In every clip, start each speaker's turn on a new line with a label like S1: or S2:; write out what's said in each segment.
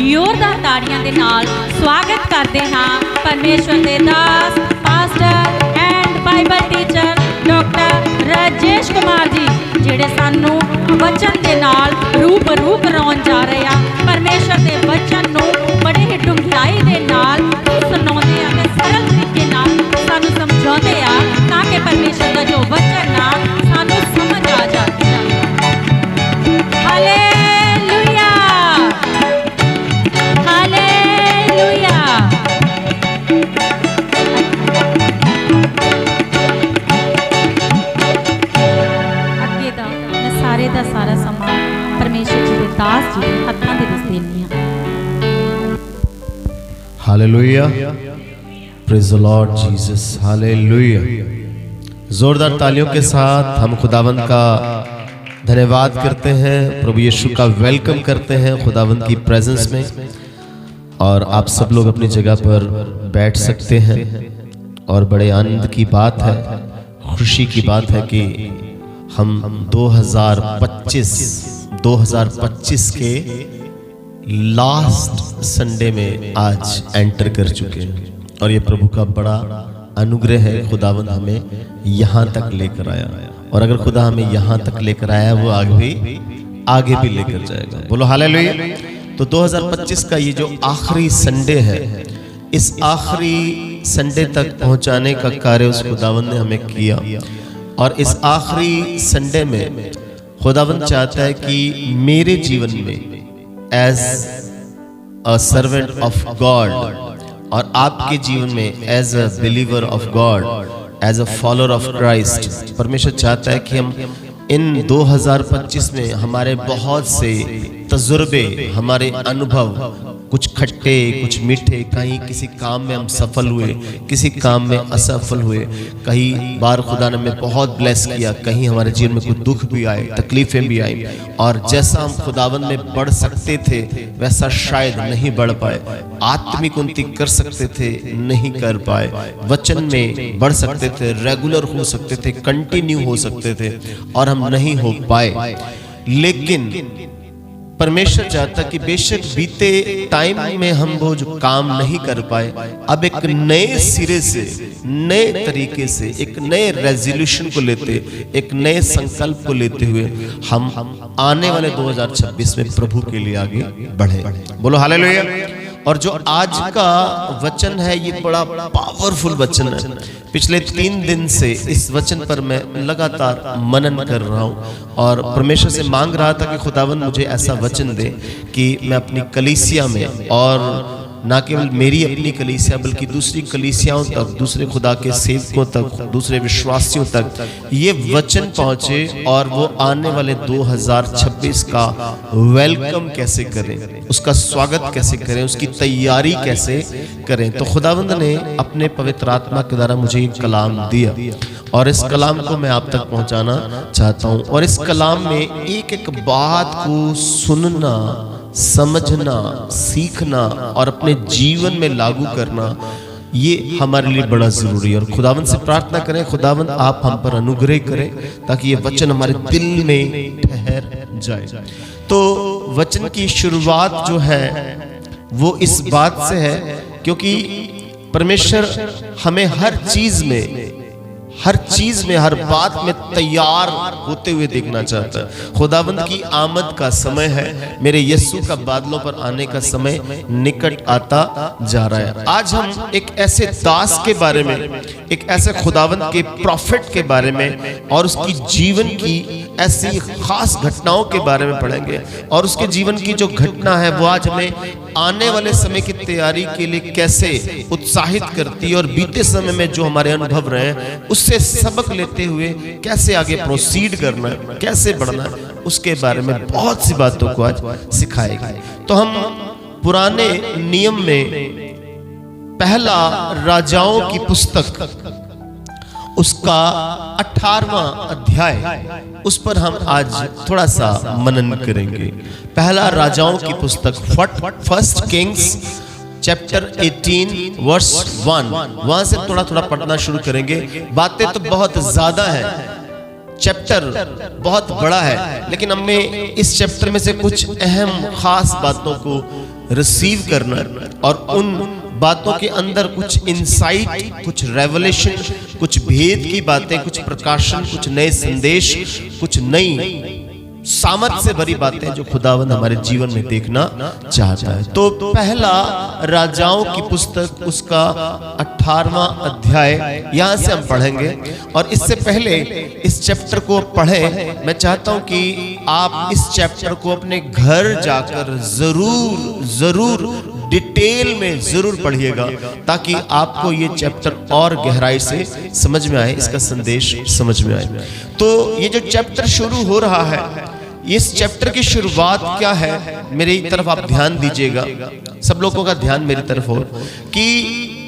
S1: जोरदार ताड़ियां दे नाल स्वागत करते हाँ परमेश्वर के दास pastor and Bible teacher doctor Rajesh Kumar ji जिहड़े सानू वचन के नाल रूबरू कराउण जा रहे हैं। परमेश्वर के वचन नू बड़े ही डूंघाई के नाल सुणाउंदे आ ते सरल तरीके नाल सानू समझाउंदे आ ताकि परमेश्वर का जो वचन ना सानू समझ आ जाए। Hallelujah hallelujah. अगे दा मैं सारे दा सारा समा परमेश्वर जी के दास जी के हत्थां दे विच देनी हां।
S2: Hallelujah, praise the Lord Jesus, hallelujah. जोरदार तालियों के साथ हम खुदावंद का धन्यवाद करते हैं, प्रभु यीशु का वेलकम करते हैं खुदावंद की प्रेजेंस में। और आप सब लोग अपनी जगह पर बैठ सकते हैं। और बड़े आनंद की बात है, खुशी की बात है कि हम 2025 के लास्ट संडे में आज एंटर कर चुके हैं। और ये प्रभु का बड़ा अनुग्रह है, खुदावंद हमें यहाँ तक लेकर आया। और अगर खुदा हमें यहाँ तक लेकर आया वो आगे भी लेकर जाएगा। बोलो हालेलुया। तो 2025 का ये जो आखिरी संडे है, इस आखिरी संडे तक पहुँचाने का कार्य उस खुदावंद ने हमें किया। और इस आखिरी संडे में खुदावंद चाहता है कि मेरे जीवन में as a servant of God और आपके जीवन में as a believer of God, as a follower of Christ, परमेश्वर चाहता है कि हम इन 2025 में हमारे बहुत से तजुर्बे, हमारे अनुभव, कुछ खट्टे कुछ मीठे, कहीं किसी काम में हम सफल हुए, किसी काम में असफल हुए, कहीं बार खुदा ने हमें बहुत ब्लेस किया, कहीं हमारे जीवन में कुछ दुख भी आए, तकलीफें भी आई। और जैसा हम खुदावन में बढ़ सकते थे वैसा शायद नहीं बढ़ पाए, आत्मिक उन्नति कर सकते थे नहीं कर पाए, वचन में बढ़ सकते थे, रेगुलर हो सकते थे, कंटिन्यू हो सकते थे, और हम नहीं हो पाए। लेकिन परमेश्वर चाहता कि बेशक बीते टाइम में हम वो जो काम नहीं कर पाए, अब एक नए सिरे से, नए तरीके से, एक नए रेजोल्यूशन को लेते, एक नए संकल्प को लेते हुए हम आने वाले 2026 में प्रभु के लिए आगे बढ़े। बोलो हालेलुया। और जो आज का वचन है ये बड़ा पावरफुल वचन है। पिछले 3 दिन से इस वचन पर मैं लगातार मनन कर रहा हूँ और परमेश्वर से मांग रहा था कि खुदावंद मुझे ऐसा वचन दे कि मैं अपनी कलीसिया में, और ना केवल मेरी अपनी कलीसिया बल्कि दूसरी कलीसियाओं तक, दूसरे खुदा के सेवकों तक, दूसरे विश्वासियों तक ये वचन पहुंचे और वो आने वाले 2026 का वेलकम कैसे करें, उसका स्वागत कैसे करें, उसकी तैयारी कैसे करें। तो खुदावंद ने अपने पवित्र आत्मा के द्वारा मुझे एक कलाम दिया और इस कलाम को मैं आप तक पहुंचाना चाहता हूं। और इस कलाम में एक एक बात को सुनना, समझना, सीखना और अपने जीवन में लागू करना, ये हमारे लिए बड़ा जरूरी है। और खुदावंद से प्रार्थना करें, खुदावंद आप हम पर अनुग्रह करें ताकि ये वचन हमारे दिल में ठहर जाए। तो वचन की शुरुआत जो है वो इस बात से है क्योंकि परमेश्वर हमें हर चीज में, हर बात में तैयार होते हुए देखना चाहता है। खुदावंद की आमद का समय है, मेरे यीशु का बादलों पर आने का समय निकट आता जा रहा है। आज हम एक ऐसे दास के बारे में, एक ऐसे खुदावंद के प्रॉफिट के बारे में और उसकी जीवन की ऐसी खास घटनाओं के बारे में पढ़ेंगे। और उसके जीवन की जो घटना है वो आज हमें आने वाले समय की तैयारी के लिए कैसे उत्साहित करती है और बीते समय में जो हमारे अनुभव रहे हैं उससे सबक लेते हुए कैसे आगे प्रोसीड करना है, कैसे बढ़ना है, उसके बारे में बहुत सी बातों को आज सिखाएगी। तो हम पुराने नियम में पहला राजाओं की पुस्तक उसका 18वां अध्याय, उस पर हम आज थोड़ा सा मनन करेंगे। पहला राजाओं की पुस्तक फर्स्ट किंग्स चैप्टर 18 वर्स 1, वहां से थोड़ा थोड़ा पढ़ना शुरू करेंगे। बातें तो बहुत ज्यादा है, चैप्टर बहुत बड़ा है, लेकिन हमें इस चैप्टर में से कुछ अहम खास बातों को रिसीव करना और उन बातों के अंदर कुछ इंसाइट, कुछ रेवलेशन, कुछ भेद की बातें, कुछ प्रकाशन, कुछ नए संदेश, कुछ नई सामर्थ से भरी बातें जो खुदावंद हमारे जीवन में देखना चाहता है। तो पहला राजाओं की पुस्तक उसका 18वां अध्याय यहां से हम पढ़ेंगे। और इससे पहले इस चैप्टर को पढ़ें, मैं चाहता हूं कि आप इस चैप्टर को अपने घर जाकर जरूर डिटेल में जरूर पढ़िएगा, ताकि आपको ये चैप्टर और गहराई से समझ में आए, इसका संदेश समझ में आए। तो ये जो चैप्टर शुरू हो रहा है, इस चैप्टर की शुरुआत क्या है, मेरी तरफ आप ध्यान दीजिएगा, सब लोगों का ध्यान मेरी तरफ हो, कि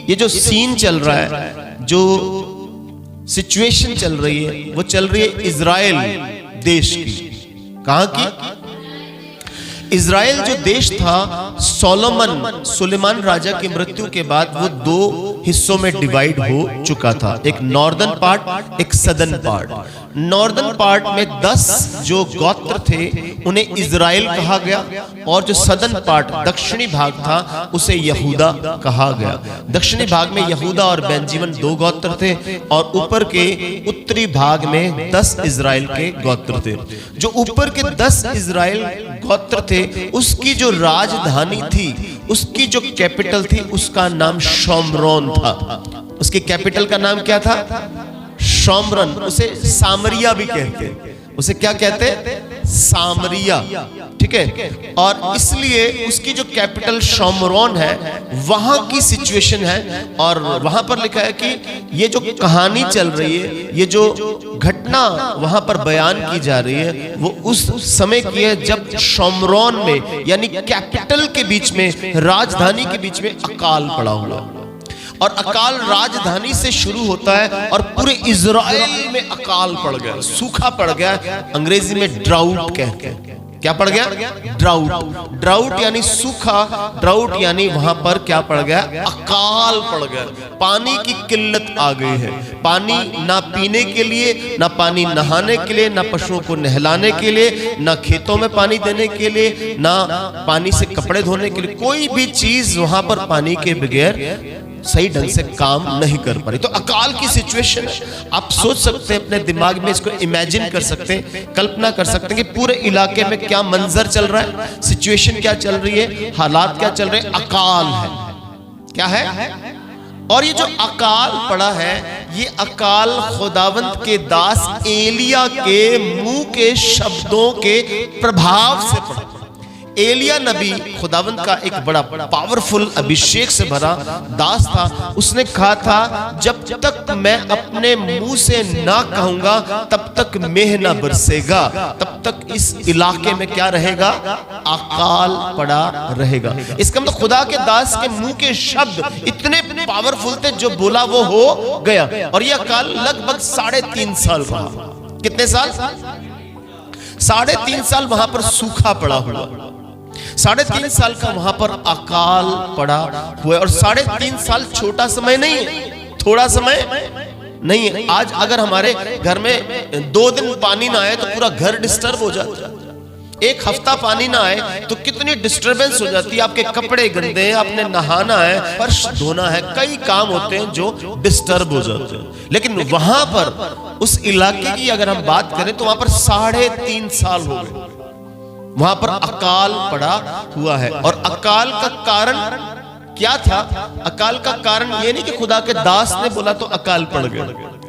S2: ये जो सीन चल रहा है, जो सिचुएशन चल रही है, वो चल रही है इजराइल देश की। कहां की? इजराइल जो देश था, सुलेमान राजा की मृत्यु के बाद वो 2 हिस्सों में डिवाइड हो चुका था, एक नॉर्दर्न पार्ट, एक सदर्न पार्ट। नॉर्दर्न पार्ट में 10 जो गोत्र थे उन्हें इजराइल कहा गया, और जो सदर्न पार्ट दक्षिणी भाग था उसे यहूदा कहा गया। दक्षिणी भाग में यहूदा और बेंजामिन 2 गोत्र थे, और ऊपर के उत्तरी भाग में 10 इजराइल के गोत्र थे। जो ऊपर के 10 इजराइल गोत्र थे, उसकी जो राजधानी थी, उसकी जो कैपिटल थी, उसका नाम शोम्रोन था। उसकी कैपिटल का नाम क्या था? शोम्रोन। उसे सामरिया भी कहते, उसे क्या कहते? सामरिया, ठीक है। और इसलिए उसकी जो कैपिटल शोम्रोन है, वहां की सिचुएशन है, और वहां पर लिखा है कि ये जो कहानी चल रही है, ये जो घटना वहां पर बयान की जा रही है, वो उस समय की है जब शोम्रोन में, यानी कैपिटल के बीच में, राजधानी के बीच में अकाल पड़ा हुआ। और अकाल राजधानी से शुरू होता है और पूरे इजराइल में अकाल पड़ गया, सूखा पड़ गया। अंग्रेजी में ड्राउट कहते हैं। क्या पड़ गया? ड्राउट। ड्राउट यानी सूखा, ड्राउट यानी वहां पर क्या पड़ गया? अकाल पड़ गया। पानी की किल्लत आ गई है। पानी ना पीने के लिए, ना पानी नहाने के लिए, ना पशुओं को नहलाने के लिए, ना खेतों में पानी देने के लिए, ना पानी से कपड़े धोने के लिए, कोई भी चीज वहां पर पानी के बगैर सही ढंग से काम नहीं कर पा रही। तो अकाल की सिचुएशन आप सोच सकते हैं, अपने दिमाग में इसको इमेजिन कर सकते हैं, कल्पना कर सकते हैं कि पूरे इलाके में क्या मंजर चल रहा है, सिचुएशन क्या चल रही है, हालात क्या चल रहे हैं। अकाल है। क्या है? और ये जो अकाल पड़ा है, ये अकाल खुदावंत के दास एलिया के मुंह के शब्दों के प्रभाव से पड़ा। एलिया नबी खुदावंत का एक बड़ा पावरफुल अभिषेक से भरा दास था। उसने कहा था, जब तक मैं अपने मुंह से ना कहूंगा तब तक मेह ना बरसेगा, तब तक इस इलाके में क्या रहेगा? अकाल पड़ा रहेगा। इसका मतलब खुदा के दास के मुंह के शब्द इतने पावरफुल थे, जो बोला वो हो गया। और ये अकाल लगभग 3.5 साल रहा। कितने साल? 3.5 साल वहां पर सूखा पड़ा हुआ। 3.5 साल का वहां पर अकाल पड़ा हुआ। और 3.5 साल छोटा समय नहीं है, थोड़ा समय नहीं है। आज अगर हमारे घर में 2 दिन पानी ना आए तो पूरा घर डिस्टर्ब हो जाता है। 1 हफ्ता पानी ना आए तो कितनी डिस्टरबेंस हो जाती है। आपके कपड़े गंदे हैं, आपने नहाना है, फर्श धोना है, कई काम होते हैं जो डिस्टर्ब हो जाते हैं। लेकिन वहां पर, उस इलाके की अगर हम बात करें, तो वहां पर 3.5 साल हो गए, वहां पर अकाल पड़ा हुआ है। और अकाल का कारण क्या था? अकाल का कारण ये नहीं कि खुदा के दास ने बोला तो अकाल पड़ गया,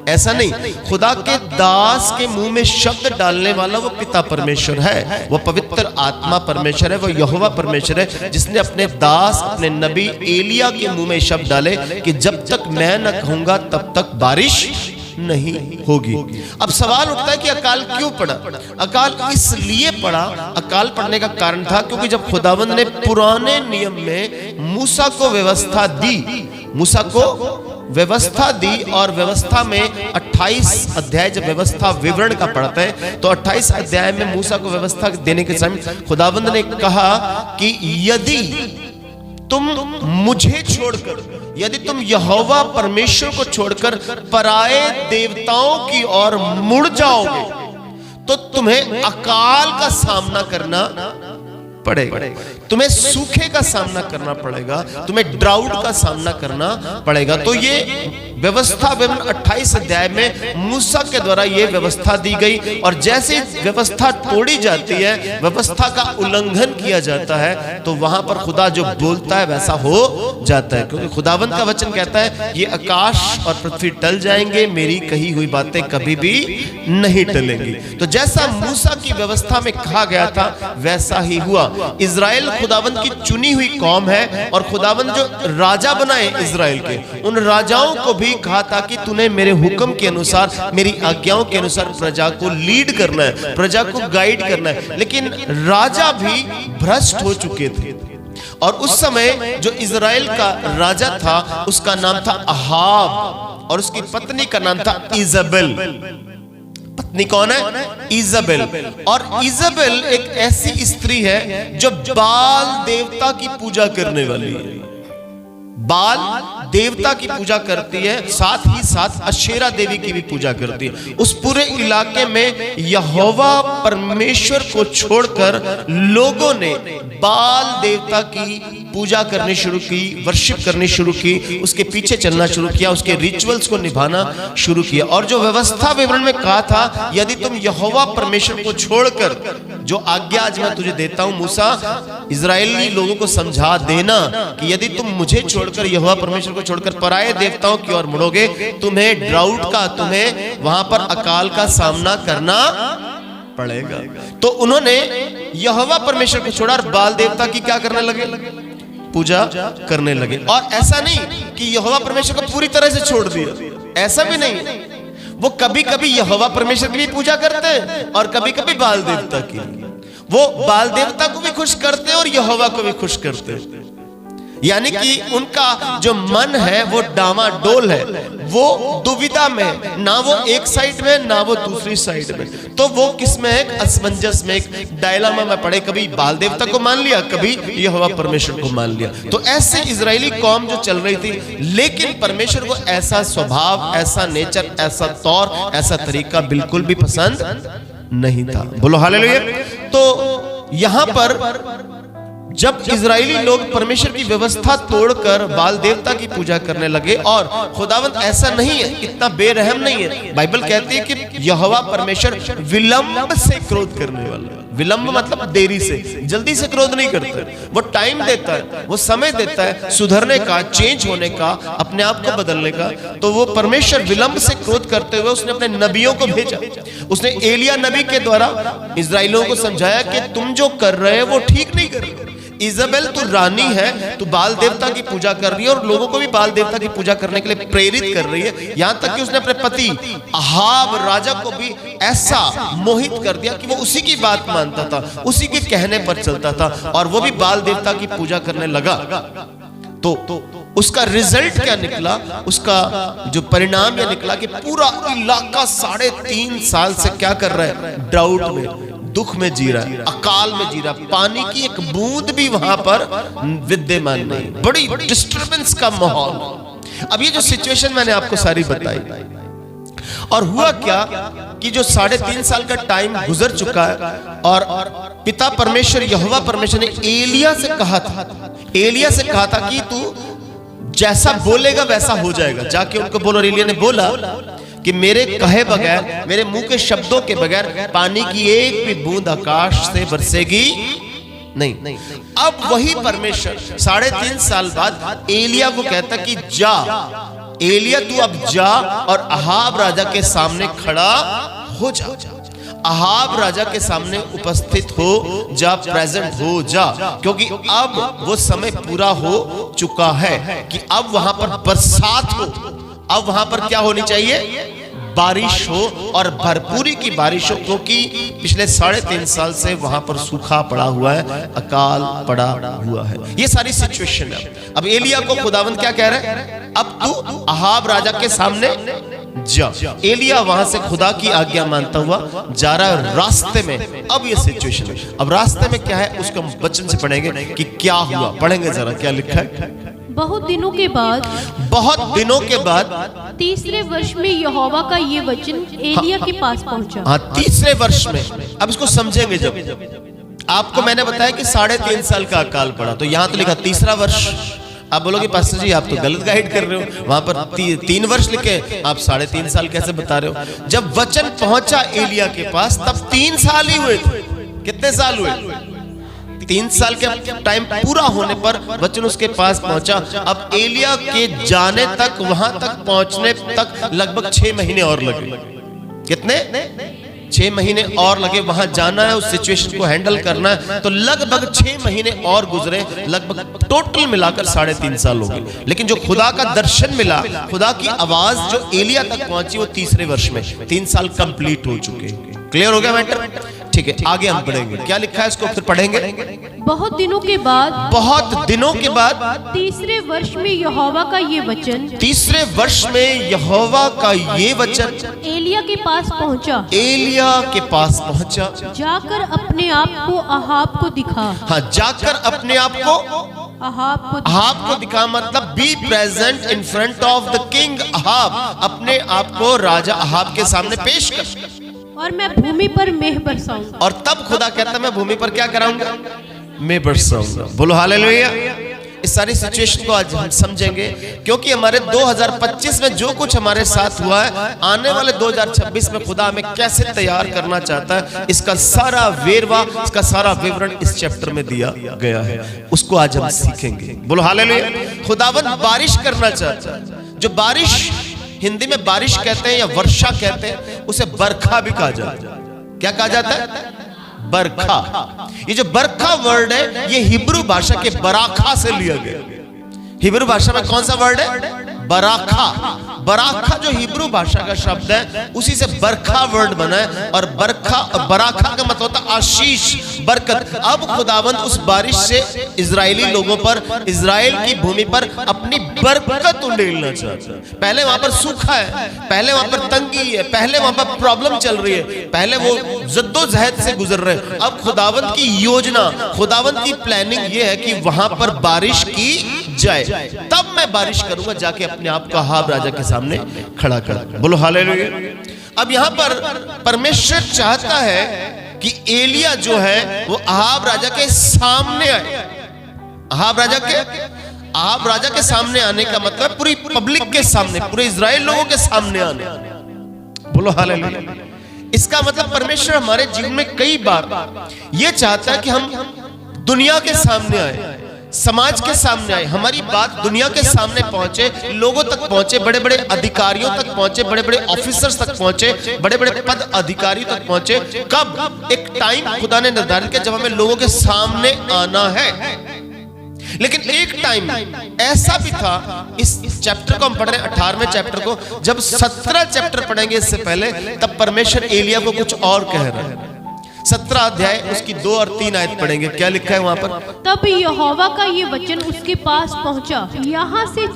S2: ऐसा नहीं। खुदा के दास के मुंह में शब्द डालने वाला वो पिता परमेश्वर है, वो पवित्र आत्मा परमेश्वर है, वो यहोवा परमेश्वर है, जिसने अपने दास, अपने नबी एलिया के मुंह में शब्द डाले कि जब तक मैं न कहूंगा तब तक बारिश नहीं होगी। अब सवाल उठता है कि अकाल क्यों पड़ा? अकाल इसलिए पड़ा, अकाल पड़ने का कारण था क्योंकि जब खुदावंद ने पुराने नियम में मूसा को व्यवस्था दी, मूसा को व्यवस्था दी, और व्यवस्था में 28 अध्याय जब व्यवस्था विवरण का पढ़ते हैं, तो 28 अध्याय में मूसा को व्यवस्था देने के समय खुदावंद ने कहा कि यदि तुम मुझे छोड़कर, यदि तुम यहोवा परमेश्वर को छोड़कर पराये देवताओं की ओर मुड़ जाओगे तो तुम्हें अकाल का सामना करना पड़ेगा। तुम्हें सूखे का सामना करना पड़ेगा, तुम्हें ड्राउट का सामना करना पड़ेगा। तो ये व्यवस्था विवरण 28 अध्याय में मूसा के द्वारा ये व्यवस्था दी गई, और जैसे व्यवस्था तोड़ी जाती है, व्यवस्था का उल्लंघन किया जाता है, तो वहां पर खुदा जो बोलता है वैसा हो जाता है। क्योंकि खुदावंत का वचन कहता है ये आकाश और पृथ्वी टल जाएंगे, मेरी कही हुई बातें कभी भी नहीं टलेंगी। तो जैसा मूसा की व्यवस्था में कहा गया था वैसा ही हुआ। इजराइल खुदावंत की चुनी हुई कौम है, और खुदावंत जो राजा बनाए इजराइल के, उन राजाओं को भी कहा था कि तूने मेरे हुक्म के अनुसार, मेरी आज्ञाओं के अनुसार प्रजा को लीड करना है, प्रजा को गाइड करना है। लेकिन राजा भी भ्रष्ट हो चुके थे, और उस समय जो इजराइल का राजा था उसका नाम था अहाब, और उसकी पत्नी का नाम था इजबेल। पत्नी कौन है? इजबेल। और इजबेल एक ऐसी स्त्री है जो बाल देवता की पूजा करने वाली है, बाल देवता की पूजा करती है, साथ ही साथ अशेरा देवी की भी पूजा करती है। उस पूरे इलाके में यहोवा परमेश्वर को छोड़कर लोगों ने बाल देवता की पूजा करनी शुरू की, वर्शिप करनी शुरू की, उसके पीछे चलना शुरू किया, उसके रिचुअल्स को निभाना शुरू किया। और जो व्यवस्था विवरण में कहा था, यदि तुम यहोवा परमेश्वर को छोड़कर, जो आज्ञा आज मैं तुझे देता हूं मूसा, इजरायली लोगों को समझा देना कि यदि तुम मुझे छोड़कर, यहोवा परमेश्वर को छोड़कर पराये देवताओं की ओर मुड़ोगे, तुम्हें ड्राउट का, तुम्हें वहां पर अकाल का सामना करना पड़ेगा। तो उन्होंने यहोवा परमेश्वर को छोड़ा और बाल देवता की क्या करने लगे? पूजा करने लगे। और ऐसा नहीं कि यहोवा परमेश्वर को पूरी तरह से छोड़ दिया, ऐसा भी नहीं। वो कभी कभी यहोवा परमेश्वर की भी पूजा करते हैं और कभी कभी बाल देवता की। वो बाल देवता को भी खुश करते हैं और यहोवा को भी खुश करते हैं। यानी कि उनका जो मन है वो डामाडोल है, वो दुविधा में, ना वो एक साइड में ना वो दूसरी साइड में। तो वो किस में है? असमंजस में, एक डायलामा में पड़े। कभी बाल देवता को मान लिया, कभी यहोवा परमेश्वर को मान लिया। तो ऐसे इजरायली कौम जो चल रही थी, लेकिन परमेश्वर को ऐसा स्वभाव, ऐसा नेचर, ऐसा तौर, ऐसा तरीका बिल्कुल भी पसंद नहीं था। बोलो हालेलुया। तो यहां पर जब इजरायली लोग परमेश्वर की व्यवस्था तोड़कर बाल देवता की पूजा करने लगे, और खुदावंत ऐसा नहीं है, इतना बेरहम नहीं है। बाइबल कहती है कि यहोवा परमेश्वर विलंब से क्रोध करने वाला है। विलंब मतलब देरी से, जल्दी से क्रोध नहीं करता, वो टाइम देता है, वो समय देता है सुधरने का, चेंज होने का, अपने आप को बदलने का। तो वो परमेश्वर विलंब से क्रोध करते हुए उसने अपने नबियों को भेजा। उसने एलिया नबी के द्वारा इजराइलियों को समझाया कि तुम जो कर रहे हो वो ठीक नहीं कर रहे। इजबेल तू रानी है, तू बाल देवता की पूजा कर रही है और लोगों को भी बाल देवता की पूजा करने के लिए प्रेरित कर रही है। यहां तक कि उसने अपने पति अहाब राजा को भी ऐसा मोहित कर दिया कि वो उसी की बात मानता था, उसी के कहने पर चलता था, और वो भी बाल देवता की पूजा करने लगा। तो उसका रिजल्ट क्या निकला? उसका जो परिणाम यह निकला कि पूरा इलाका 3.5 साल से क्या कर रहा है? ड्राउट में, दुख में जी रहा है, अकाल में जी रहा, पानी की एक बूंद भी वहां पर विद्यमान नहीं, बड़ी डिस्टरबेंस का माहौल। अब ये जो सिचुएशन मैंने आपको सारी बताई, और हुआ क्या कि जो 3.5 साल का टाइम गुजर चुका है, और पिता परमेश्वर यहोवा परमेश्वर ने एलिया से कहा था कि तू जैसा बोलेगा वैसा हो जाएगा, जाके उनको बोलो। एलिया ने बोला कि मेरे कहे बगैर, मेरे मुंह के शब्दों के बगैर पानी की एक भी बूंद आकाश से बरसेगी नहीं। अब वही परमेश्वर 3.5 साल बाद एलिया को कहता कि जा एलिया, तू अब जा और अहाब राजा के सामने खड़ा हो जा, अहाब राजा के सामने उपस्थित हो जा, प्रेजेंट हो जा, क्योंकि अब वो समय पूरा हो चुका है कि अब वहां पर बरसात हो। अब वहां पर क्या होनी चाहिए? बारिश हो, और भरपूरी की बारिश हो, क्योंकि पिछले 3.5 साल से वहां पर सूखा पड़ा हुआ है, अकाल पड़ा हुआ है। ये सारी सिचुएशन है। अब एलिया को खुदावंत क्या कह रहे हैं? अब तू अहाब राजा के सामने जा। एलिया वहां से खुदा की आज्ञा मानता हुआ जा रहा है रास्ते में। अब ये सिचुएशन है। अब रास्ते में क्या है उसको हम वचन से पढ़ेंगे कि क्या हुआ। पढ़ेंगे जरा, क्या लिखा है?
S1: बहुत दिनों के बाद
S3: 3रे वर्ष में यहोवा का ये वचन एलिया के पास पहुंचा।
S2: हाँ, 3रे वर्ष में। अब इसको समझेंगे जब आपको मैंने बताया कि 3.5 साल का अकाल पड़ा, तो यहां तो लिखा तीसरा वर्ष। आप बोलोगे पास्टर जी आप तो गलत गाइड कर रहे हो, वहां पर 3 वर्ष लिखे, आप 3.5 साल कैसे बता रहे हो? जब वचन पहुंचा एलिया के पास तब 3 साल ही हुए थे। कितने साल हुए? 3 साल के टाइम पूरा होने पर वचन उसके पास पहुंचा। अब एलिया के जाने तक, वहां तक पहुंचने तक लगभग 6 महीने और लगे। कितने? 6 महीने और लगे। वहां जाना है, उस सिचुएशन को हैंडल करना है, तो लगभग 6 महीने और गुजरे। लगभग टोटल मिलाकर 3.5 साल हो गए। लेकिन जो खुदा का दर्शन मिला, खुदा की आवाज जो एलिया तक पहुंची, वो तीसरे वर्ष में 3 साल कंप्लीट हो चुके। क्लियर हो गया मैटर? ठीक है, आगे हम पढ़ेंगे। क्या लिखा है इसको फिर पढ़ेंगे।
S3: बहुत दिनों के बाद,
S2: बहुत दिनों के बाद
S3: तीसरे वर्ष में यहोवा का ये वचन,
S2: तीसरे वर्ष में यहोवा का ये वचन
S3: एलिया के पास पहुंचा।
S2: एलिया के पास पहुंचा।
S3: जाकर अपने आप को अहाब को दिखा।
S2: हाँ, जाकर अपने आप को
S3: अहाब
S2: को दिखा, मतलब be present in front of the king Ahab. अपने आप को राजा अहाब के सामने पेश कर।
S3: और मैं भूमि पर मेह बरसाऊंगा।
S2: और तब खुदा कहता मैं भूमि पर क्या कराऊंगा? मैं बरसाऊंगा। बोलो हालेलुया। इस सारी सिचुएशन को आज हम समझेंगे, क्योंकि हमारे 2025 में जो कुछ हमारे साथ हुआ है, आने वाले 2026 में खुदा हमें कैसे तैयार करना चाहता है, इसका सारा वेरवा, इसका सारा विवरण इस चैप्टर में दिया गया है। उसको आज हम सीखेंगे। बोलो हालेलुया। खुदावन बारिश करना चाहता है। जो बारिश हिंदी में बारिश कहते हैं या वर्षा कहते हैं, उसे बरखा भी कहा जाता है। क्या कहा जाता है? बरखा। ये जो बरखा वर्ड है, ये हिब्रू भाषा के बराखा से लिया गया। हिब्रू भाषा में कौन सा वर्ड है? बराखा। बराखा जो हिब्रू भाषा का शब्द है, उसी से बरखा वर्ड बना है। और बरखा, बराखा का मतलब होता है आशीष, बरकत। अब खुदावंद उस बारिश से इजरायली लोगों पर, इजराइल की भूमि पर अपनी बरकत उंडेलना चाहता है। पहले वहां पर सूखा है, पहले वहां पर तंगी है, पहले वहां पर प्रॉब्लम चल रही है, पहले वो जद्दोजहद से गुजर रहे हैं। अब खुदावंद की योजना, खुदावंद की प्लानिंग ये है कि वहां पर बारिश की जाए, तब मैं बारिश करूंगा, जाके अपने आप को अहाब राजा के सामने खड़ा कर। बोलो हालेलुया। अब यहां पर परमेश्वर चाहता है कि एलिया जो है वो अहाब राजा के सामने आए। अहाब राजा के सामने आने का मतलब पूरी पब्लिक के सामने, पूरे इजराइल लोगों के सामने आने। बोलो हालेलुया। इसका मतलब परमेश्वर हमारे जीवन में कई बार ये चाहता है कि हम दुनिया के सामने आए, समाज के सामने आए, हमारी बात दुनिया के सामने पहुंचे, लोगों तक पहुंचे, बड़े बड़े अधिकारियों तक पहुंचे, बड़े बड़े ऑफिसर्स तक पहुंचे, बड़े बड़े पद अधिकारियों तक पहुंचे। कब? एक टाइम खुदा ने निर्धारित किया जब हमें लोगों के सामने आना है। लेकिन एक टाइम ऐसा भी था, इस चैप्टर को हम पढ़ रहे हैं 18वें चैप्टर को, जब 17 चैप्टर पढ़ेंगे इससे पहले, तब परमेश्वर एलिया को कुछ और कह रहा है। 17 अध्याय उसकी 2 और 3 आयत पढ़ेंगे। क्या लिखा है वहां पर?
S3: तब यहोवा का ये वचन उसके पास पहुंचा, यहाँ से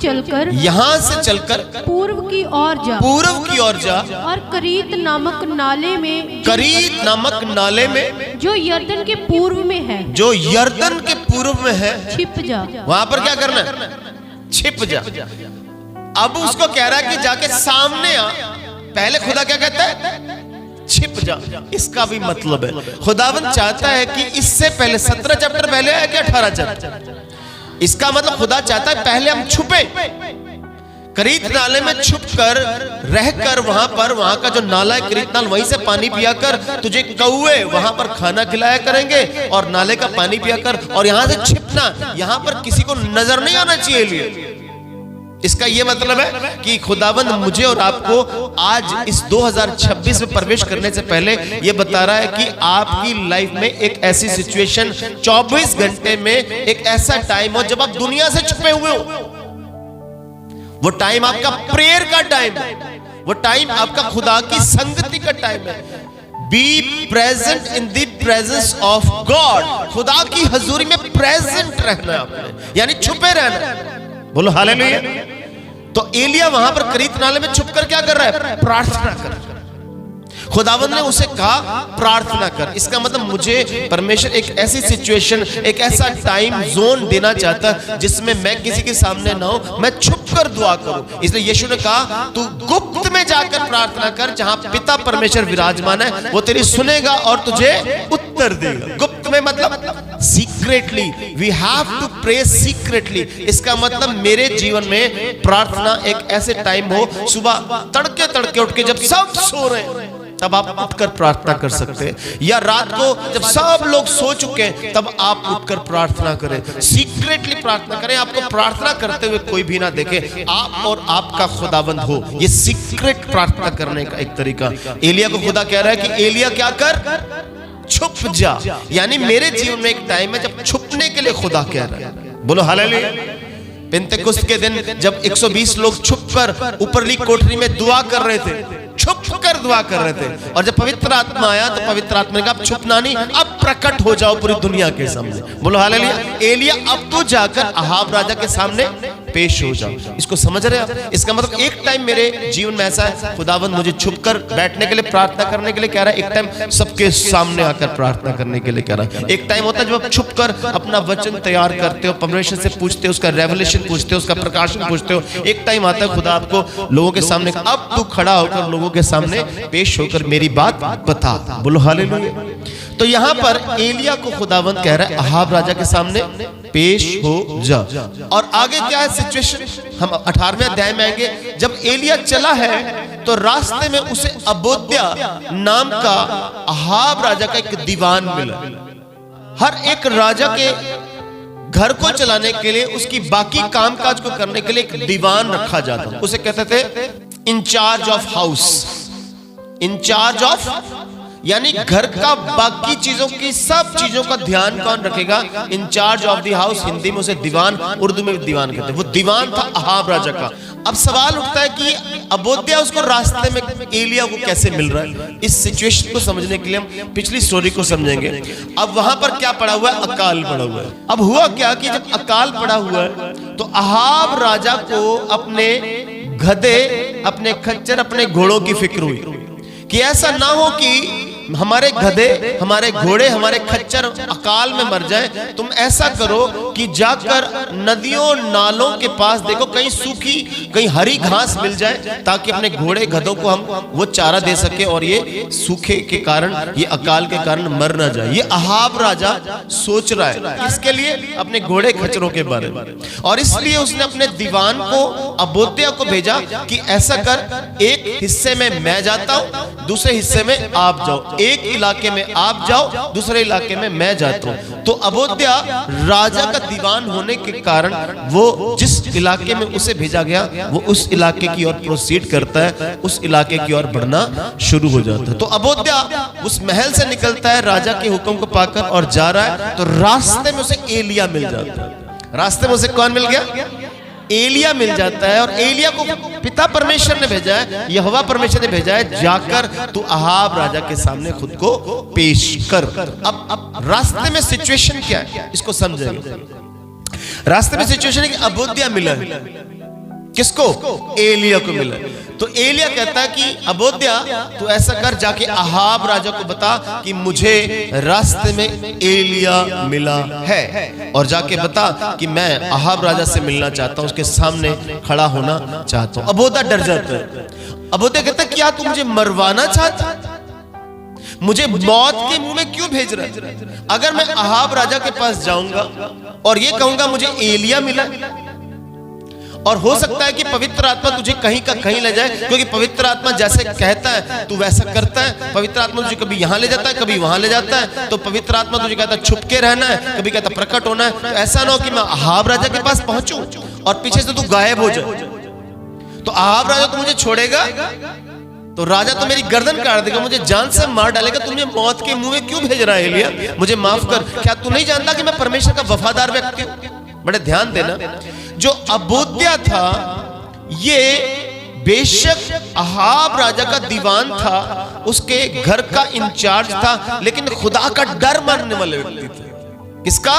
S3: चलकर पूर्व की ओर जा, और करीत नामक नाले में जो यरदन के पूर्व में है, छिप जा।
S2: वहां पर क्या करना है? छिप जा। अब उसको कह रहा है कि जाके सामने आ। पहले खुदा क्या कहता है? छिप जा। इसका भी मतलब है खुदावंद चाहता है कि इससे पहले 17 चैप्टर पहले है कि 18 चैप्टर, इसका मतलब खुदा चाहता है पहले हम छुपे, करीत नाले में छुप कर रहकर, वहां का जो नाला है करीत नाल, वहीं से पानी पिया कर, तुझे कौवे वहां पर खाना खिलाया करेंगे और नाले का पानी पिया कर। और यहां से छिपना, यहां पर किसी को नजर नहीं आना चाहिए लिए। इसका यह मतलब है कि खुदावंद मुझे और आपको आज इस 2026 में प्रवेश करने से पहले यह बता रहा है कि आपकी लाइफ में एक ऐसी सिचुएशन, 24 घंटे में एक ऐसा टाइम हो जब आप दुनिया से छुपे हुए हो। वो टाइम आपका प्रेयर का टाइम है, वो टाइम आपका खुदा की संगति का टाइम है। Be present in the presence of God. खुदा की हजूरी में प्रेजेंट रहना है आपने, यानी छुपे रहना। बोलो हालेलुया। तो एलिया वहां पर करीत नाले में छुपकर क्या कर रहा है? प्रार्थना कर। खुदावंद ने उसे कहा प्रार्थना कर। इसका मतलब मुझे परमेश्वर एक ऐसी सिचुएशन, एक ऐसा टाइम जोन देना चाहता है जिसमें मैं किसी के सामने ना हो, मैं छुप कर दुआ करूं। इसलिए यीशु ने कहा तू गुप्त में जाकर प्रार्थना कर, जहां पिता परमेश्वर विराजमान है वो तेरी सुनेगा और तुझे उत्तर देगा। गुप्त में मतलब secretly, we have to pray secretly. इसका मतलब मेरे जीवन में प्रार्थना एक ऐसे टाइम हो, सुबह तड़के तड़के उठ के जब सब सो रहे हैं तब आप उठकर प्रार्थना कर सकते हैं, या रात को जब सब लोग सो चुके हैं तब आप उठकर प्रार्थना करें, सीक्रेटली प्रार्थना करें। आपको प्रार्थना करते हुए कोई भी ना देखे, आप और आपका खुदाबंद हो। ये सीक्रेट प्रार्थना करने का एक तरीका। एलिया को खुदा कह रहा है कि एलिया क्या कर, छुप जा। यानी मेरे जीवन में एक टाइम है जब छुपने के लिए खुदा कह रहा है। बोलो हालेलुया। पेंतेकोस्त के दिन जब 120 लोग छुपकर ऊपरली कोठरी में दुआ कर रहे थे, छुप कर दुआ कर रहे थे, और जब पवित्र आत्मा आया तो पवित्र आत्मा ने कहा अब छुपना नहीं, अब प्रकट हो जाओ पूरी दुनिया के सामने। बोलो हालेलुया। एलिया अब तो जाकर अहाब राजा के सामने पेश हो जाओ। इसको समझ रहे हैं? इसका मतलब एक टाइम मेरे जीवन में ऐसा है, खुदावंद मुझे छुपकर बैठने के लिए प्रार्थना करने के लिए कह रहा है, एक टाइम सबके सामने आकर प्रार्थना करने के लिए कह रहा है। एक टाइम होता है जब आप छुपकर अपना वचन तैयार करते हो, परमेश्वर से पूछते हो, उसका रेवलेशन पूछते हो, उसका प्रकाशन पूछते हो। एक टाइम आता है खुदा आपको लोगों के सामने, अब तू खड़ा होकर लोगों के सामने पेश होकर मेरी बात बता। बोलो हालेलुया। तो यहां पर एलिया को खुदावंद कह रहा है अहाब राजा के सामने पेश हो जा। और आगे क्या है सिचुएशन, हम 18वें अध्याय में आएंगे। जब एलिया चला है तो रास्ते में उसे अबोद्या नाम का अहाब राजा का एक दीवान मिला। हर एक राजा के घर को चलाने के लिए, उसकी बाकी कामकाज को करने के लिए एक दीवान रखा जाता, उसे कहते थे incharge of house. Incharge of यानी घर का बाकी चीजों की, सब चीजों का ध्यान कौन रखेगा, incharge of the house. Hindi में उसे दीवान, उर्दू में भी दीवान कहते हैं। वो दीवान था अहाब राजा का। अब सवाल उठता है कि अबोद्या उसको रास्ते में एलिया को कैसे मिल रहा है। इस सिचुएशन को समझने के लिए हम पिछली स्टोरी को समझेंगे। अब वहां पर क्या पड़ा हुआ है, अकाल पड़ा हुआ है। अब हुआ क्या कि जब अकाल पड़ा हुआ है तो अहाब राजा को अपने गधे, अपने खच्चर, अपने घोड़ों की फिक्र हुई कि ऐसा ना हो कि हमारे गधे, हमारे घोड़े, हमारे खच्चर अकाल में मर जाएं। तुम ऐसा करो कि जाकर नदियों नालों के पास देखो, कहीं सूखी, कहीं हरी घास मिल जाए, ताकि अपने घोड़े गधों को हम वो चारा दे सके और ये सूखे के कारण, ये अकाल के कारण मर ना जाए। ये अहाब राजा सोच रहा है इसके लिए, अपने घोड़े खच्चरों के बारे में। और इसलिए उसने अपने दीवान को, अबोद्या को भेजा कि ऐसा कर, एक हिस्से में मैं जाता हूं, दूसरे हिस्से में आप जाओ। एक इलाके में आप जाओ, दूसरे इलाके में मैं जाता हूं। तो अबोद्या राजा का दीवान होने के कारण वो जिस इलाके में उसे भेजा गया वो उस इलाके की ओर प्रोसीड करता है, उस इलाके की ओर बढ़ना शुरू हो जाता है। तो अबोद्या उस महल से निकलता है राजा के हुक्म को पाकर और जा रहा है, तो रास्ते में उसे एलिया मिल जाता है। रास्ते में उसे कौन मिल गया, एलिया मिल जाता है। और एलिया को पिता परमेश्वर ने भेजा है, यहोवा परमेश्वर ने भेजा है, जाकर तू अहाब राजा के सामने खुद को पेश कर। अब रास्ते में सिचुएशन क्या है इसको समझेंगे। रास्ते में सिचुएशन है कि अबोद्या मिला है, किसको, एलिया को मिला। तो एलिया कहता है कि अबोद्या तू ऐसा कर, जाके अहाब राजा को बता कि मुझे रास्ते में एलिया मिला है, और जाके बता कि मैं अहाब राजा से मिलना चाहता हूं, उसके सामने खड़ा होना चाहता हूं। अबोद्या डर जाता है। अबोद्या कहता है क्या तू मुझे मरवाना चाहता, मुझे मौत के मुंह में क्यों भेज रहा है? अगर मैं अहाब राजा के पास जाऊंगा और ये कहूंगा मुझे एलिया मिला, और हो सकता है कि पवित्र आत्मा तुझे कहीं का कहीं ले जाए, क्योंकि पवित्र आत्मा जैसे कहता है तू वैसा करता है। पवित्र आत्मा तुझे कभी यहाँ ले जाता है, कभी वहां ले जाता है। तो पवित्र आत्मा तुझे कहता है छुप के रहना है, कभी कहता प्रकट होना है। तो ऐसा ना हो कि मैं अहाब राजा के पास पहुंचूं और पीछे से तू गायब हो जाए। तो अहाब राजा तो मुझे छोड़ेगा, तो राजा तो मेरी गर्दन काट देगा, मुझे जान से मार डालेगा। तू मुझे मौत के मुंह में क्यों भेज रहा है एलिया, मुझे माफ कर। क्या तू नहीं जानता कि मैं परमेश्वर का वफादार व्यक्ति हूं? बड़े ध्यान देना, जो अबोद्या था ये बेशक अहाब राजा का दीवान था, उसके घर का इंचार्ज था, लेकिन खुदा का डर मानने वाले व्यक्ति थे। किसका,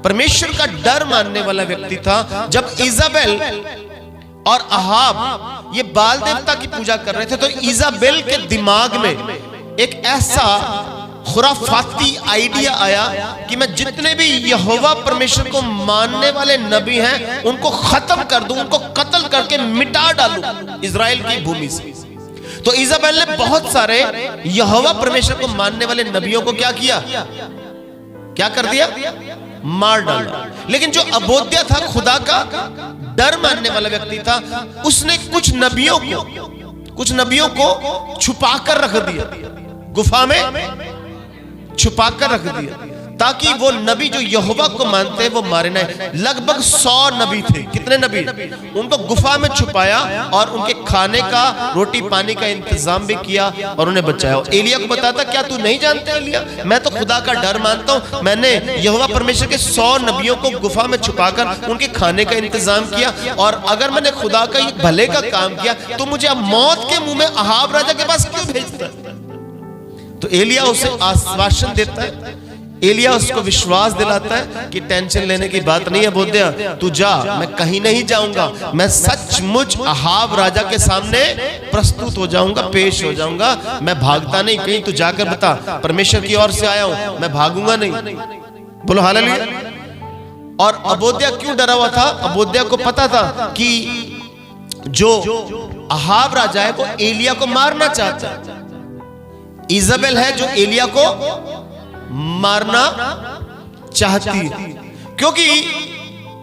S2: परमेश्वर का डर मानने वाला व्यक्ति था। जब इजाबेल और अहाब ये बाल देवता की पूजा कर रहे थे, तो इजाबेल के दिमाग में एक ऐसा खुराफाती आइडिया आया कि मैं जितने भी यहोवा परमेश्वर को मानने वाले नबी हैं उनको खत्म कर दूं, उनको कत्ल करके मिटा डालूं इजराइल की भूमि से। तो इजाबेल ने बहुत सारे यहोवा परमेश्वर को मानने वाले नबियों को क्या किया, क्या कर दिया? मार डाला। लेकिन जो अबोध्या था, खुदा का डर मानने वाला व्यक्ति था, उसने कुछ नबियों को छुपा कर रख दिया, गुफा में छुपा कर रख दिया, ताकि वो नबी जो यहोवा को मानते हैं वो मारे नहीं। लगभग 100 नबी थे। कितने नबी? उनको गुफा में छुपाया और उनके खाने का, रोटी पानी का इंतजाम भी किया और उन्हें बचाया। एलिया को बताता, क्या तू नहीं जानता एलिया, मैं तो खुदा का डर मानता हूं, मैंने यहोवा परमेश्वर के 100 नबियों को गुफा में छुपाकर उनके खाने का इंतजाम किया, और अगर मैंने खुदा का ये भले का काम किया तो मुझे अब मौत के मुंह में अहाब राजा के पास क्यों भेजता है? तो एलिया उसे आश्वासन देता है, एलिया उसको विश्वास दिलाता है कि टेंशन लेने की बात नहीं है बोध्या, तू जा, मैं कहीं नहीं जाऊंगा, मैं सचमुच अहाब राजा के सामने प्रस्तुत हो जाऊंगा, पेश हो जाऊंगा, मैं भागता नहीं कहीं, तू जाकर बता परमेश्वर की ओर से आया हूं, मैं भागूंगा नहीं। बोलो हालेलुया। और अबोध्या क्यों डरा हुआ था? अबोध्या को पता था कि जो अहाब राजा है वो एलिया को मारना चाहता है। इजाबेल है जो एलिया को मारना चाहती है, क्योंकि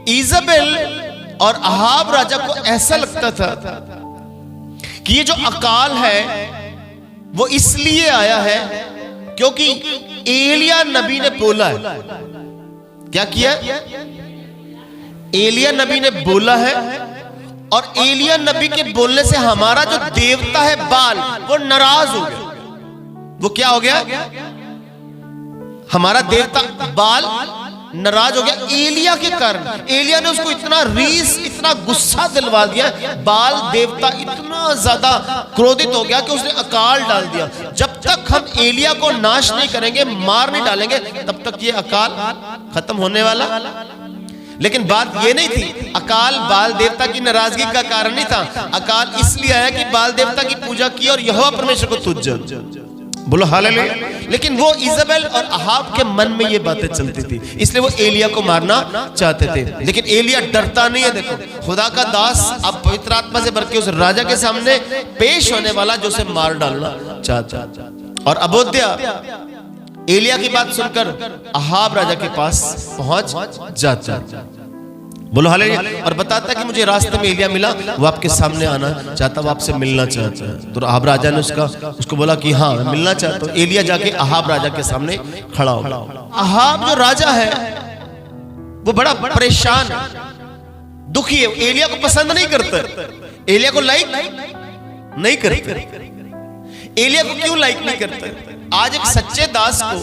S2: इजाबेल और अहाब राजा को ऐसा लगता था कि ये जो अकाल है वो इसलिए आया है क्योंकि एलिया नबी ने बोला है। क्या किया? एलिया नबी ने बोला है, और एलिया नबी के बोलने से हमारा जो देवता है बाल वो नाराज हो गया। वो क्या हो गया? हमारा देवता बाल नाराज हो गया एलिया के कारण। एलिया ने उसको इतना रीस, इतना गुस्सा दिलवा दिया, बाल देवता इतना ज्यादा क्रोधित हो गया कि उसने अकाल डाल दिया। जब तक हम एलिया को नाश नहीं करेंगे, मार नहीं डालेंगे, तब तक ये अकाल खत्म होने वाला। लेकिन बात ये नहीं थी, अकाल बाल देवता की नाराजगी का कारण नहीं था। अकाल इसलिए आया कि बाल देवता की पूजा की और यहोवा परमेश्वर को तुच्छ। बोलो हालेलुया। लेकिन वो इजाबेल और अहाब के मन में ये बातें चलती थी, इसलिए वो एलिया को मारना चाहते थे। लेकिन एलिया डरता नहीं है। देखो, खुदा का दास अब पवित्र आत्मा से भर के उस राजा के सामने पेश होने वाला जो उसे मार डालना चाहता। और अबोध्या एलिया की बात सुनकर अहाब राजा के पास पहुंच जाता। बोलो हालेलुया। और बताता है कि मुझे रास्ते में एलिया मिला, वो आपके सामने आना चाहता, वो आपसे मिलना चाहता है। तो अहाब राजा ने उसको बोला कि हाँ मैं मिलना चाहता हूँ। एलिया जाके अहाब राजा के सामने खड़ा हो। अहाब जो राजा है वो बड़ा परेशान है, दुखी है, एलिया को पसंद नहीं करता, एलिया को लाइक नहीं करता। एलिया को क्यों लाइक नहीं करता? आज एक सच्चे दास को,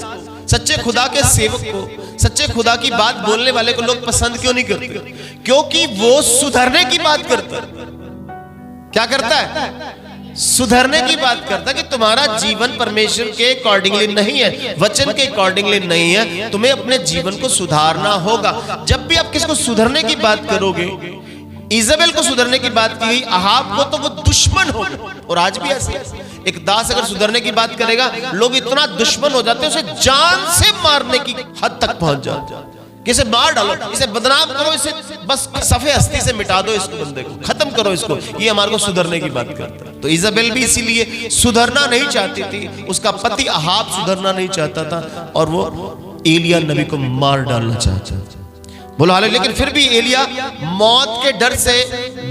S2: सच्चे खुदा के सेवक को, सच्चे खुदा की बात बोलने वाले को लोग पसंद क्यों नहीं करते? क्योंकि वो सुधरने की बात करता है। क्या करता है? सुधरने की बात करता है कि तुम्हारा जीवन परमेश्वर के अकॉर्डिंगली नहीं है, वचन के अकॉर्डिंगली नहीं है, तुम्हें अपने जीवन को सुधारना होगा। जब भी आप किसको सुधरने की बात करोगे, इजाबेल को सुधरने की बात की, अहाब को, तो वो दुश्मन होगा। और आज भी ऐसे एक दास अगर सुधरने की बात करेगा, लोग इतना दुश्मन हो जाते हैं, उसे जान से मारने की हद तक पहुंच जाते हैं कि इसे मार डालो, इसे बदनाम करो, इसे बस सफे हस्ती से मिटा दो, इस बंदे को खत्म करो, इसको, ये हमारे को सुधरने की बात करता है। तो इजाबेल भी इसीलिए सुधरना नहीं चाहती थी, उसका पति अहाब सुधरना नहीं चाहता था, और वो एलिया नबी को मार डालना चाहता था। बोलो हालेलुया। लेकिन फिर भी एलिया मौत के डर से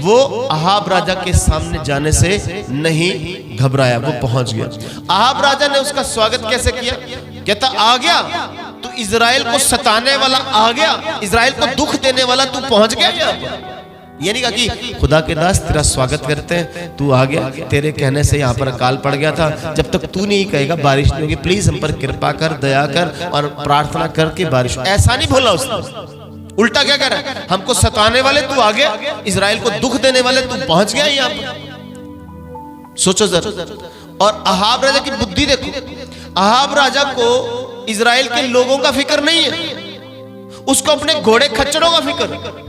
S2: वो अहाब राजा के सामने जाने से नहीं घबराया, वो पहुंच गया। अहाब राजा ने उसका स्वागत कैसे किया? कहता, आ गया तो इजराइल को सताने वाला आ गया, इजराइल को दुख देने वाला तू पहुंच गया यहाँ पर। ये नहीं कहा कि खुदा के दास तेरा स्वागत करते हैं, तू आ गया, तेरे कहने से यहाँ पर अकाल पड़ गया था, जब तक तू नहीं कहेगा बारिश नहीं होगी, प्लीज हम पर कृपा कर, दया कर और प्रार्थना करके बारिश। ऐसा नहीं बोला उसने, उल्टा क्या कह रहा है? हमको सताने वाले तू आ गया, इजराइल को दुख देने वाले तू पहुंच गया यहाँ पर। सोचो जरा। और अहाब राजा की बुद्धि देखो, अहाब राजा को इजराइल के लोगों का फिक्र नहीं है, उसको अपने घोड़े खच्चरों का फिक्र।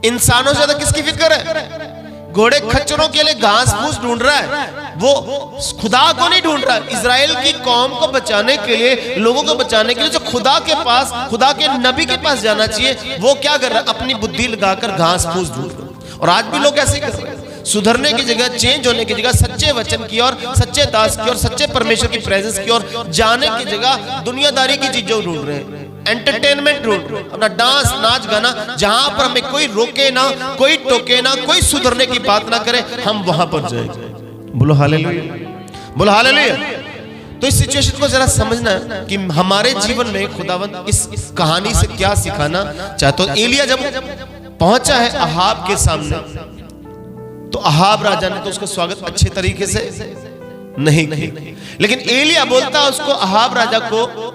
S2: इंसानों से ज्यादा किसकी फिक्र है? घोड़े खच्चरों के लिए घास फूस ढूंढ रहा है, वो खुदा को नहीं ढूंढ रहा। इजराइल की कौम को बचाने के लिए, लोगों को बचाने के लिए जो खुदा के पास, खुदा के नबी के पास जाना चाहिए, वो क्या कर रहा है? अपनी बुद्धि लगाकर घास फूस ढूंढ रहा है। और आज भी लोग ऐसे कर रहे हैं, सुधरने की जगह, चेंज होने की जगह, सच्चे वचन की और सच्चे दास की और सच्चे परमेश्वर की प्रेजेंस की और जाने की जगह दुनियादारी की चीजों ढूंढ रहे हैं। एंटरटेनमेंट ढूंढ, अपना डांस नाच गाना, जहां पर हमें कोई रोके ना, कोई टोके ना, कोई सुधरने की बात ना करे, हम वहां पर जाएंगे। बोलो हालेलुया, बोलो हालेलुया। तो इस सिचुएशन को जरा समझना है कि हमारे जीवन में खुदावंद इस कहानी से क्या सिखाना चाहते हो। एलिया जब पहुंचा है अहाब के सामने, तो अहाब राजा ने तो उसका स्वागत अच्छे तरीके से नहीं किया, लेकिन एलिया बोलता है उसको, अहाब राजा को,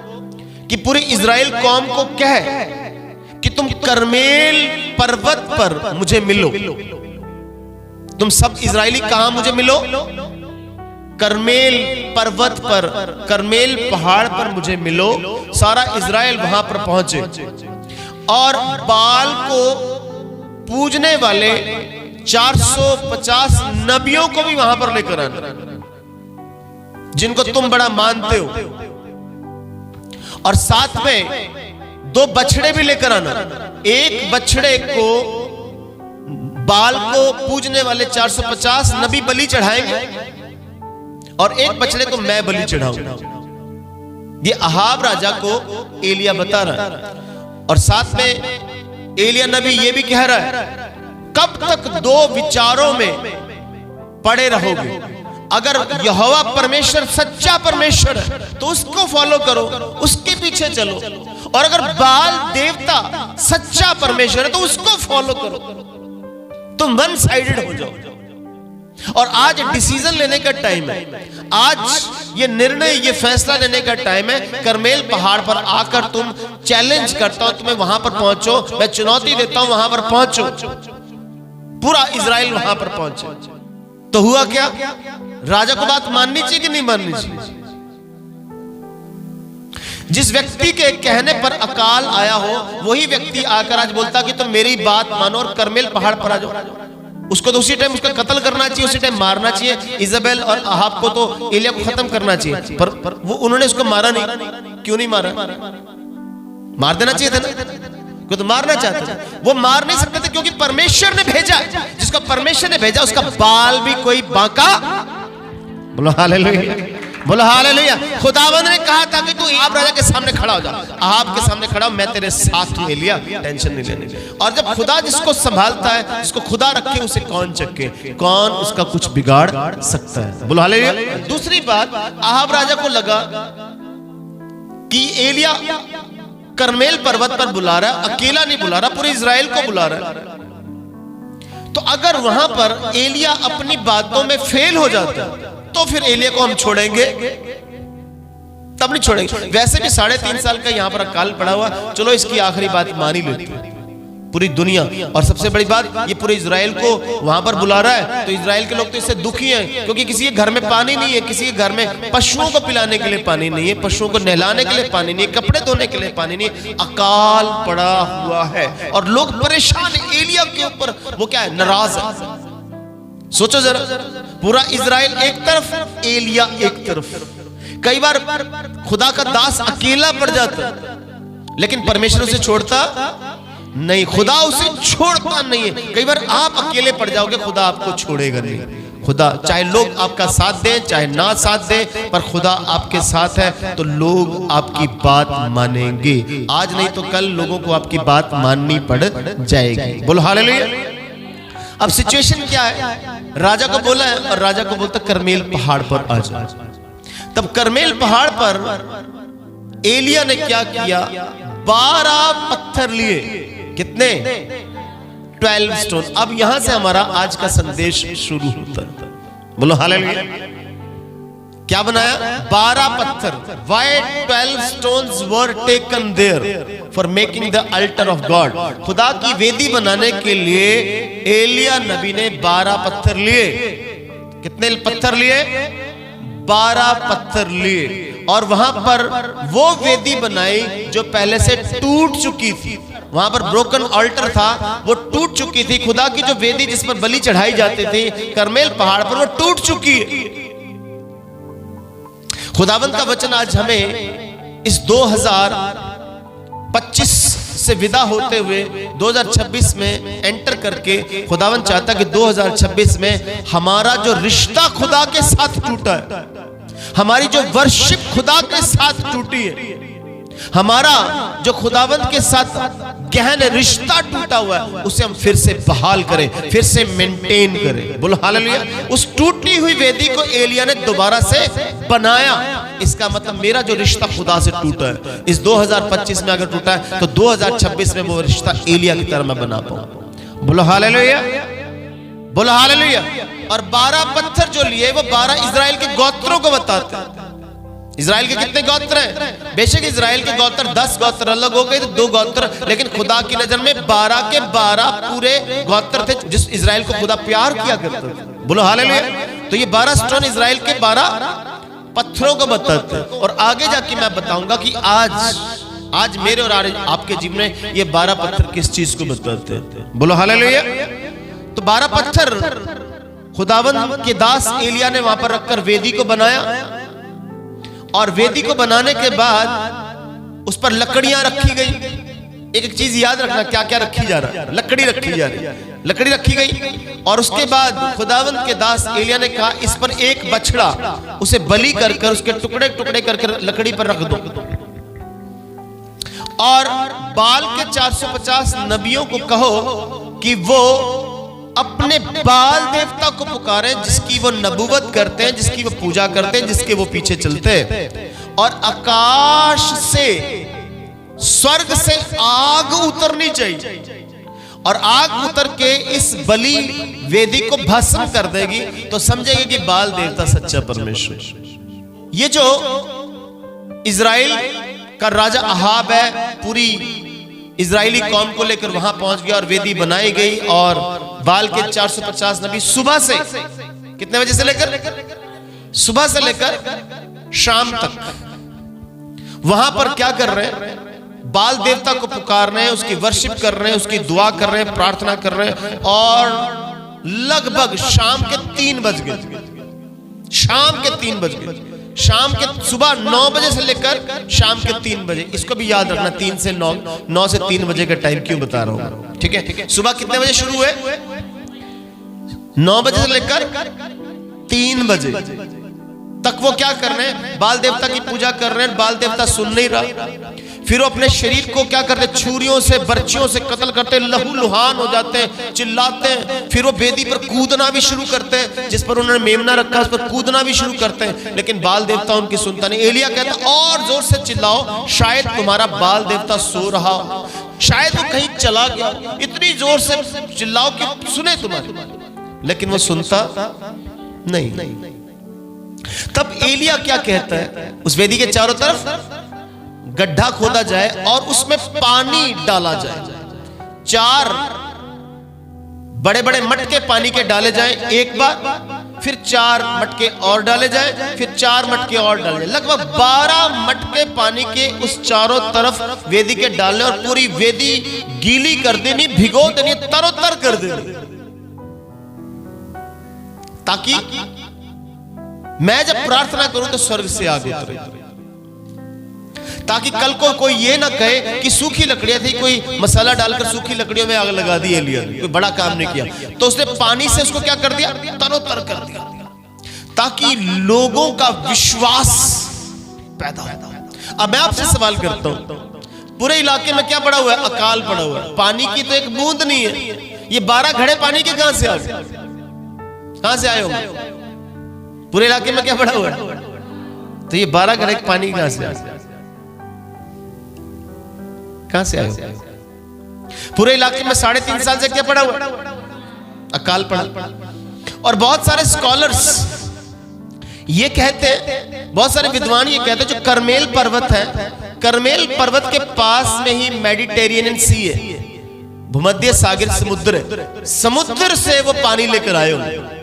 S2: कि पूरी इजराइल कौम को कह कि तुम करमेल पर्वत पर मुझे मिलो। तुम सब इजराइली कहां मुझे मिलो? करमेल पर्वत पर, करमेल पहाड़ पर मुझे मिलो। सारा इजराइल वहां पर पहुंचे और बाल को पूजने वाले 450 नबियों को भी वहां पर लेकर आना, जिनको तुम बड़ा मानते हो, और साथ में 2 बछड़े भी लेकर आना। एक बछड़े को बाल को पूजने वाले 450 नबी बलि चढ़ाएंगे और एक बछड़े को मैं बलि चढ़ाऊंगा। ये अहाब राजा को एलिया बता रहा है, और साथ में एलिया नबी ये भी कह रहा है, कब तक 2 विचारों में पड़े रहोगे? अगर यहोवा परमेश्वर सच्चा परमेश्वर है तो उसको फॉलो करो, उसके पीछे चलो, और अगर बाल देवता सच्चा परमेश्वर है तो उसको फॉलो करो। तुम वन साइडेड हो जाओ। और आज डिसीजन लेने का टाइम है, आज ये निर्णय, ये फैसला लेने का टाइम है। करमेल पहाड़ पर आकर तुम चैलेंज करता हूं, तुम्हें वहां पर पहुंचो, मैं चुनौती देता हूं, वहां पर पहुंचो। पूरा इजराइल वहां पर पहुंचे। तो हुआ क्या? राजा को बात माननी चाहिए कि नहीं माननी चाहिए? जिस व्यक्ति के कहने पर अकाल आया हो, वही व्यक्ति आकर आज बोलता कि तुम मेरी बात मानो और करमेल पहाड़ पर आ जाओ। उसको तो उसी टाइम उसका कत्ल करना चाहिए, उसी टाइम मारना चाहिए। इजाबेल और अहाब को तो एलिया को खत्म करना चाहिए, पर वो उन्होंने उसको मारा नहीं। क्यों नहीं मारा? मार देना चाहिए था ना, को तो मारना चाहते थे, वो मार नहीं सकते थे, क्योंकि परमेश्वर ने भेजा। जिसको परमेश्वर ने भेजा उसका बाल भी कोई बांका। बोलो हालेलुया, बोलो हालेलुया। खुदावंद ने कहा था कि तू अहाब राजा के सामने खड़ा हो जा, अहाब के सामने खड़ा हो, मैं तेरे साथ हूं एलिया, टेंशन नहीं लेने। और जब खुदा जिसको संभालता है, जिसको खुदा रखे, उसे कौन चक्के, कौन उसका कुछ बिगाड़ सकता है? बोलो हालेलुया। दूसरी बात, अहाब राजा को लगा कि एलिया करमेल पर्वत पर बुला रहा है, अकेला नहीं बुला रहा, पूरे इजराइल को बुला रहा है। तो अगर वहां पर एलिया अपनी बातों में फेल हो जाता तो फिर एलिया को हम छोड़ेंगे? तब नहीं छोड़ेंगे। वैसे भी 3.5 साल का यहां पर अकाल पड़ा हुआ, चलो इसकी आखिरी बात मान ही लेते हैं पूरी दुनिया। और सबसे बड़ी बात, ये पूरे इजराइल को वहां पर बुला रहा है, तो इजराइल के लोग तो इससे दुखी हैं, क्योंकि किसी के घर में पानी नहीं है, किसी के घर में पशुओं को पिलाने के लिए पानी नहीं है, पशुओं को नहलाने के लिए पानी नहीं है, कपड़े धोने के लिए पानी नहीं है। अकाल पड़ा हुआ है और लोग परेशान हैं एलिया के ऊपर। वो क्या है? नाराज है। सोचो जरा, पूरा इजराइल एक तरफ, एलिया एक तरफ। कई बार खुदा का दास अकेला पड़ जाता, लेकिन परमेश्वर उसे छोड़ता नहीं, खुदा उसे छोड़ता नहीं है। कई बार आप अकेले पड़ जाओगे, खुदा आपको छोड़ेगा नहीं। खुदा चाहे लोग आपका साथ दें चाहे ना साथ दें, पर खुदा आपके साथ है तो लोग आपकी बात मानेंगे। आज नहीं तो कल लोगों को आपकी बात माननी पड़ जाएगी। बोलो हालेलुया। अब सिचुएशन क्या है? राजा को बोला है और राजा को बोलता करमेल पहाड़ पर आ जा। तब करमेल पहाड़ पर एलिया ने क्या किया? 12 पत्थर लिए। कितने? 12 स्टोन। अब यहां से हमारा आज का संदेश शुरू होता है। बोलो हालेलुया। क्या बनाया? 12 पत्थर। Why 12 stones were taken there for making the altar of God? खुदा की वेदी बनाने के लिए एलिया नबी ने 12 पत्थर लिए। कितने पत्थर लिए? 12 पत्थर लिए, और वहां पर वो वेदी बनाई जो पहले से टूट चुकी थी। वहां पर ब्रोकन ऑल्टर था, वो टूट चुकी थी। खुदा की जो वेदी जिस पर बलि चढ़ाई जाती थी करमेल पहाड़ पर, वो टूट चुकी है। खुदावंद का वचन आज हमें इस 2025 से विदा होते हुए 2026 में एंटर करके खुदावंद चाहता कि 2026 में हमारा जो रिश्ता खुदा के साथ टूटा है, हमारी जो वर्शिप खुदा के साथ टूटी है, हमारा जो खुदावंद के साथ गहन रिश्ता टूटा हुआ है उसे हम फिर से बहाल करें, फिर से मेंटेन करें। बोलो हालेलुया। उस टूटी हुई वेदी को एलिया ने दोबारा से बनाया। इसका मतलब मेरा जो रिश्ता खुदा से टूटा है इस 2025 में अगर टूटा है तो 2026 में वो रिश्ता एलिया की तरह मैं बना पाऊं। बोलो हालेलुया, बोलो हालेलुया। और 12 पत्थर जो लिए वो 12 इजराइल के गोत्रों को बताते हैं। इजराइल के कितने गोत्र हैं? बेशक इजराइल के गोत्र 10 गोत्र अलग हो गए, 2 गोत्र, लेकिन खुदा की नजर में 12 के 12 पूरे गोत्र थे जिस इजराइल को खुदा प्यार किया करता था। बोलो हालेलुया। तो ये 12 स्टोन इजराइल के 12 पत्थरों को बताते हैं। और आगे जाके मैं बताऊंगा कि आज मेरे और आपके जीवन में ये 12 पत्थर किस चीज को बताते हैं। बोलो हालेलुया। तो 12 पत्थर खुदावंद के दास एलिया ने वहां पर रखकर वेदी को बनाया। और वेदी को बनाने के बाद उस पर लकड़ियां रखी गई। एक चीज याद रखना, क्या क्या रखी जा रहा है? लकड़ी रखी जा रही है, लकड़ी रखी गई। और उसके बाद खुदावंद के दास एलिया ने कहा इस पर एक बछड़ा उसे बलि कर कर उसके टुकड़े टुकड़े करके लकड़ी पर रख दो। और बाल के 450 नबियों को कहो कि वो अपने बाल देवता को पुकारे जिसकी वो नबूवत करते हैं, जिसकी वो पूजा करते हैं, जिसके वो पीछे चलते हैं। और आकाश से, स्वर्ग से आग उतरनी चाहिए और आग उतर के इस बलि वेदी को भस्म कर देगी तो समझेगी कि बाल देवता सच्चा परमेश्वर। ये जो इजराइल का राजा अहाब है पूरी इजरायली कौम को लेकर वहां पहुंच गया और वेदी बनाई गई। और बाल के 450 नबी सुबह से, कितने बजे से लेकर? सुबह से लेकर शाम तक वहां पर क्या कर रहे हैं? बाल देवता को पुकार रहे हैं, उसकी वर्शिप कर रहे हैं, उसकी दुआ कर रहे हैं, प्रार्थना कर रहे हैं। और लगभग शाम के 3 बज गए। शाम के 3 बज गए। शाम के सुबह 9 बजे से लेकर शाम के 3 बजे। इसको भी याद रखना, 3 से 9, 9 से 3 बजे का टाइम क्यों बता रहा हूं, ठीक है? सुबह कितने बजे शुरू हुए? 9 बजे से लेकर 3 बजे तक वो क्या कर रहे हैं? बाल देवता की पूजा कर रहे हैं। बाल देवता सुन नहीं रहा। फिर वो अपने शरीर को क्या करते? छुरियों से, बर्चियों से कत्ल करते, लहू लुहान हो जाते हैं, चिल्लाते हैं। फिर वो वेदी पर कूदना भी शुरू करते हैं, जिस पर उन्होंने मेमना रखा उस पर कूदना भी शुरू करते हैं। लेकिन बाल देवता उनकी सुनता नहीं। एलिया कहता और जोर से चिल्लाओ, शायद तुम्हारा बाल देवता सो रहा हो, शायद वो कहीं चला गया। इतनी जोर से चिल्लाओ कि सुने तुम्हारे, लेकिन वो सुनता नहीं। तब एलिया क्या कहता है? उस वेदी के चारों तरफ गड्ढा खोदा जाए और उसमें पानी डाला जाए। 4 बड़े बड़े मटके पानी के डाले जाए एक बार, फिर 4 मटके और डाले जाए, फिर 4 मटके और डाले जाए। लगभग 12 मटके पानी के उस चारों तरफ वेदी के डालने और पूरी वेदी गीली कर देनी, भिगो देनी, तरोतर कर देनी, ताकि मैं जब प्रार्थना करूं तो स्वर्ग से आग उतरे, ताकि कल को कोई ये ना कहे कि सूखी लकड़ियां थी, कोई मसाला डालकर सूखी लकड़ियों में आग लगा दी एलिया ने, कोई बड़ा काम नहीं किया। तो उसने पानी से उसको क्या कर दिया? तरोतर कर दिया, ताकि लोगों का विश्वास पैदा हो। अब मैं आपसे सवाल करता हूं, पूरे इलाके में क्या पड़ा हुआ है? अकाल पड़ा हुआ है। पानी की तो एक बूंद नहीं है। ये 12 घड़े पानी के कहां से आ गए? कहां से आए हो? पूरे इलाके में क्या पड़ा हुआ है? तो ये 12 घड़े पानी कहां से आए? कहां से आए? पूरे इलाके में 3.5 साल से क्या पड़ा हुआ? अकाल पड़ा। और बहुत सारे स्कॉलर्स ये कहते हैं, बहुत सारे विद्वान ये कहते हैं, जो करमेल पर्वत है, करमेल पर्वत के पास में ही मेडिटेरियन सी है, भूमध्य सागर समुद्र है, समुद्र से वो पानी लेकर आए होंगे।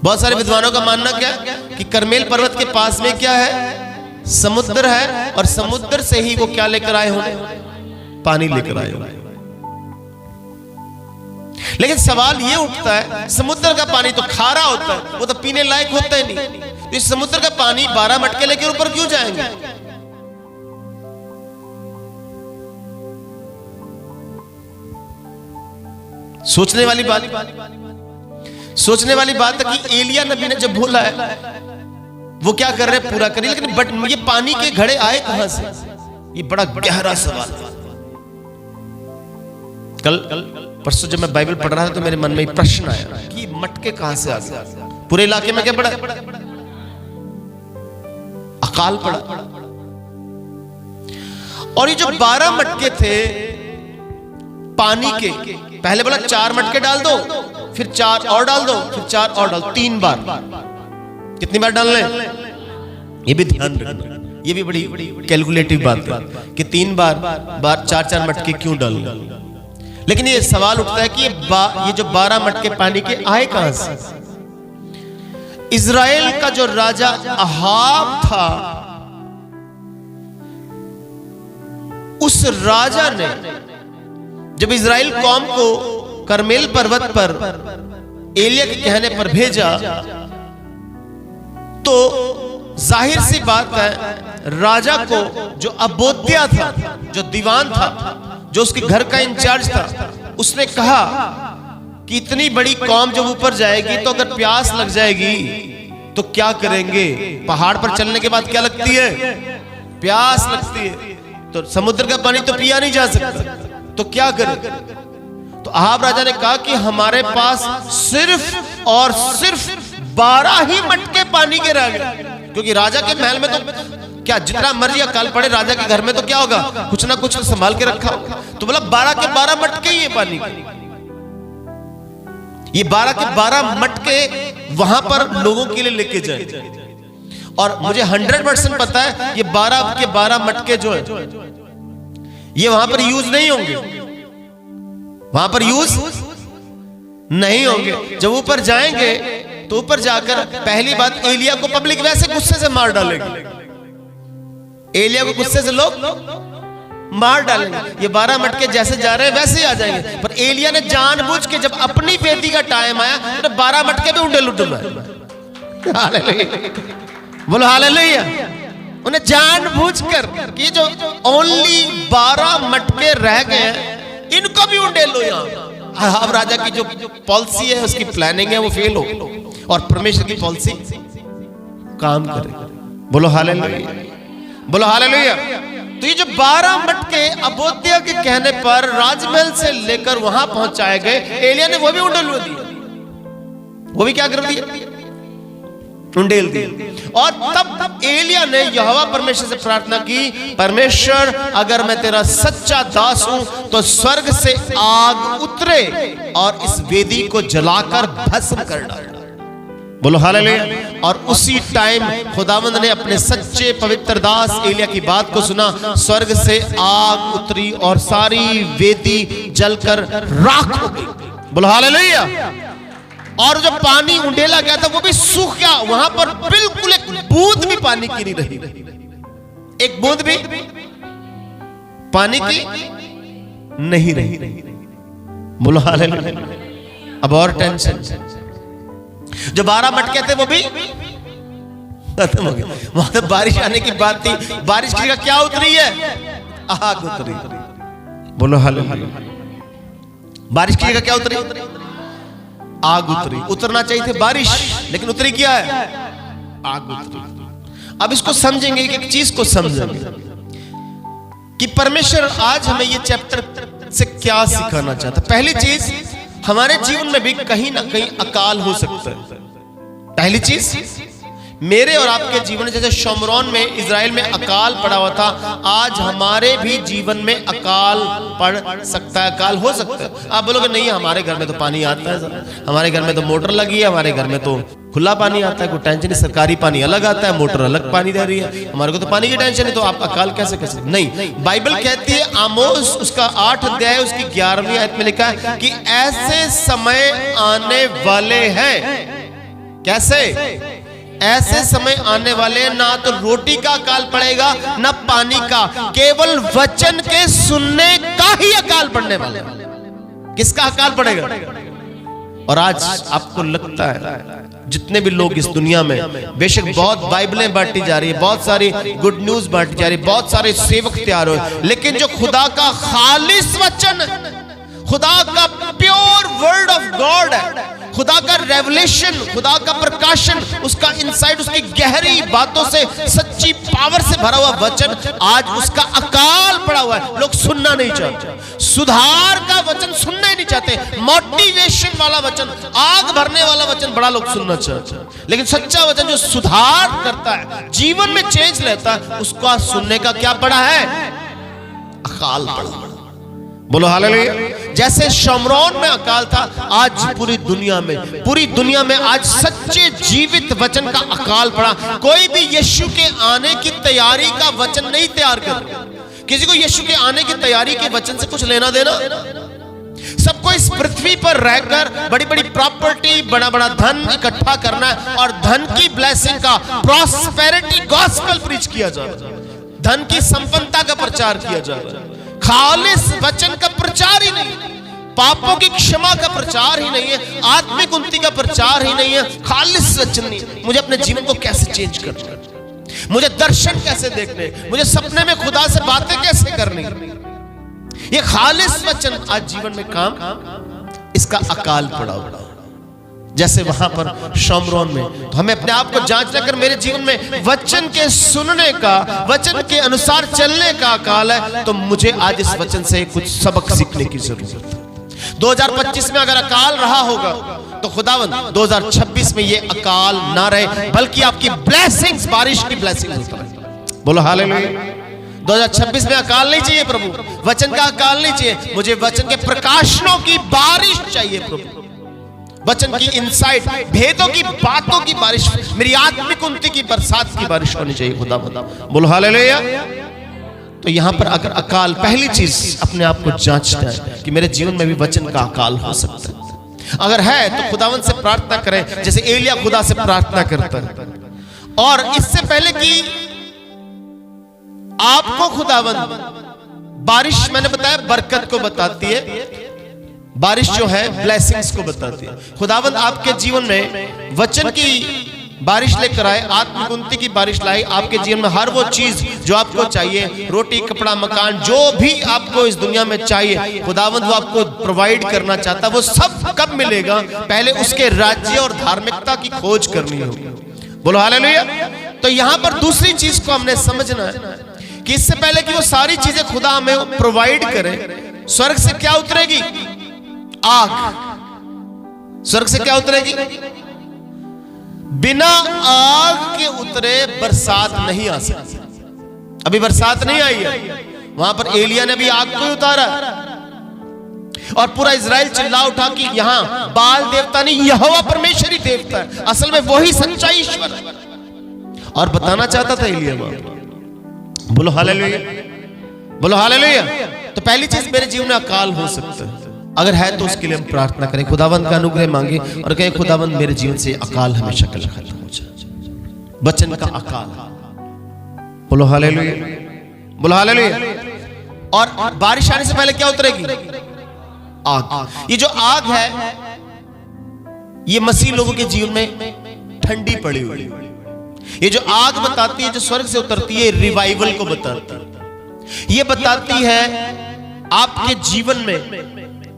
S2: बहुत सारे विद्वानों का मानना क्या है कि करमेल पर्वत के पास में क्या है? समुद्र है, और समुद्र से ही वो क्या लेकर आए होंगे? पानी लेकर आए होंगे। लेकिन सवाल ये उठता है, समुद्र का पानी तो खारा होता है, वो तो पीने लायक होता ही नहीं, तो इस समुद्र का पानी 12 मटके लेकर ऊपर क्यों जाएंगे? सोचने वाली बात है कि एलिया नबी ने जब बोला है वो क्या कर रहे हैं, पूरा करिए। लेकिन बट ये पानी के घड़े आए कहां से, ये बड़ा गहरा सवाल है। कल परसों जब मैं बाइबल पढ़ रहा था तो मेरे मन में एक प्रश्न आया कि मटके कहां से आ गए। पूरे इलाके में क्या पड़ा, अकाल पड़ा। और ये जो 12 मटके थे पानी के, पहले बोला 4 मटके डाल दो, फिर 4 और डाल दो, फिर 4 और डाल, 3 बार। कितनी बार डालना है ये भी ध्यान रखना, ये भी बड़ी कैलकुलेटिव बात है कि 3 बार 4 मटके क्यों डालना। लेकिन ये सवाल उठता है कि ये जो 12 मटके पानी के आए कहां से। इज़राइल का जो राजा अहाब था, उस राजा ने जब इज़राइल कौम को करमेल पर्वत पर एलिया के कहने पर भेजा, तो जाहिर सी बात है राजा को जो अबोध्या था, जो दीवान था, जो उसके घर का इंचार्ज था, उसने कहा कि इतनी बड़ी कौम जब ऊपर जाएगी तो अगर प्यास लग जाएगी तो क्या करेंगे। पहाड़ पर चलने के बाद क्या लगती है, प्यास लगती है, तो समुद्र का पानी तो पिया नहीं जा सकता, तो क्या करें। तो अहाब राजा ने कहा कि हमारे पास सिर्फ और सिर्फ 12 ही मटके पानी के रह गए, क्योंकि राजा के महल में तो क्या जितना मर्जी अकाल पड़े, राजा के घर में तो क्या होगा, कुछ ना कुछ संभाल के रखा होगा। तो बोला 12 के 12 मटके ही है पानी के। ये 12 के 12 मटके वहां पर लोगों के लिए लेके जाए। और मुझे 100% पता है ये 12 के 12 मटके जो है ये वहां पर यूज नहीं होंगे, वहां पर यूज नहीं होंगे। जब ऊपर जाएंगे तो ऊपर जाकर पहली बात एलिया को पब्लिक वैसे गुस्से से मार डालेगी, एलिया को गुस्से से लोग मार डालेंगे। ये 12 मटके जैसे जा रहे हैं वैसे ही आ जाएंगे। पर एलिया ने जानबूझ के जब अपनी बेटी का टाइम आया तो 12 मटके भी उंडे लुट मारे। बोलो हालेलुया। उन्हें जानबूझकर कि जो ओनली 12 मटके रह गए हैं इनको भी उंडे लो। यहाँ अब राजा की जो पॉलिसी है, उसकी प्लानिंग है, वो फेल हो, और परमेश्वर की पॉलिसी काम करे। बोलो हालेलुया, बोलो हालेलुया। तो ये जो 12 मटके अबोध्या के कहने पर राजमहल से लेकर वहां पहुंचाए गए, एलिया ने वो भी उंडेल दिए, वो भी क्या कर दिए, उंडेल दिए। और तब एलिया ने यहोवा परमेश्वर से प्रार्थना की, परमेश्वर अगर मैं तेरा सच्चा दास हूं तो स्वर्ग से आग उतरे और इस वेदी को जलाकर भस्म कर डाल। बोलो हालेलुया। और उसी टाइम खुदावंद ने अपने सच्चे पवित्र दास एलिया की बात को सुना, स्वर्ग से आग उतरी और सारी वेदी जलकर राख हो गई। बोलो हालेलुया। और जो पानी उंडेला गया था वो भी सूख गया, वहां पर बिल्कुल एक बूंद भी पानी की नहीं रही, एक बूंद भी पानी की नहीं रही। बोलो हालेलुया। अब और टेंशन, जो 12 मटके थे वो भी खत्म हो गए। वहां तो बारिश आने की बात थी, बारिश की जगह क्या उतरी है, आग उतरी। बोलो हालेलुया। बारिश की जगह क्या उतरी, आग उतरी। उतरना चाहिए थे बारिश, लेकिन उतरी क्या है, आग उतरी। अब इसको समझेंगे, एक चीज को समझेंगे कि परमेश्वर आज हमें ये चैप्टर से क्या सिखाना चाहता है। पहली चीज, हमारे जीवन में भी कहीं ना कहीं अकाल हो सकता है। पहली चीज, मेरे और आपके जीवन में जैसे शमरोन में इज़राइल में अकाल पड़ा हुआ था, आज हमारे भी जीवन में अकाल पड़ सकता है, अकाल हो सकता है। आप बोलोगे नहीं हमारे घर में तो पानी आता है, हमारे घर में तो मोटर लगी है, हमारे घर में तो खुला पानी आता है, कोई टेंशन नहीं, सरकारी पानी अलग आता है, मोटर अलग पानी दे रही है, हमारे को तो पानी की टेंशन है, तो आप अकाल कैसे कर सकते? नहीं, बाइबल कहती है, आमोस उसका 8 अध्याय उसकी 11वीं आयत में लिखा है कि ऐसे समय आने वाले हैं। कैसे? ऐसे समय आने वाले, ना तो रोटी का अकाल पड़ेगा ना पानी का, केवल वचन के सुनने का ही अकाल पड़ने वाला। किसका अकाल पड़ेगा? और आज आपको लगता है जितने भी लोग इस दुनिया में, बेशक बहुत बाइबलें बांटी जा रही है, बहुत सारी गुड न्यूज बांटी जा रही है, बहुत सारे सेवक तैयार हो, लेकिन जो खुदा का खालिस वचन है, खुदा का प्योर वर्ड ऑफ गॉड है, खुदा का रेवलेशन, खुदा का प्रकाश प्रकाशन, उसका इंसाइट, उसकी गहरी बातों से, सच्ची पावर से भरा हुआ वचन आज उसका अकाल पड़ा हुआ है। लोग सुनना नहीं चाहते, सुधार का वचन सुनना ही नहीं चाहते। मोटिवेशन वाला वचन, आग भरने वाला वचन बड़ा लोग सुनना चाहते हैं, लेकिन सच्चा वचन जो सुधार करता है, जीवन में चेंज लेता है, उसका सुनने का क्या पड़ा है? अकाल पड़ा। बोलो हालेलुया। जैसे शमरोन में अकाल था, आज पूरी दुनिया में आज सच्चे जीवित वचन का अकाल पड़ा। कोई भी यीशु के आने की तैयारी का वचन नहीं तैयार कर, किसी को यीशु के आने की तैयारी के वचन से कुछ लेना देना। सबको इस पृथ्वी पर रहकर बड़ी बड़ी प्रॉपर्टी, बड़ा बड़ा धन इकट्ठा करना है और धन की ब्लेसिंग का, प्रॉस्पेरिटी गॉस्पेल प्रीच किया जा रहा है, धन की संपन्नता का प्रचार किया जा रहा है। खालिस वचन का प्रचार ही नहीं, पापों की क्षमा का प्रचार ही नहीं है, आत्मिक उन्नति का प्रचार ही नहीं है, खालिस वचन नहीं। मुझे अपने जीवन को कैसे चेंज करना, मुझे दर्शन कैसे देखने, मुझे सपने में खुदा से बातें कैसे करनी, ये खालिस वचन आज जीवन में काम, इसका अकाल पड़ा हुआ। जैसे वहां पर शमरोन में, तो हमें अपने आप को जांचना कर, मेरे जीवन में वचन के सुनने का, वचन के अनुसार चलने का अकाल है, तो मुझे आज इस वचन से कुछ सबक सीखने की जरूरत है। 2025 में अगर अकाल रहा होगा तो खुदावंद 2026 में ये अकाल ना रहे, बल्कि आपकी ब्लेसिंग्स, बारिश की ब्लेसिंग होता है। बोलो हालेलुया। 2026 में अकाल नहीं चाहिए प्रभु, वचन का अकाल नहीं चाहिए, मुझे वचन के प्रकाशनों की बारिश चाहिए प्रभु, वचन की इंसाइट, भेदों की बातों की बारिश, मेरी आत्मिक उन्नति की बरसात की बारिश होनी चाहिए खुदा। बोलो हालेलुया। तो यहां पर अगर अकाल, पहली चीज अपने आप को जांचना है कि मेरे जीवन में भी वचन का अकाल हो सकता है। अगर है तो खुदावन से प्रार्थना करें, जैसे एलिया खुदा से प्रार्थना करता है। और इससे पहले कि आपको खुदावन बारिश, मैंने बताया बरकत को बताती है, बारिश जो है ब्लेसिंग्स को बताती है। खुदावंद आपके जीवन में वचन की बारिश लेकर आए, आत्मिक उन्नति की बारिश लाई, आपके जीवन में हर वो चीज जो आपको चाहिए, रोटी, कपड़ा, मकान, जो भी आपको इस दुनिया में चाहिए, खुदावंद वो आपको प्रोवाइड करना चाहता है। वो सब कब मिलेगा? पहले उसके राज्य और धार्मिकता की खोज करनी होगी। बोलो हालेलुया। तो यहां पर दूसरी चीज को हमने समझना है कि इससे पहले कि वो सारी चीजें खुदा हमें प्रोवाइड करे, स्वर्ग से क्या उतरेगी? आग। स्वर्ग से क्या उतरेगी? बिना आग के उतरे बरसात नहीं आ सकती। अभी बरसात नहीं आई है, वहां पर एलिया ने भी आग को उतारा और पूरा इजराइल चिल्ला उठा कि यहां बाल देवता नहीं, यहोवा परमेश्वरी देवता है, असल में वही सच्चा ईश्वर है। और बताना चाहता था एलिया वहां। बोलो हालेलुया। बोलो हालेलुया। तो पहली चीज, मेरे जीवन में अकाल हो सकता है, अगर है तो उसके लिए हम प्रार्थना करें, खुदावंद का अनुग्रह मांगे और कहें खुदावंद मेरे जीवन से अकाल हमेशा के लिए खत्म हो जाए, वचन का अकाल। बोलो हालेलुया। बोलो हालेलुया। और बारिश आने से पहले क्या उतरेगी? आग। ये जो आग है, ये मसीह लोगों के जीवन में ठंडी पड़ी हुई। ये जो आग बताती है, जो स्वर्ग से उतरती है, रिवाइवल को बताती है। ये बताती है आपके जीवन में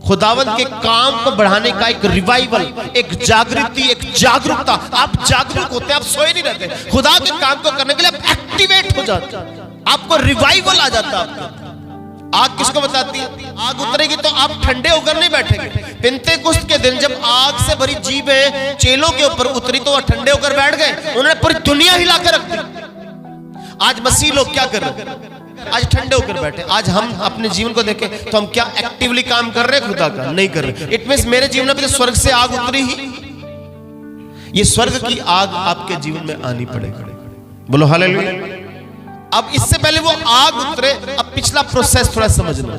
S2: खुदावंद के काम को बढ़ाने का एक रिवाइवल, एक जागृति, एक जागरूकता। आप जागरूक होते हैं, आप सोए नहीं रहते, खुदा के काम को करने के लिए आप एक्टिवेट हो जाते हैं, आपको रिवाइवल आ जाता है आपको। आग किसको बताती है? आग उतरेगी तो आप ठंडे होकर नहीं बैठेंगे। पिंतेकुस्त के दिन जब आग से भरी जीभें चेलों के ऊपर उतरी तो वह ठंडे होकर बैठ गए, उन्होंने पूरी दुनिया हिला कर रख दी। आज मसीह लोग क्या कर रहे हैं? आज ठंडे होकर बैठे। आज हम अपने जीवन को देखें तो हम क्या एक्टिवली काम कर रहे हैं? खुदा का नहीं कर रहे। इट मींस मेरे जीवन में तो स्वर्ग से आग उतरी ही, ये स्वर्ग की आग आपके जीवन में आनी पड़ेगी। बोलो हालेलुया। अब इससे पहले वो आग उतरे, अब पिछला प्रोसेस थोड़ा समझना।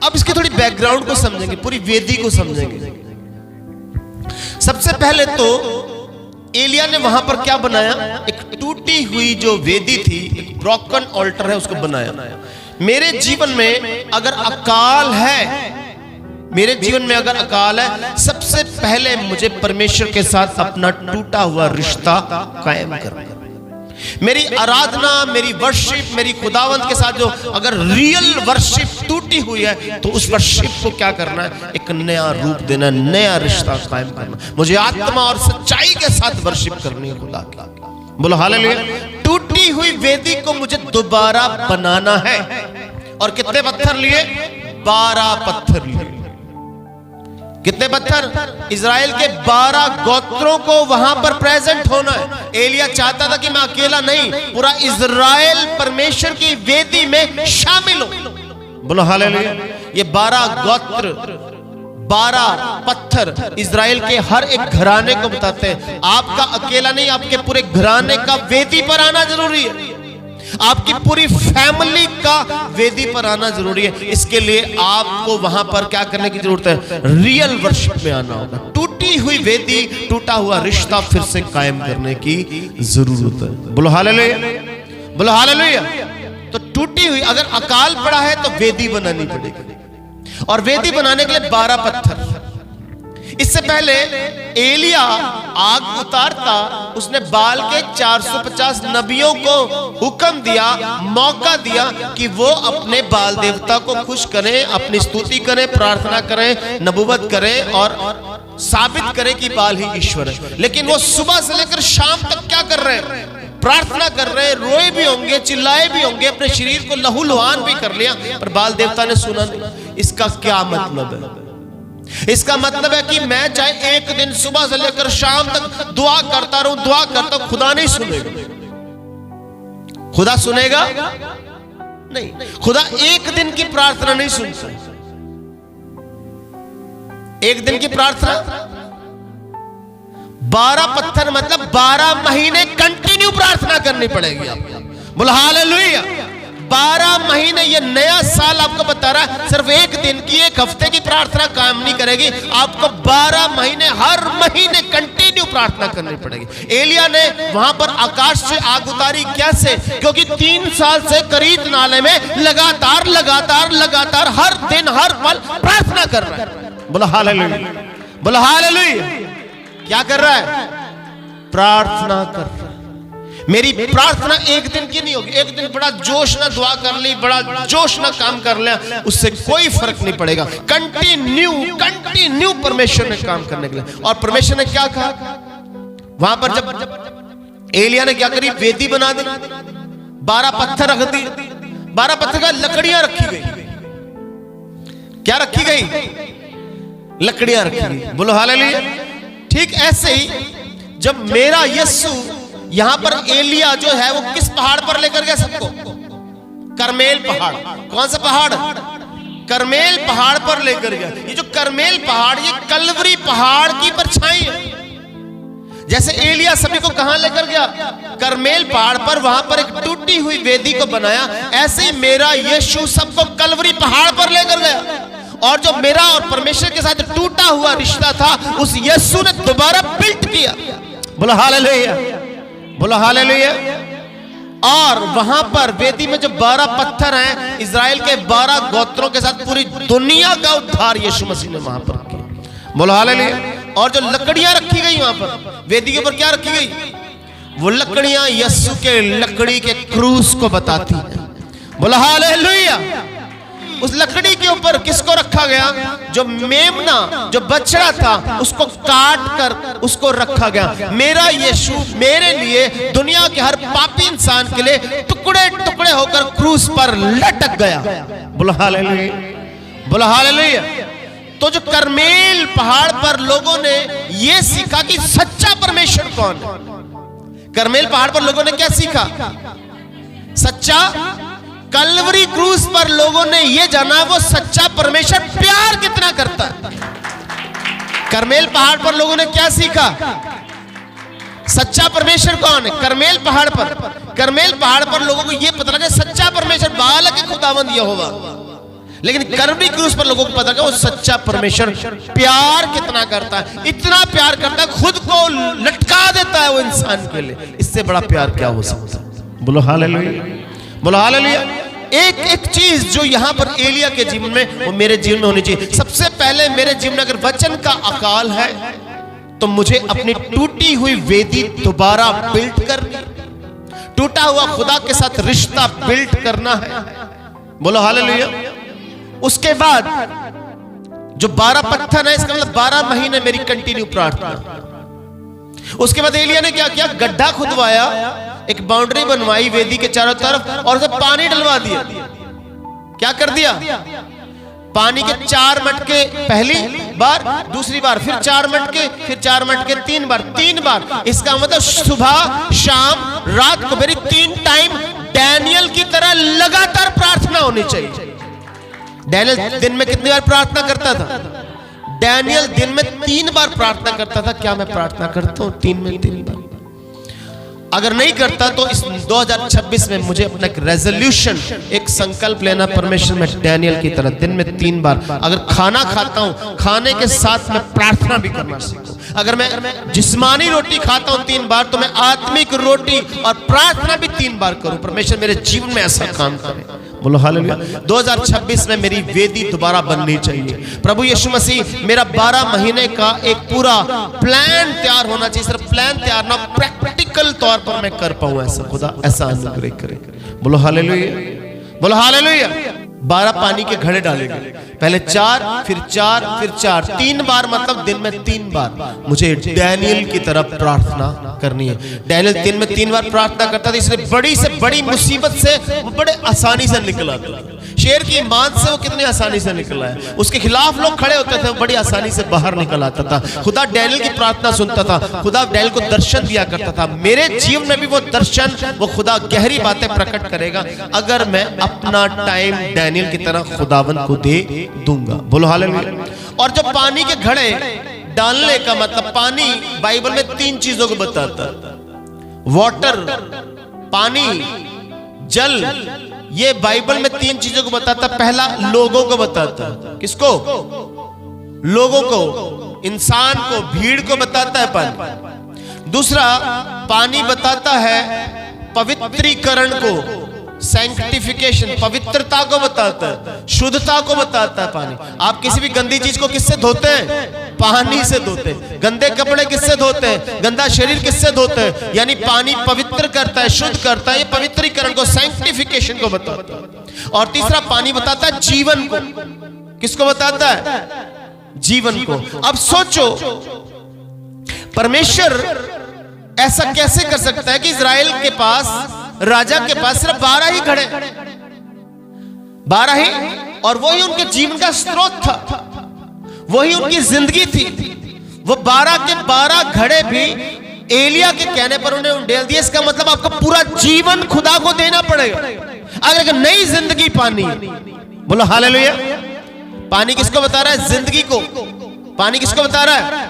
S2: अब इसकी थोड़ी बैकग्राउंड को समझेंगे, पूरी वेदी को समझेंगे। सबसे पहले तो एलिया ने वहां पर क्या बनाया? एक टूटी हुई जो वेदी थी, एक ब्रोकन ऑल्टर है, उसको बनाया। मेरे जीवन में अगर अकाल है, मेरे जीवन में अगर अकाल है, सबसे पहले मुझे परमेश्वर के साथ अपना टूटा हुआ रिश्ता कायम करना। मेरी आराधना, मेरी वर्शिप, मेरी खुदावंत के साथ जो अगर रियल वर्शिप टूटी हुई है तो उस वर्शिप को क्या करना है? एक नया रूप देना, नया रिश्ता कायम करना। मुझे आत्मा और सच्चाई के साथ वर्शिप करनी है खुदा की। बोलो हालेलुया। टूटी हुई वेदी को मुझे दोबारा बनाना है। और कितने पत्थर लिए? 12 पत्थर लिए। कितने पत्थर? इजराइल के 12 गोत्रों को वहां पर प्रेजेंट होना है। एलिया चाहता था कि मैं अकेला नहीं, पूरा इजराइल परमेश्वर की वेदी में शामिल हो। बोलो हालेलुया। ये 12 गोत्र, 12 पत्थर इजराइल के हर एक घराने को बताते हैं आपका अकेला नहीं, आपके पूरे घराने का वेदी पर आना जरूरी है। आपकी पूरी फैमिली का वेदी पर आना जरूरी है। इसके लिए आपको वहां पर क्या करने की जरूरत है? रियल वर्शिप में आना होगा। टूटी हुई वेदी, टूटा हुआ रिश्ता फिर से कायम करने की जरूरत है। बोलो हालेलुया, बोलो हालेलुया। तो टूटी हुई, अगर अकाल पड़ा है तो वेदी बनानी पड़ेगी। और वेदी बनाने के लिए 12 पत्थर। इससे पहले एलिया आग उतारता, उसने बाल के 450 नबियों को हुक्म दिया, मौका दिया कि वो अपने बाल देवता को खुश करें, अपनी स्तुति करें, प्रार्थना करें, नबूवत करें और साबित करें कि बाल ही ईश्वर है। लेकिन वो सुबह से लेकर शाम तक क्या कर रहे हैं? प्रार्थना कर रहे हैं, रोए भी होंगे, चिल्लाए भी होंगे, अपने शरीर को लहूलुहान भी कर लिया, पर बाल देवता ने सुना नहीं। इसका क्या मतलब है? इसका मतलब है कि मैं चाहे एक दिन सुबह से लेकर शाम तक दुआ करता रहूं, दुआ करता हूं, खुदा नहीं सुनेगा। खुदा सुनेगा नहीं। खुदा एक दिन की प्रार्थना नहीं सुनता। एक दिन की प्रार्थना, 12 पत्थर मतलब 12 महीने कंटिन्यू प्रार्थना करनी पड़ेगी आपको। बोलो हालेलुया। 12 महीने, ये नया साल आपको बता रहा है, सिर्फ एक दिन की, एक हफ्ते की प्रार्थना काम नहीं करेगी। आपको 12 महीने, हर महीने कंटिन्यू प्रार्थना करनी पड़ेगी। एलिया ने वहां पर आकाश से आग उतारी। कैसे? क्योंकि 3 साल से करीत नाले में लगातार लगातार लगातार हर दिन हर पल प्रार्थना कर रहा है। बोलो हालेलुया, बोलो हालेलुया। क्या कर रहा है? प्रार्थना कर रहा है। मेरी प्रार्थना एक दिन की नहीं होगी। एक दिन बड़ा जोश ना दुआ कर ली, बड़ा जोश ना काम कर लिया, उससे कोई फर्क नहीं पड़ेगा। कंटिन्यू कंटिन्यू परमेश्वर ने काम करने के लिए। और परमेश्वर ने क्या कहा वहां पर? जब एलिया ने क्या करी? वेदी बना दी, 12 पत्थर रख दी। 12 पत्थर का लकड़ियां रखी गई। क्या रखी गई? लकड़ियां रखी गई। बोलो हालेलुया। ठीक ऐसे ही जब मेरा यीशु यहां पर, एलिया जो है वो किस पहाड़ पर लेकर गया सबको? करमेल पहाड़। कौन सा पहाड़? करमेल पहाड़ पर लेकर गया। ये जो करमेल पहाड़, ये कलवरी पहाड़ की परछाई है। जैसे एलिया सभी को कहां लेकर गया? करमेल पहाड़ पर, वहां पर एक टूटी हुई वेदी को बनाया। ऐसे ही मेरा यीशु सबको कलवरी पहाड़ पर लेकर गया। और जो मेरा और परमेश्वर के साथ टूटा हुआ रिश्ता था, उस यीशु ने दोबारा बिल्ट किया। बोलो हालेलुया, बोलो हालेलुया। और वहां पर वेदी में जो 12 पत्थर हैं, इजराइल के 12 गोत्रों के साथ पूरी दुनिया का उद्धार यीशु मसीह ने वहां पर किया। बोलो हालेलुया। और जो लकड़ियां रखी गई वहां पर वेदी के ऊपर, क्या रखी गई? वो लकड़ियां यीशु के लकड़ी के क्रूस को बताती हैं। बोलो हालेलुया। उस लकड़ी के ऊपर किसको रखा गया? जो मेमना, जो बछड़ा था, उसको काट कर उसको रखा गया। मेरा यीशु मेरे लिए, दुनिया के हर पापी इंसान के लिए टुकड़े टुकड़े होकर क्रूस पर लटक गया। बोलो हालेलुया, बोलो हालेलुया। तो जो करमेल पहाड़ पर लोगों ने यह सीखा कि सच्चा परमेश्वर कौन है। करमेल पहाड़ पर लोगों ने क्या सीखा? सच्चा। कलवरी क्रूस पर लोगों ने यह जाना वो सच्चा परमेश्वर प्यार कितना करता है। करमेल पहाड़ पर लोगों ने क्या सीखा? सच्चा परमेश्वर कौन है। करमेल पहाड़ पर, करमेल पहाड़ पर लोगों को यह पता लगा सच्चा परमेश्वर बालक खुदावंद यहोवा। लेकिन कलवरी क्रूस पर लोगों को पता लगा वो सच्चा परमेश्वर प्यार कितना करता है। इतना प्यार करता है, खुद को लटका देता है वो इंसान के लिए। इससे बड़ा प्यार क्या हो सकता है। बोलो हालेलुया, बोलो हालेलुया। एक एक चीज जो यहां पर एलिया के जीवन में, वो मेरे जीवन में होनी चाहिए। सबसे पहले मेरे जीवन में अगर वचन का अकाल है तो मुझे अपनी टूटी हुई वेदी दोबारा बिल्ड करनी, टूटा हुआ खुदा के साथ रिश्ता बिल्ड करना है। बोलो हालेलुया। उसके बाद जो 12 पत्थर है, इसका मतलब 12 महीने मेरी कंटिन्यू प्रार्थना। उसके बाद एलिया ने क्या किया, गड्ढा खुदवाया, एक बाउंड्री बनवाई वेदी के चारों तरफ और उसे पानी डलवा दिया। क्या कर दिया, पानी के 4 मटके पहली बार, दूसरी बार फिर 4 मटके, फिर 4 मटके 3 बार, 3 बार। इसका मतलब सुबह शाम रात को मेरी 3 टाइम डैनियल की तरह लगातार प्रार्थना होनी चाहिए। डैनियल दिन में कितनी बार प्रार्थना करता था? डैनियल दिन में 3 बार प्रार्थना करता था। क्या मैं प्रार्थना करता हूं 3 में 3 बार? अगर नहीं करता तो इस 2026 में मुझे अपना एक रेजोल्यूशन, एक संकल्प लेना, परमेश्वर में डैनियल की तरह दिन में 3 बार। अगर खाना खाता हूं, खाने के साथ मैं प्रार्थना भी करना सीखूं। अगर मैं जिस्मानी रोटी खाता हूं 3 बार, तो मैं आत्मिक रोटी और प्रार्थना भी 3 बार करूं। परमेश्वर मेरे जीवन में ऐसा काम करे। बोलो हालेलुया। 2026 में मेरी वेदी दोबारा बननी चाहिए। प्रभु यीशु मसीह, मेरा 12 महीने का एक पूरा प्लान तैयार होना चाहिए। सिर्फ प्लान तैयार ना, प्रैक्टिकल तौर पर मैं कर पाऊं ऐसा। खुदा ऐसा अनुग्रह करे। बोलो हालेलुया, बोलो हालेलुया। 12 पानी के घड़े डाले गए, पहले 4 फिर 4 फिर 4, 3 बार, मतलब दिन में 3 बार मुझे डैनियल की तरफ प्रार्थना करनी है। डैनियल दिन में 3 बार प्रार्थना करता था, इसलिए बड़ी से बड़ी मुसीबत से वो बड़े आसानी से निकला था। शेर की मांद से वो कितनी आसानी से निकला है। उसके खिलाफ लोग खड़े होते थे, वो बड़ी आसानी से बाहर निकल आता था। खुदा डैनियल की प्रार्थना सुनता था, खुदा डैनियल को दर्शन दिया करता था। मेरे जीवन में भी वो दर्शन, वो खुदा गहरी बातें प्रकट करेगा अगर मैं अपना टाइम डैनियल की तरह खुदावन को दे दूंगा। बोलो हालेलुया। और जो पानी के घड़े डालने का मतलब, पानी बाइबल में 3 चीजों को बताता है। वाटर, पानी, जल, ये बाइबल में 3 चीजों को बताता। पहला लोगों को बताता है। किसको? लोगों को, इंसान को, भीड़ को बताता है पानी। दूसरा, पानी बताता है पवित्रीकरण को, सैंक्टिफिकेशन, पवित्रता को बताता है, शुद्धता को बताता है पानी। आप किसी भी गंदी चीज को किससे धोते हैं? पानी से धोते हैं। गंदे कपड़े किससे धोते हैं? गंदा शरीर किससे धोते हैं? यानी पानी पवित्र करता है, शुद्ध करता है। ये पवित्रीकरण को, सैंक्टिफिकेशन को बताता है। और तीसरा, पानी बताता है जीवन को। किसको बताता है? जीवन को। अब सोचो, परमेश्वर ऐसा कैसे कर सकता है कि इजराइल के पास, राजा के पास सिर्फ 12 ही घड़े, 12 ही, और वही उनके जीवन का स्रोत था, वही उनकी जिंदगी थी। वो 12 के 12 घड़े भी एलिया के कहने पर उन्हें उंडेल दिए। इसका मतलब आपका पूरा जीवन खुदा को देना पड़ेगा अगर एक नई जिंदगी पानी। बोलो हालेलुया। पानी किसको बता रहा है? जिंदगी को। पानी किसको बता रहा है?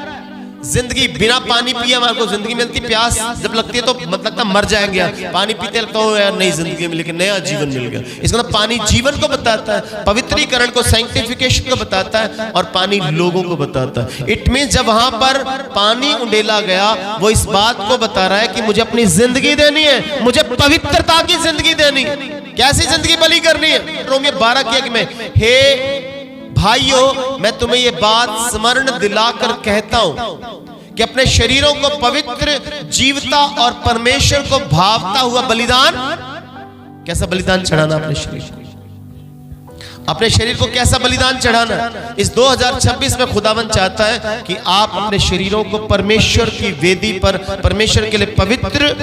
S2: जिंदगी। बिना पानी पिए हमारे को जिंदगी मिलती, प्यास जब लगती है तो मतलब मर जाएंगे। पानी पीते लगता हो यार नई जिंदगी मिली, लेकिन नया जीवन मिल गया। इसका मतलब पानी जीवन को बताता है, पवित्रीकरण को, सैंक्टिफिकेशन को बताता है, और पानी लोगों को बताता है। इट मींस जब वहां पर पानी उंडेला गया, वो इस बात को बता रहा है कि मुझे अपनी जिंदगी देनी है, मुझे पवित्रता की जिंदगी देनी है। कैसी जिंदगी बलि करनी है? रोमियो 12 की एक में, हे भाइयों, मैं तुम्हें ये बात स्मरण दिलाकर कहता हूं कि अपने शरीरों को पवित्र, जीवता और परमेश्वर को भावता हुआ बलिदान। कैसा बलिदान चढ़ाना? अपने शरीर को, अपने शरीर को कैसा बलिदान चढ़ाना? इस 2026 में खुदावन चाहता है कि आप अपने शरीरों को परमेश्वर की वेदी पर, परमेश्वर के लिए पवित्र,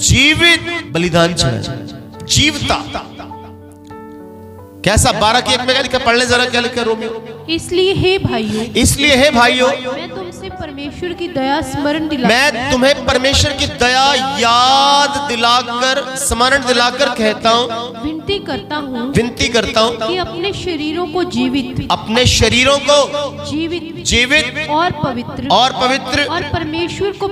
S2: जीवित बलिदान चढ़ाएं। जीवता कैसा? 12 की एक में क्या लिखा? पढ़ ले जरा, क्या लिखा रोमियो?
S3: इसलिए हे भाइयों,
S2: इसलिए हे भाइयों,
S3: मैं तुमसे परमेश्वर की दया स्मरण दिला,
S2: मैं तुम्हें परमेश्वर की दया याद दिलाकर, स्मरण दिलाकर कहता हूँ,
S3: विनती करता हूँ
S2: कि
S3: अपने शरीरों को जीवित,
S2: अपने शरीरों को जीवित
S3: और पवित्र
S2: और
S3: परमेश्वर को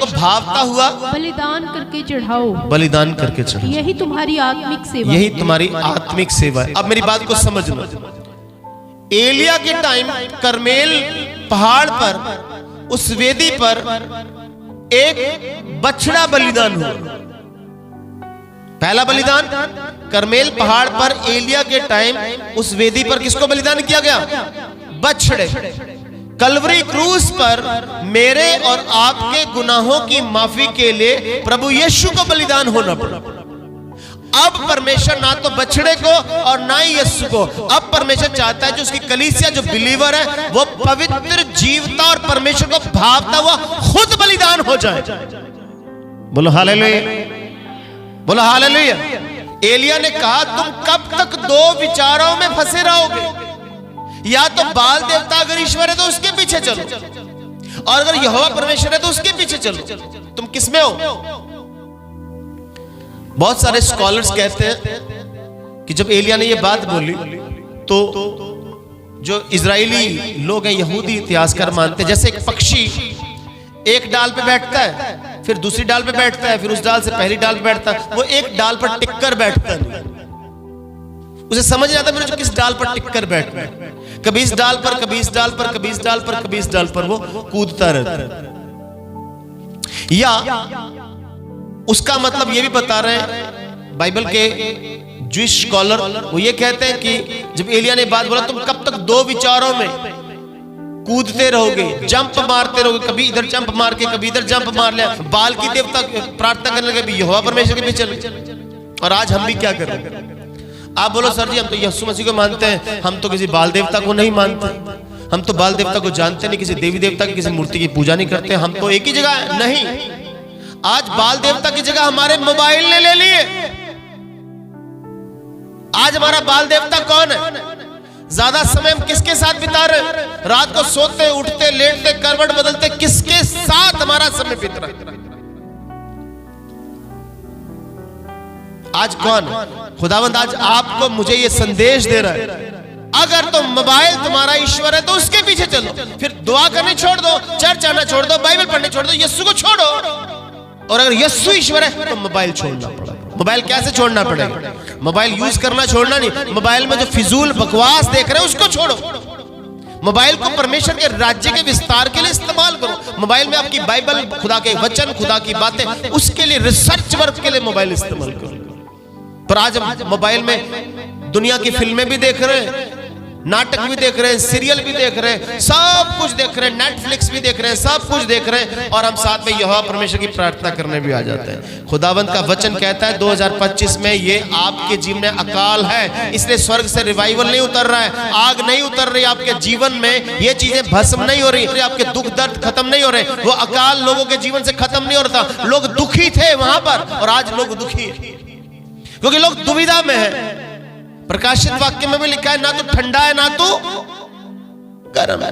S2: भावता हुआ
S3: बलिदान करके चढ़ाओ।
S2: बलिदान करके चढ़ाओ।
S3: यही तुम्हारी आत्मिक सेवा,
S2: यही तुम्हारी आत्मिक सेवा है। अब मेरी बात को समझना। एलिया के टाइम करमेल पहाड़ पर, उस वेदी पर एक बछड़ा बलिदान हुआ। पहला बलिदान करमेल पहाड़ पर एलिया के टाइम उस वेदी पर किसको बलिदान किया गया? बछड़े। कलवरी क्रूस पर मेरे और आपके गुनाहों की माफी के लिए प्रभु यीशु को बलिदान होना पड़ा। अब परमेश्वर ना तो बछड़े को और ना ही यीशु को, अब परमेश्वर चाहता है जो उसकी कलीसिया जो बिलीवर है वो पवित्र जीवता और परमेश्वर को भावता हुआ खुद बलिदान हो जाए। बोलो हालेलुया, बोलो हालेलुया। एलिया ने कहा तुम कब तक दो विचारों में फंसे रहोगे, या तो बाल देवता अगर ईश्वर है तो उसके पीछे चलो, और अगर यहोवा परमेश्वर है तो उसके पीछे चलो। तुम किसमें हो? बहुत सारे स्कॉलर्स कहते हैं कि जब एलिया ने यह बात बोली तो जो इजरायली लोग हैं, यहूदी इतिहासकार मानते हैं जैसे एक पक्षी एक डाल पे बैठता है, फिर दूसरी डाल पे बैठता है, फिर उस डाल से पहली डाल पे बैठता है, वो एक डाल पर टिककर बैठता नहीं, उसे समझ नहीं आता मुझे किस डाल पर टिककर बैठना है। कभी इस डाल पर, कभी इस डाल पर, कभी इस डाल पर, कभी इस डाल पर वो कूदता रहता है। या उसका मतलब ये भी बता रहे हैं बाइबल के ज्यूइश स्कॉलर, वो ये कहते हैं कि जब एलिया ने बात बोला तुम कब तक दो विचारों में कूदते रहोगे, जंप मारते रहोगे, कभी इधर जंप मार के कभी इधर जंप मार लिया, बाल की देवता प्रार्थना करने लगे, यहोवा परमेश्वर के पीछे चले। और आज हम भी क्या कर रहे हैं? आप बोलो सर जी हम तो यीशु मसीह को मानते हैं, हम तो किसी बाल देवता को नहीं मानते, हम तो बाल देवता को जानते नहीं, किसी देवी देवता की किसी मूर्ति की पूजा नहीं करते, हम तो एक ही जगह है। नहीं, आज बाल देवता की जगह हमारे मोबाइल ने ले लिए। आज हमारा बाल देवता कौन है? ज्यादा समय हम किसके साथ बिता रहे हैं? रात को सोते उठते लेटते करवट बदलते किसके साथ हमारा समय बीत रहा है? आज कौन? खुदावंद आज आपको मुझे ये संदेश दे रहा है, अगर तो मोबाइल तुम्हारा ईश्वर है तो उसके पीछे चलो, फिर दुआ करनी छोड़ दो, चर्च आना छोड़ दो, बाइबल पढ़ने छोड़ दो, यीशु को छोड़ो। और अगर यीशु ईश्वर है तो मोबाइल छोड़ना पड़ेगा। मोबाइल कैसे छोड़ना पड़ेगा? मोबाइल यूज करना छोड़ना नहीं, मोबाइल में जो फिजूल बकवास देख रहे हैं उसको छोड़ो। मोबाइल को परमेश्वर के राज्य के विस्तार के लिए इस्तेमाल करो। मोबाइल में आपकी बाइबल, खुदा के वचन, खुदा की बातें, उसके लिए रिसर्च वर्क के लिए मोबाइल इस्तेमाल करो। पर आज हम मोबाइल में दुनिया की फिल्में भी देख रहे हैं, नाटक भी देख रहे हैं, सीरियल भी देख रहे हैं, सब कुछ देख रहे हैं, नेटफ्लिक्स भी देख रहे हैं, सब कुछ देख रहे हैं, और हम साथ में यहोवा परमेश्वर की प्रार्थना करने भी आ जाते हैं। खुदावंत का वचन कहता है 2025 में ये आपके जीवन में अकाल है, इसलिए स्वर्ग से रिवाइवल नहीं उतर रहा है, आग नहीं उतर रही आपके जीवन में, ये चीजें भस्म नहीं हो रही, आपके दुख दर्द खत्म नहीं हो रहे, वो अकाल लोगों के जीवन से खत्म नहीं हो रहा था। लोग दुखी थे वहां पर, और आज लोग दुखी है क्योंकि लोग दुविधा में है। प्रकाशित वाक्य में भी लिखा है ना तो ठंडा है ना तो गर्म है,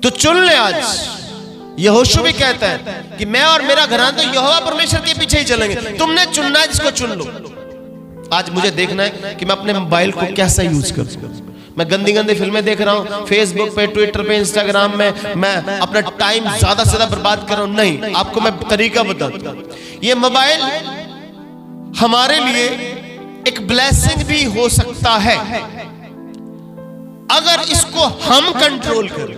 S2: तो चुन ले आज। यहोशू भी कहता है कि मैं और मेरा घराना तो यहोवा परमेश्वर के पीछे ही चलेंगे। तुमने चुनना है, जिसको चुन लो। आज मुझे देखना है कि मैं अपने मोबाइल को कैसा यूज करूं। मैं गंदी गंदी फिल्में देख रहा हूं, फेसबुक पे, ट्विटर पे, इंस्टाग्राम में मैं अपना टाइम ज्यादा से ज्यादा बर्बाद कर रहा हूं। नहीं, आपको मैं तरीका बताता हूं। ये मोबाइल हमारे लिए एक ब्लेसिंग भी हो सकता है अगर इसको हम कंट्रोल करें,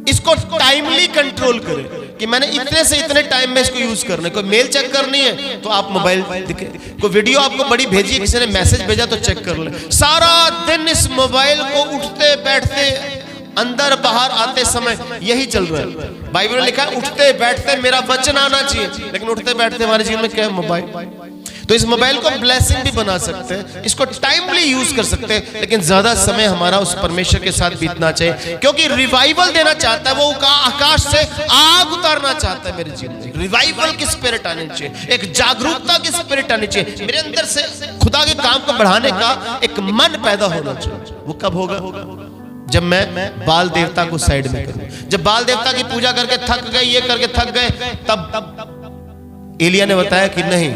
S2: इसको टाइमली कंट्रोल करें कि मैंने इतने से इतने टाइम में इसको यूज करना है। कोई मेल चेक करनी है तो आप मोबाइल दिखे, कोई वीडियो आपको बड़ी भेजी, किसी ने मैसेज भेजा तो चेक कर ले। सारा दिन इस मोबाइल को उठते बैठते, अंदर बाहर आते समय यही चल रहा है। बाइबल में लिखा है उठते बैठते मेरा वचन आना चाहिए, लेकिन उठते बैठते हमारे जीवन में क्या है? मोबाइल। तो इस मोबाइल को ब्लेसिंग भी बना सकते हैं, इसको टाइमली यूज कर सकते हैं, लेकिन ज्यादा समय हमारा उस परमेश्वर के साथ बीतना चाहिए, क्योंकि रिवाइवल देना चाहता है वो, आकाश से आग उतारना चाहता है मेरे जीवन में। रिवाइवल की स्पिरिट आनी चाहिए, एक जागरूकता की स्पिरिट आनी चाहिए, मेरे अंदर से खुदा के काम को बढ़ाने का एक मन पैदा होना चाहिए। वो कब होगा? जब मैं बाल देवता को साइड में करूं। जब बाल देवता की पूजा करके थक गए, ये करके थक गए, तब एलिया ने बताया कि नहीं,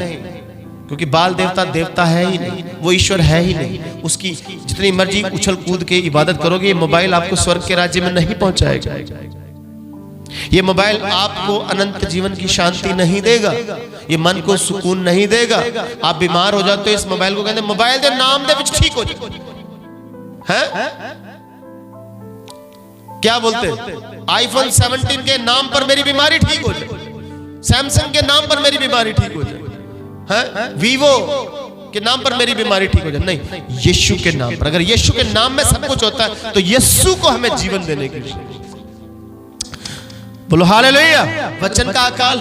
S2: क्योंकि बाल देवता देवता है ही नहीं, वो ईश्वर है ही नहीं। उसकी जितनी मर्जी उछल कूद के इबादत करोगे, ये मोबाइल आपको स्वर्ग के राज्य में नहीं पहुंचाएगा। ये मोबाइल आपको अनंत जीवन की शांति नहीं देगा, ये मन को सुकून नहीं देगा। आप बीमार हो जाते हो, इस मोबाइल को कहते मोबाइल दे नाम दे विच ठीक हो जाए। क्या बोलते? आईफोन 17 के नाम पर मेरी बीमारी ठीक हो जाए, सैमसंग के नाम पर मेरी बीमारी ठीक हो जाए, वीवो कि नाम पर मेरी बीमारी ठीक हो जाए, नहीं, यीशु के नाम पर। अगर यीशु के नाम में सब कुछ होता है तो यीशु को हमें जीवन देने के लिए। बोलो हालेलुया। वचन का अकाल,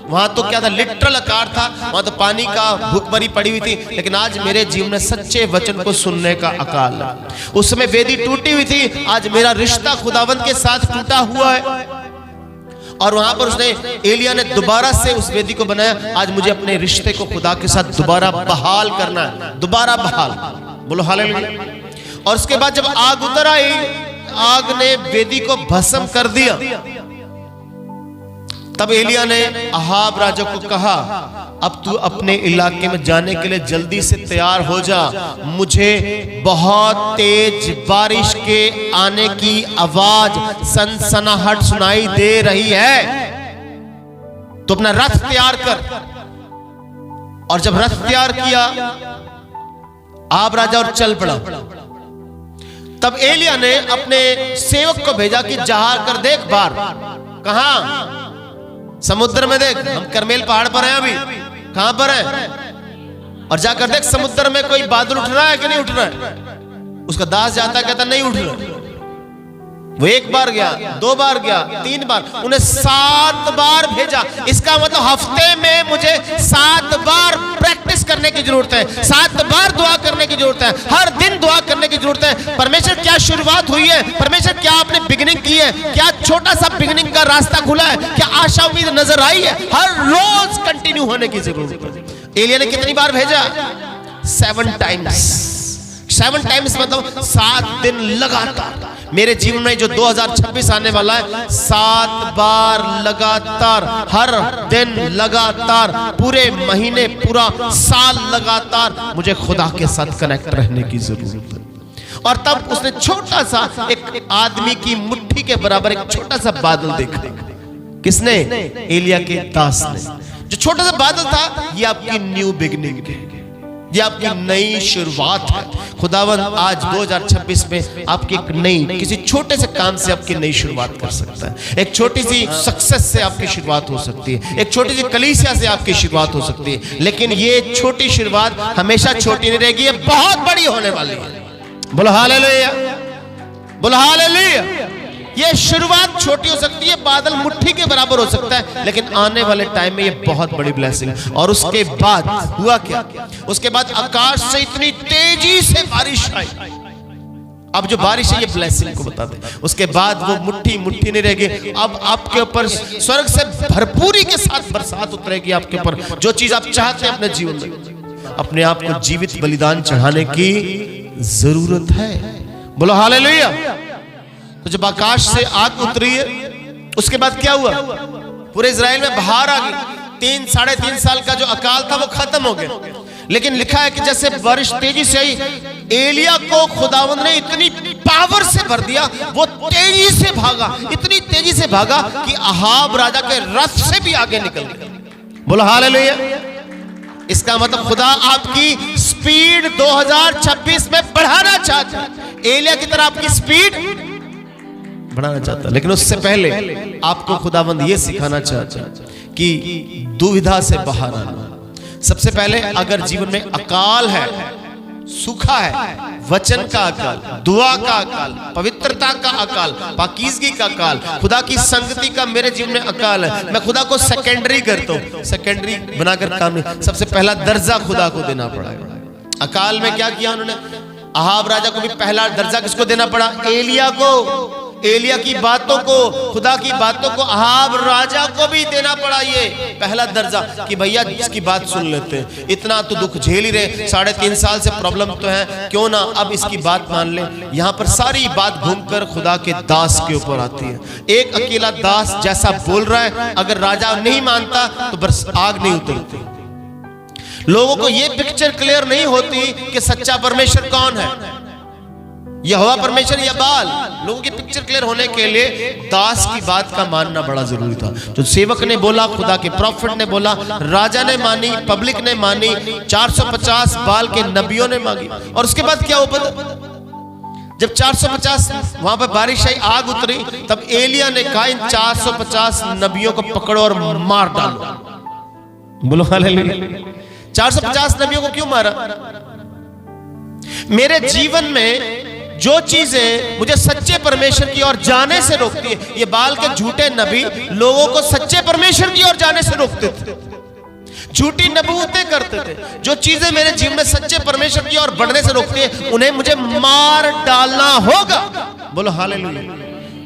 S2: वहां तो क्या था, लिटरल अकाल था, वहां तो पानी का भूखमरी पड़ी हुई थी, लेकिन आज मेरे जीवन में सच्चे वचन को सुनने का अकाल है। उस समय वेदी टूटी हुई थी, आज मेरा रिश्ता खुदावंद के साथ टूटा हुआ है, और वहां पर उसने, एलिया ने दोबारा से उस वेदी को बनाया। आज मुझे अपने रिश्ते को खुदा के साथ दोबारा बहाल करना है, दोबारा बहाल। बोलो हालेलुया। और उसके बाद जब आग उतर आई, आग ने वेदी को भस्म कर दिया, तब एलिया ने अहाब राजा को कहा, अब तू अपने इलाके में जाने के लिए जल्दी से तैयार हो जा, मुझे बहुत तेज बारिश के आने की आवाज, सनसनाहट सुनाई दे रही है, तो अपना रथ तैयार कर। और जब रथ तैयार किया अहाब राजा और चल पड़ा, तब एलिया ने अपने सेवक को भेजा कि जा कर देख बाहर। कहां? समुद्र में देख, हम करमेल पहाड़ पर हैं अभी, कहां पर हैं? और जाकर देख समुद्र में कोई बादल उठ रहा है कि नहीं उठ रहा है। उसका दास जाता कहता नहीं उठ रहा। वो एक बार गया, दो बार गया, तीन बार, उन्हें 7 बार भेजा। इसका मतलब हफ्ते में मुझे 7 बार प्रैक्टिस करने की जरूरत है, 7 बार दुआ करने की जरूरत है, हर दिन दुआ करने की जरूरत है। परमेश्वर क्या शुरुआत हुई है, परमेश्वर क्या आपने बिगिनिंग की है, क्या छोटा सा बिगिनिंग का रास्ता खुला है, क्या आशा उम्मीद नजर आई है, हर रोज कंटिन्यू होने की जरूरत है। एलिया ने कितनी बार भेजा? 7 टाइम्स। 7 टाइम्स मतलब 7 दिन लगातार। मेरे जीवन में जो 2026 आने वाला है, 7 बार लगातार, हर दिन लगातार, पूरे महीने, पूरा साल लगातार मुझे खुदा के साथ कनेक्ट रहने की जरूरत है। और तब उसने छोटा सा, एक आदमी की मुट्ठी के बराबर एक छोटा सा बादल देखा। किसने? एलिया के दास ने। जो छोटा सा बादल था, ये आपकी न्यू बिगिनिंग है, ये आपकी नई शुरुआत है। खुदावंद आज 2026 में आपकी एक नई, किसी छोटे से काम से आपकी नई शुरुआत कर सकता है। एक छोटी सी सक्सेस से आपकी शुरुआत हो सकती है, एक छोटी सी कलीसिया से आपकी शुरुआत हो सकती है, लेकिन ये छोटी शुरुआत हमेशा छोटी नहीं रहेगी, ये बहुत बड़ी होने वाली है। बोलो हालेलुया, बोलो हालेलुया। ये शुरुआत छोटी हो सकती है, बादल मुट्ठी के बराबर हो सकता है, लेकिन आने वाले टाइम में ये बहुत बड़ी ब्लेसिंग। और उसके बाद हुआ क्या? उसके बाद आकाश से इतनी तेजी से बारिश आई। अब जो बारिश है ये ब्लेसिंग को बताते हैं। उसके बाद वो मुट्ठी मुट्ठी नहीं रहेगी, अब आपके ऊपर स्वर्ग से भरपूरी के साथ बरसात उतरेगी आपके ऊपर। जो चीज आप चाहते हैं अपने जीवन में, अपने आप को जीवित बलिदान चढ़ाने की जरूरत है। बोलो हालेलुया। तो जब आकाश से आग उतरी है, उसके बाद क्या हुआ? पूरे इजराइल में बाहर आ गई। 3 साढ़े 3 साल का जो अकाल था वो खत्म हो गया। लेकिन लिखा है कि जैसे बारिश तेजी से आई, एलिया को खुदावंद ने इतनी पावर से भर दिया, वो तेजी से भागा, इतनी तेजी से भागा कि अहाब राजा के रथ से भी आगे निकल गया। बोलो हालेलुया। इसका मतलब खुदा आपकी स्पीड 2026 में बढ़ाना चाहता है। एलिया की तरह आपकी स्पीड बढ़ाना चाहता है, लेकिन उससे पहले आपको खुदावंद ये सिखाना चाहता है कि दुविधा से बाहर आना। सबसे पहले अगर जीवन में अकाल है, सूखा है, वचन का अकाल, दुआ का अकाल, पवित्रता का अकाल, पाकीज़गी का अकाल, खुदा की संगति का मेरे जीवन में अकाल है, मैं खुदा को सेकेंडरी करता हूँ, सेकेंडरी बनाकर काम नहीं, सबसे पहला दर्जा खुदा को देना पड़ा। अकाल में क्या किया उन्होंने? अहाब राजा को भी पहला दर्जा किसको देना पड़ा? एलिया को। एलिया की बातों को, खुदा की बातों को अहाब राजा को भी देना पड़ा ये पहला दर्जा कि भैया इसकी बात सुन लेते हैं। इतना तो दुख झेल ही रहे, 3.5 साल से प्रॉब्लम तो है, क्यों ना अब इसकी बात मान ले। यहाँ पर सारी बात घूमकर खुदा के दास के ऊपर आती है। एक अकेला दास जैसा बोल रहा है, अगर राजा नहीं मानता तो बस आग नहीं उतरती। लोगों को ये पिक्चर क्लियर नहीं होती कि सच्चा परमेश्वर कौन है, यहोवा परमेश्वर या बाल। लोगों की पिक्चर क्लियर होने के लिए दास की बात का मानना बड़ा जरूरी था। जो सेवक ने बोला, खुदा के प्रॉफिट ने बोला, राजा ने मानी, पब्लिक ने मानी, 450 बाल के नबियों ने मांगी। और उसके बाद क्या हुआ? जब 450 वहां पर बारिश आई, आग उतरी, तब एलिया ने कहा इन 450 नबियों को पकड़ो और मार डालो। बोलो हालेलुया। 450 नबियों को क्यों मारा? मेरे जीवन में जो चीजें मुझे सच्चे परमेश्वर की ओर जाने से रोकती है, ये बाल के झूठे नबी लोगों को सच्चे परमेश्वर की ओर जाने से रोकते थे, झूठी नबूवतें करते थे। जो चीजें मेरे जीवन में सच्चे परमेश्वर की ओर बढ़ने से रोकती है, उन्हें मुझे मार डालना होगा। बोलो हालेलुया।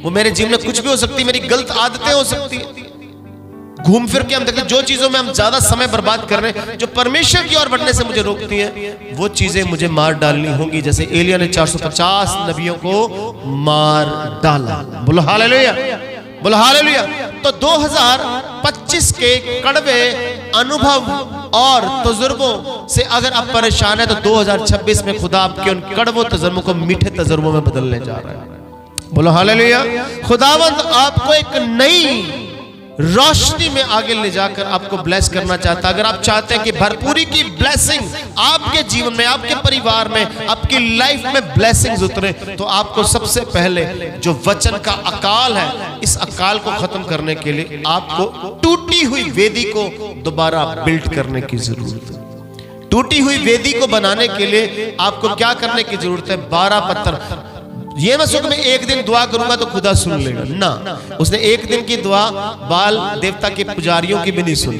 S2: वो मेरे जीवन में कुछ भी हो सकती है, मेरी गलत आदतें हो सकती है। घूम फिर के हम देखते हैं जो चीजों में हम ज्यादा समय बर्बाद कर रहे हैं, जो परमेश्वर की ओर बढ़ने से मुझे रोकती हैं, वो चीजें मुझे मार डालनी होंगी। जैसे एलिया ने 450 नबियों को मार डाला। बोलो हालेलुया, बोलो हालेलुया। तो 2025 के कड़वे अनुभव और तजुर्बों से अगर आप परेशान हैं, तो 2026 में खुदा आपके उन कड़वों तजुर्बों को मीठे तजुर्बों में बदलने जा रहा है। बोलो हालेलुया। खुदावंद आपको एक नई रोशनी में आगे ले जाकर आपको ब्लेस करना चाहता है। अगर आप चाहते हैं कि भरपूरी की ब्लेसिंग आपके जीवन में, आपके परिवार में, आपकी लाइफ में ब्लेसिंग्स उतरे, तो आपको सबसे पहले जो वचन का अकाल है, इस अकाल को खत्म करने के लिए आपको टूटी हुई वेदी को दोबारा बिल्ड करने की जरूरत है। टूटी हुई वेदी को बनाने के लिए आपको क्या करने की जरूरत है? 12 पत्थर। ये मत सोचो मैं एक दिन दुआ करूंगा तो खुदा सुन लेगा ना। उसने एक दिन की दुआ बाल देवता के पुजारियों की भी नहीं सुनी।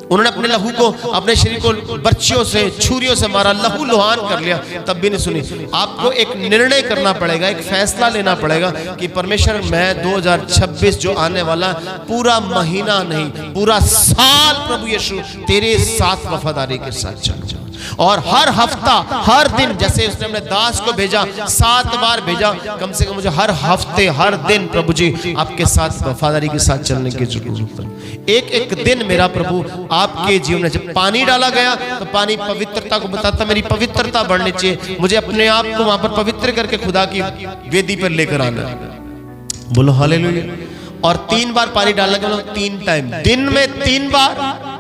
S2: उन्होंने अपने लहू को, अपने शरीर को बर्छियों से, छुरियों से मारा, लहू लुहान कर लिया, तब भी नहीं सुनी। आपको एक निर्णय करना पड़ेगा, एक फैसला लेना पड़ेगा कि परमेश्वर मैं 2026 जो आने वाला, पूरा महीना नहीं, पूरा साल प्रभु यीशु तेरे साथ वफादारी के साथ चलूंगा। और हर हफ्ता, हर दिन, जैसे उसने अपने दास को भेजा, 7 बार भेजा, कम से कम मुझे हर हफ्ते, हर दिन प्रभु जी आपके साथ वफादारी के साथ चलने की जरूरत है। एक एक दिन मेरा प्रभु आपके जीवन में, जब पानी डाला गया तो पानी पवित्रता को बताता, मेरी पवित्रता बढ़नी चाहिए, मुझे अपने आप को वहां पर पवित्र करके खुदा की वेदी पर लेकर आना। बोलो हालेलुया। और 3 बार पानी डाला गया, 3 टाइम, दिन में 3 बार,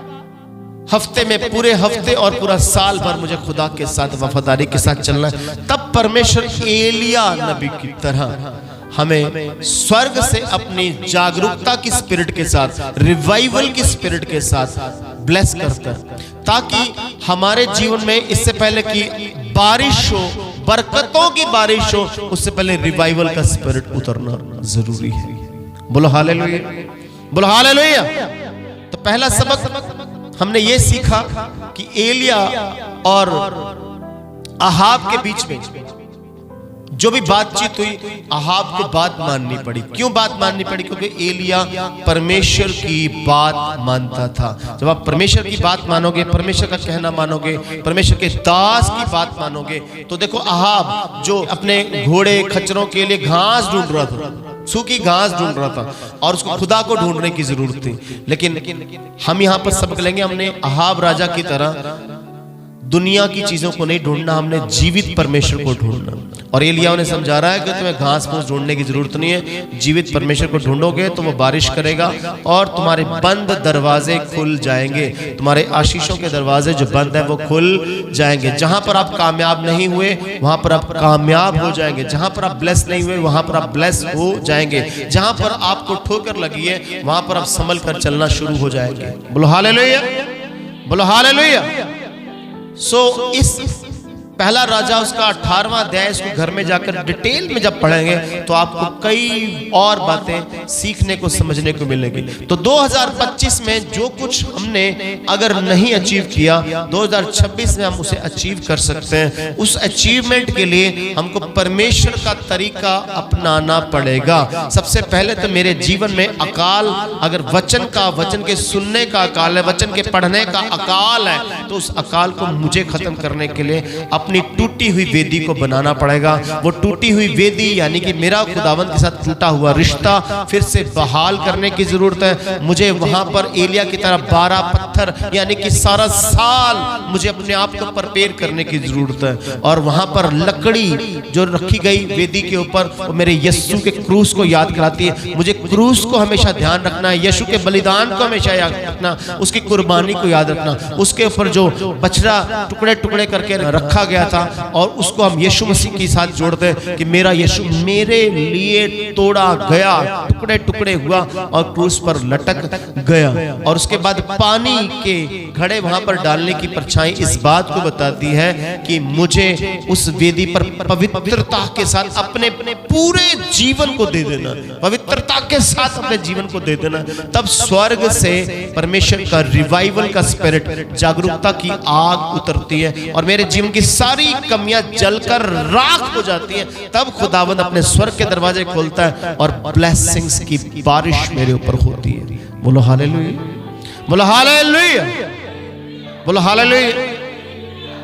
S2: हफ्ते में, पूरे हफ्ते और पूरा साल भर मुझे खुदा के साथ वफादारी के साथ चलना है। तब परमेश्वर एलिया नबी की तरह हमें स्वर्ग से अपनी जागरूकता की स्पिरिट के साथ, रिवाइवल की स्पिरिट के साथ ब्लेस करता है, ताकि हमारे जीवन में इससे पहले कि बारिश हो, बरकतों की बारिश हो, उससे पहले रिवाइवल का स्पिरिट उतरना जरूरी है। बोलो हालेलुया, बोलो हालेलुया। तो पहला सबक हमने ये सीखा कि एलिया और अहाब के बीच में जो भी बातचीत हुई, अहाब को बात माननी पड़ी। क्यों बात माननी पड़ी? क्योंकि एलिया परमेश्वर की बात मानता था। जब आप परमेश्वर की बात मानोगे, परमेश्वर का कहना मानोगे, परमेश्वर के दास की बात मानोगे, तो देखो अहाब जो अपने घोड़े खच्चरों के लिए घास ढूंढ रहा था, सूखी घास ढूंढ रहा था, और उसको खुदा को ढूंढने की जरूरत थी। लेकिन हम यहाँ पर सबक लेंगे, हमने अहाब राजा की तरह दुनिया की चीजों को नहीं ढूंढना, हमने जीवित परमेश्वर को ढूंढना। और एलिया उन्हें समझा रहा है कि तुम्हें घास फूस ढूंढने की जरूरत नहीं है, जीवित परमेश्वर को ढूंढोगे तो वो बारिश करेगा और तुम्हारे बंद दरवाजे खुल जाएंगे, तुम्हारे आशीषों के दरवाजे जो बंद है वो खुल जाएंगे। जहां पर आप कामयाब नहीं हुए वहां पर आप कामयाब हो जाएंगे, जहां पर आप ब्लेस नहीं हुए वहां पर आप ब्लेस हो जाएंगे, जहां पर आपको ठोकर लगी है वहां पर आप संभल कर चलना शुरू हो जाएंगे। बोलो हालेलुया, बोलो हालेलुया। इस पहला राजा उसका 18वां अध्याय, इसको घर में जाकर डिटेल में जब पढ़ेंगे तो आपको कई और बातें सीखने को, समझने को मिलेगी। तो 2025 में जो कुछ हमने अगर नहीं अचीव किया, 2026 में हम उसे अचीव कर सकते हैं। उस अचीवमेंट के लिए हमको परमेश्वर का तरीका अपनाना पड़ेगा। सबसे पहले तो मेरे जीवन में अकाल, अगर वचन का, वचन के सुनने का अकाल है, वचन के पढ़ने का अकाल है, तो उस अकाल को मुझे खत्म करने के लिए अपनी टूटी हुई वेदी को बनाना पड़ेगा। वो टूटी हुई वेदी यानी कि मेरा खुदावंद के साथ टूटा हुआ रिश्ता फिर से बहाल करने की जरूरत है। मुझे वहां पर एलिया की तरह 12 पत्थर यानी कि सारा साल मुझे अपने आप को प्रिपेयर करने की जरूरत है। और वहां पर लकड़ी जो रखी गई वेदी के ऊपर, वो मेरे यीशु के क्रूस को याद कराती है। मुझे क्रूस को हमेशा ध्यान रखना है, यीशु के बलिदान को हमेशा याद रखना, उसकी कुर्बानी को याद रखना। उसके ऊपर जो बछड़ा टुकड़े टुकड़े करके रखा गया गया था और उसको हम यीशु मसीह के साथ जोड़ते हैं कि मेरा यीशु मेरे लिए तोड़ा गया, टुकड़े टुकड़े हुआ और क्रूस पर लटक गया। और उसके बाद पानी के घड़े वहां पर डालने की परछाई इस बात को बताती है कि मुझे उस वेदी पर पवित्रता के साथ अपने पूरे जीवन को दे देना, पवित्रता के साथ अपने जीवन को दे देना। तब स्वर्ग से परमेश्वर का रिवाइवल का स्पिरिट, जागरूकता की आग उतरती है और मेरे जीवन की सारी कमियां जलकर राख हो जाती हैं। तब खुदावंद अपने स्वर्ग के दरवाजे खोलता है और ब्लेसिंग्स की बारिश मेरे ऊपर होती है। बोलो हालेलुया, बोलो हालेलुया, बोलो हालेलुया।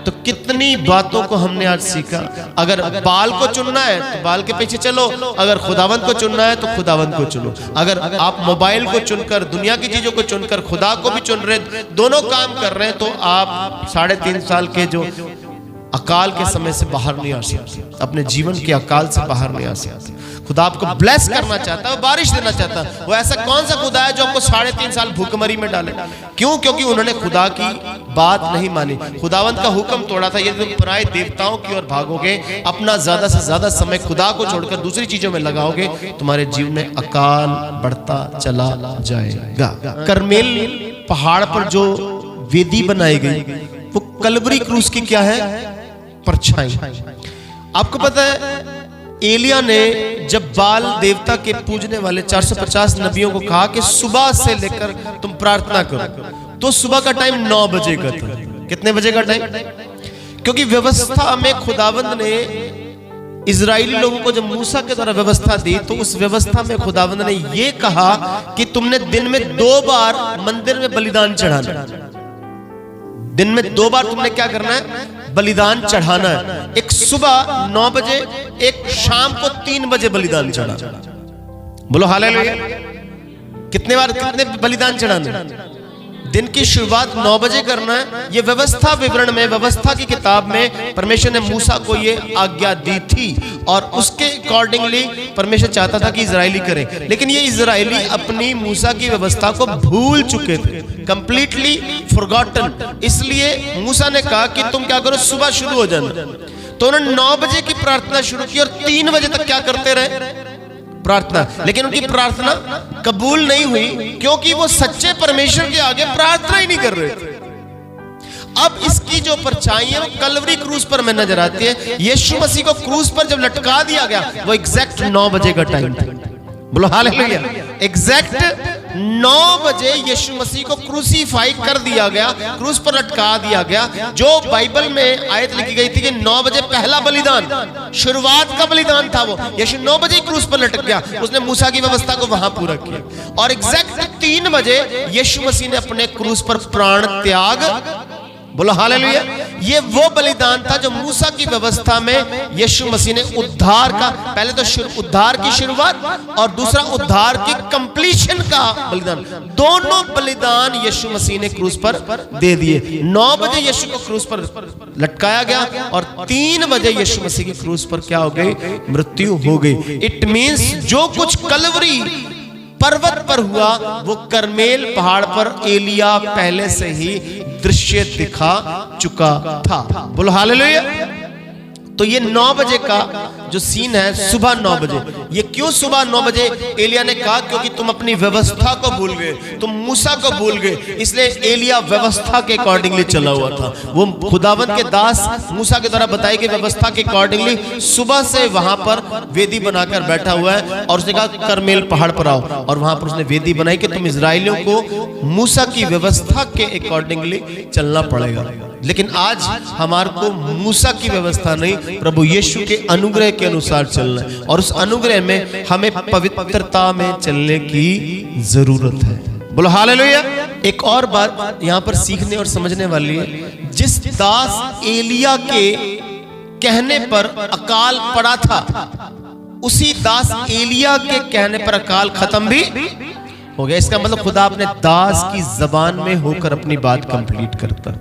S2: तो कितनी बातों को हमने आज सीखा। अगर बाल को चुनना है तो बाल के पीछे चलो, अगर खुदावंद को चुनना है तो खुदावंद को चुनो। अगर आप मोबाइल को चुनकर, दुनिया की चीजों को चुनकर खुदा को भी चुन रहे, दोनों काम कर रहे हैं, तो आप 3.5 साल के जो अकाल के समय से बाहर नहीं आ सकते, अपने जीवन के अकाल से बाहर नहीं आ सकते। खुदा आपको ब्लेस करना चाहता है, बारिश देना चाहता है। वो ऐसा कौन सा खुदा है जो आपको 3.5 साल भूखमरी में डाले? क्यों? क्योंकि उन्होंने खुदा की बात नहीं मानी, खुदावंत का हुक्म तोड़ा था। यदि तुम पराये देवताओं की ओर भागोगे, अपना ज्यादा से ज्यादा समय खुदा को छोड़कर दूसरी चीजों में लगाओगे, तुम्हारे जीवन में अकाल बढ़ता चला जाएगा। करमेल पहाड़ पर जो वेदी बनाई गई वो कलवरी क्रूस की क्या है? परछाई। आपको पता है एलिया ने जब बाल देवता के पूजने वाले 450 नबियों को कहा कि सुबह से लेकर तुम प्रार्थना करो, तो सुबह का टाइम 9 बजे का था। कितने बजे का टाइम? क्योंकि व्यवस्था में खुदावंद ने इजराइली लोगों को जब मूसा के द्वारा व्यवस्था दी, तो उस व्यवस्था में खुदावंद ने यह कहा कि तुमने दिन में 2 बार मंदिर में बलिदान चढ़ाना। दिन में 2 बार तुमने क्या करना है? बलिदान चढ़ाना है। एक सुबह 9 बजे, एक शाम को 3 बजे बलिदान चढ़ाना। बोलो हालेलुया। कितने बार, कितने बलिदान चढ़ाना? दिन की शुरुआत 9 बजे करना है। ये व्यवस्था विवरण में, व्यवस्था की किताब में परमेश्वर ने मूसा को ये आज्ञा दी थी और उसके अकॉर्डिंगली परमेश्वर चाहता था कि इजरायली करें। लेकिन ये इजरायली अपनी मूसा की व्यवस्था को भूल चुके थे, कंप्लीटली फॉरगॉटन। इसलिए मूसा ने कहा कि तुम क्या करो, सुबह शुरू हो जाना। तो उन्होंने 9 बजे की प्रार्थना शुरू की और 3 बजे तक क्या करते रहे? प्रार्थना। लेकिन उनकी प्रार्थना कबूल नहीं हुई क्योंकि वो सच्चे परमेश्वर के आगे प्रार्थना ही नहीं कर रहे थे। अब इसकी जो परछाई है वो कलवरी क्रूस पर में नजर आती है। यीशु मसीह को क्रूस पर जब लटका दिया गया, वो एग्जैक्ट 9 बजे का टाइम था। बोलो हालेलुया। एग्जैक्ट 9 बजे यीशु मसीह को क्रूसीफाई कर दिया गया, क्रूस पर लटका दिया गया। जो बाइबल में आयत लिखी गई थी कि 9 बजे पहला बलिदान, शुरुआत का बलिदान था, वो यीशु 9 बजे क्रूस पर लटक गया। उसने मूसा की व्यवस्था को वहां पूरा किया और एग्जैक्ट 3 बजे यीशु मसीह ने अपने क्रूस पर प्राण त्याग। बोलो हालेलुया। ये वो बलिदान था जो मूसा की व्यवस्था में यीशु मसीह ने उद्धार का, पहले तो उद्धार की शुरुआत और दूसरा उद्धार की कंप्लीशन का बलिदान, दोनों बलिदान यीशु मसीह ने क्रूस पर दे दिए। 9 बजे यीशु को क्रूस पर लटकाया गया और 3 बजे यीशु मसीह की क्रूस पर क्या हो गई? मृत्यु हो गई। इट मींस जो कुछ कलवरी पर्वत पर हुआ वो करमेल पहाड़ पर एलिया पहले से ही दृश्य दिखा चुका था। बोलो हालेलुया। तो ये 9 बजे का जो सीन है, सुबह 9 बजे। ये क्यों सुबह 9 बजे? एलिया ने कहा क्योंकि तुम अपनी व्यवस्था को भूल गए, तुम मूसा को भूल गए। इसलिए एलिया व्यवस्था के अकॉर्डिंगली चला हुआ था। वो खुदावंत के दास मूसा के द्वारा बताई गई व्यवस्था के अकॉर्डिंगली सुबह से वहां पर वेदी बनाकर बैठा हुआ है और उसने कहा करमेल पहाड़ पर आओ, और वहां पर उसने वेदी बनाई कि तुम इजराइलियों को मूसा की व्यवस्था के अकॉर्डिंगली चलना पड़ेगा। लेकिन आज हमारे को मूसा की व्यवस्था नहीं, प्रभु यीशु के अनुग्रह के अनुसार चलना है और उस अनुग्रह में हमें पवित्रता में चलने की जरूरत है। बोलो हालेलुया। एक और बात यहाँ पर सीखने और समझने वाली है, जिस दास एलिया के कहने पर अकाल पड़ा था, उसी दास एलिया के कहने पर अकाल खत्म भी हो गया। इसका मतलब खुदा अपने दास की जबान में होकर अपनी बात कंप्लीट करता।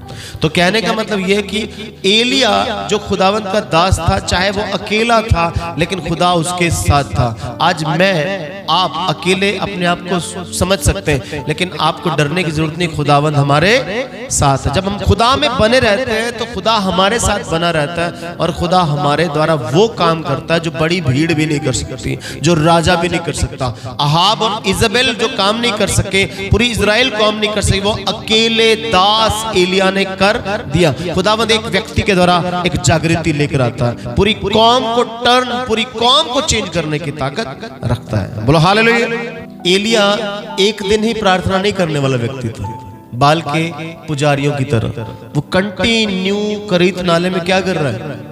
S2: तो कहने का मतलब यह कि एलिया जो खुदावंत का दास था, चाहे वो अकेला था लेकिन खुदा उसके साथ था। आज मैं आप अकेले अपने आप को समझ सकते हैं, लेकिन आपको डरने की जरूरत नहीं, खुदावंत हमारे साथ है। जब हम खुदा में बने रहते हैं तो खुदा हमारे साथ बना रहता है और खुदा हमारे द्वारा वो काम करता है जो बड़ी भीड़ भी नहीं कर सकती, जो राजा भी नहीं कर सकता। अहाब और इजबेल जो काम नहीं कर सके, पूरी इजराइल कौम नहीं कर सकी, वो अकेले दास एलिया ने कर दिया। खुदावंद एक व्यक्ति के द्वारा एक जागृति लेकर आता है, पूरी कौम को टर्न, पूरी कौम को चेंज करने की ताकत रखता है। बोलो हालेलुया। एलिया एक दिन ही प्रार्थना नहीं करने वाला व्यक्ति था, बाल के पुजारियों की तरह वो कंटिन्यू करीत नाले में क्या कर रहा है?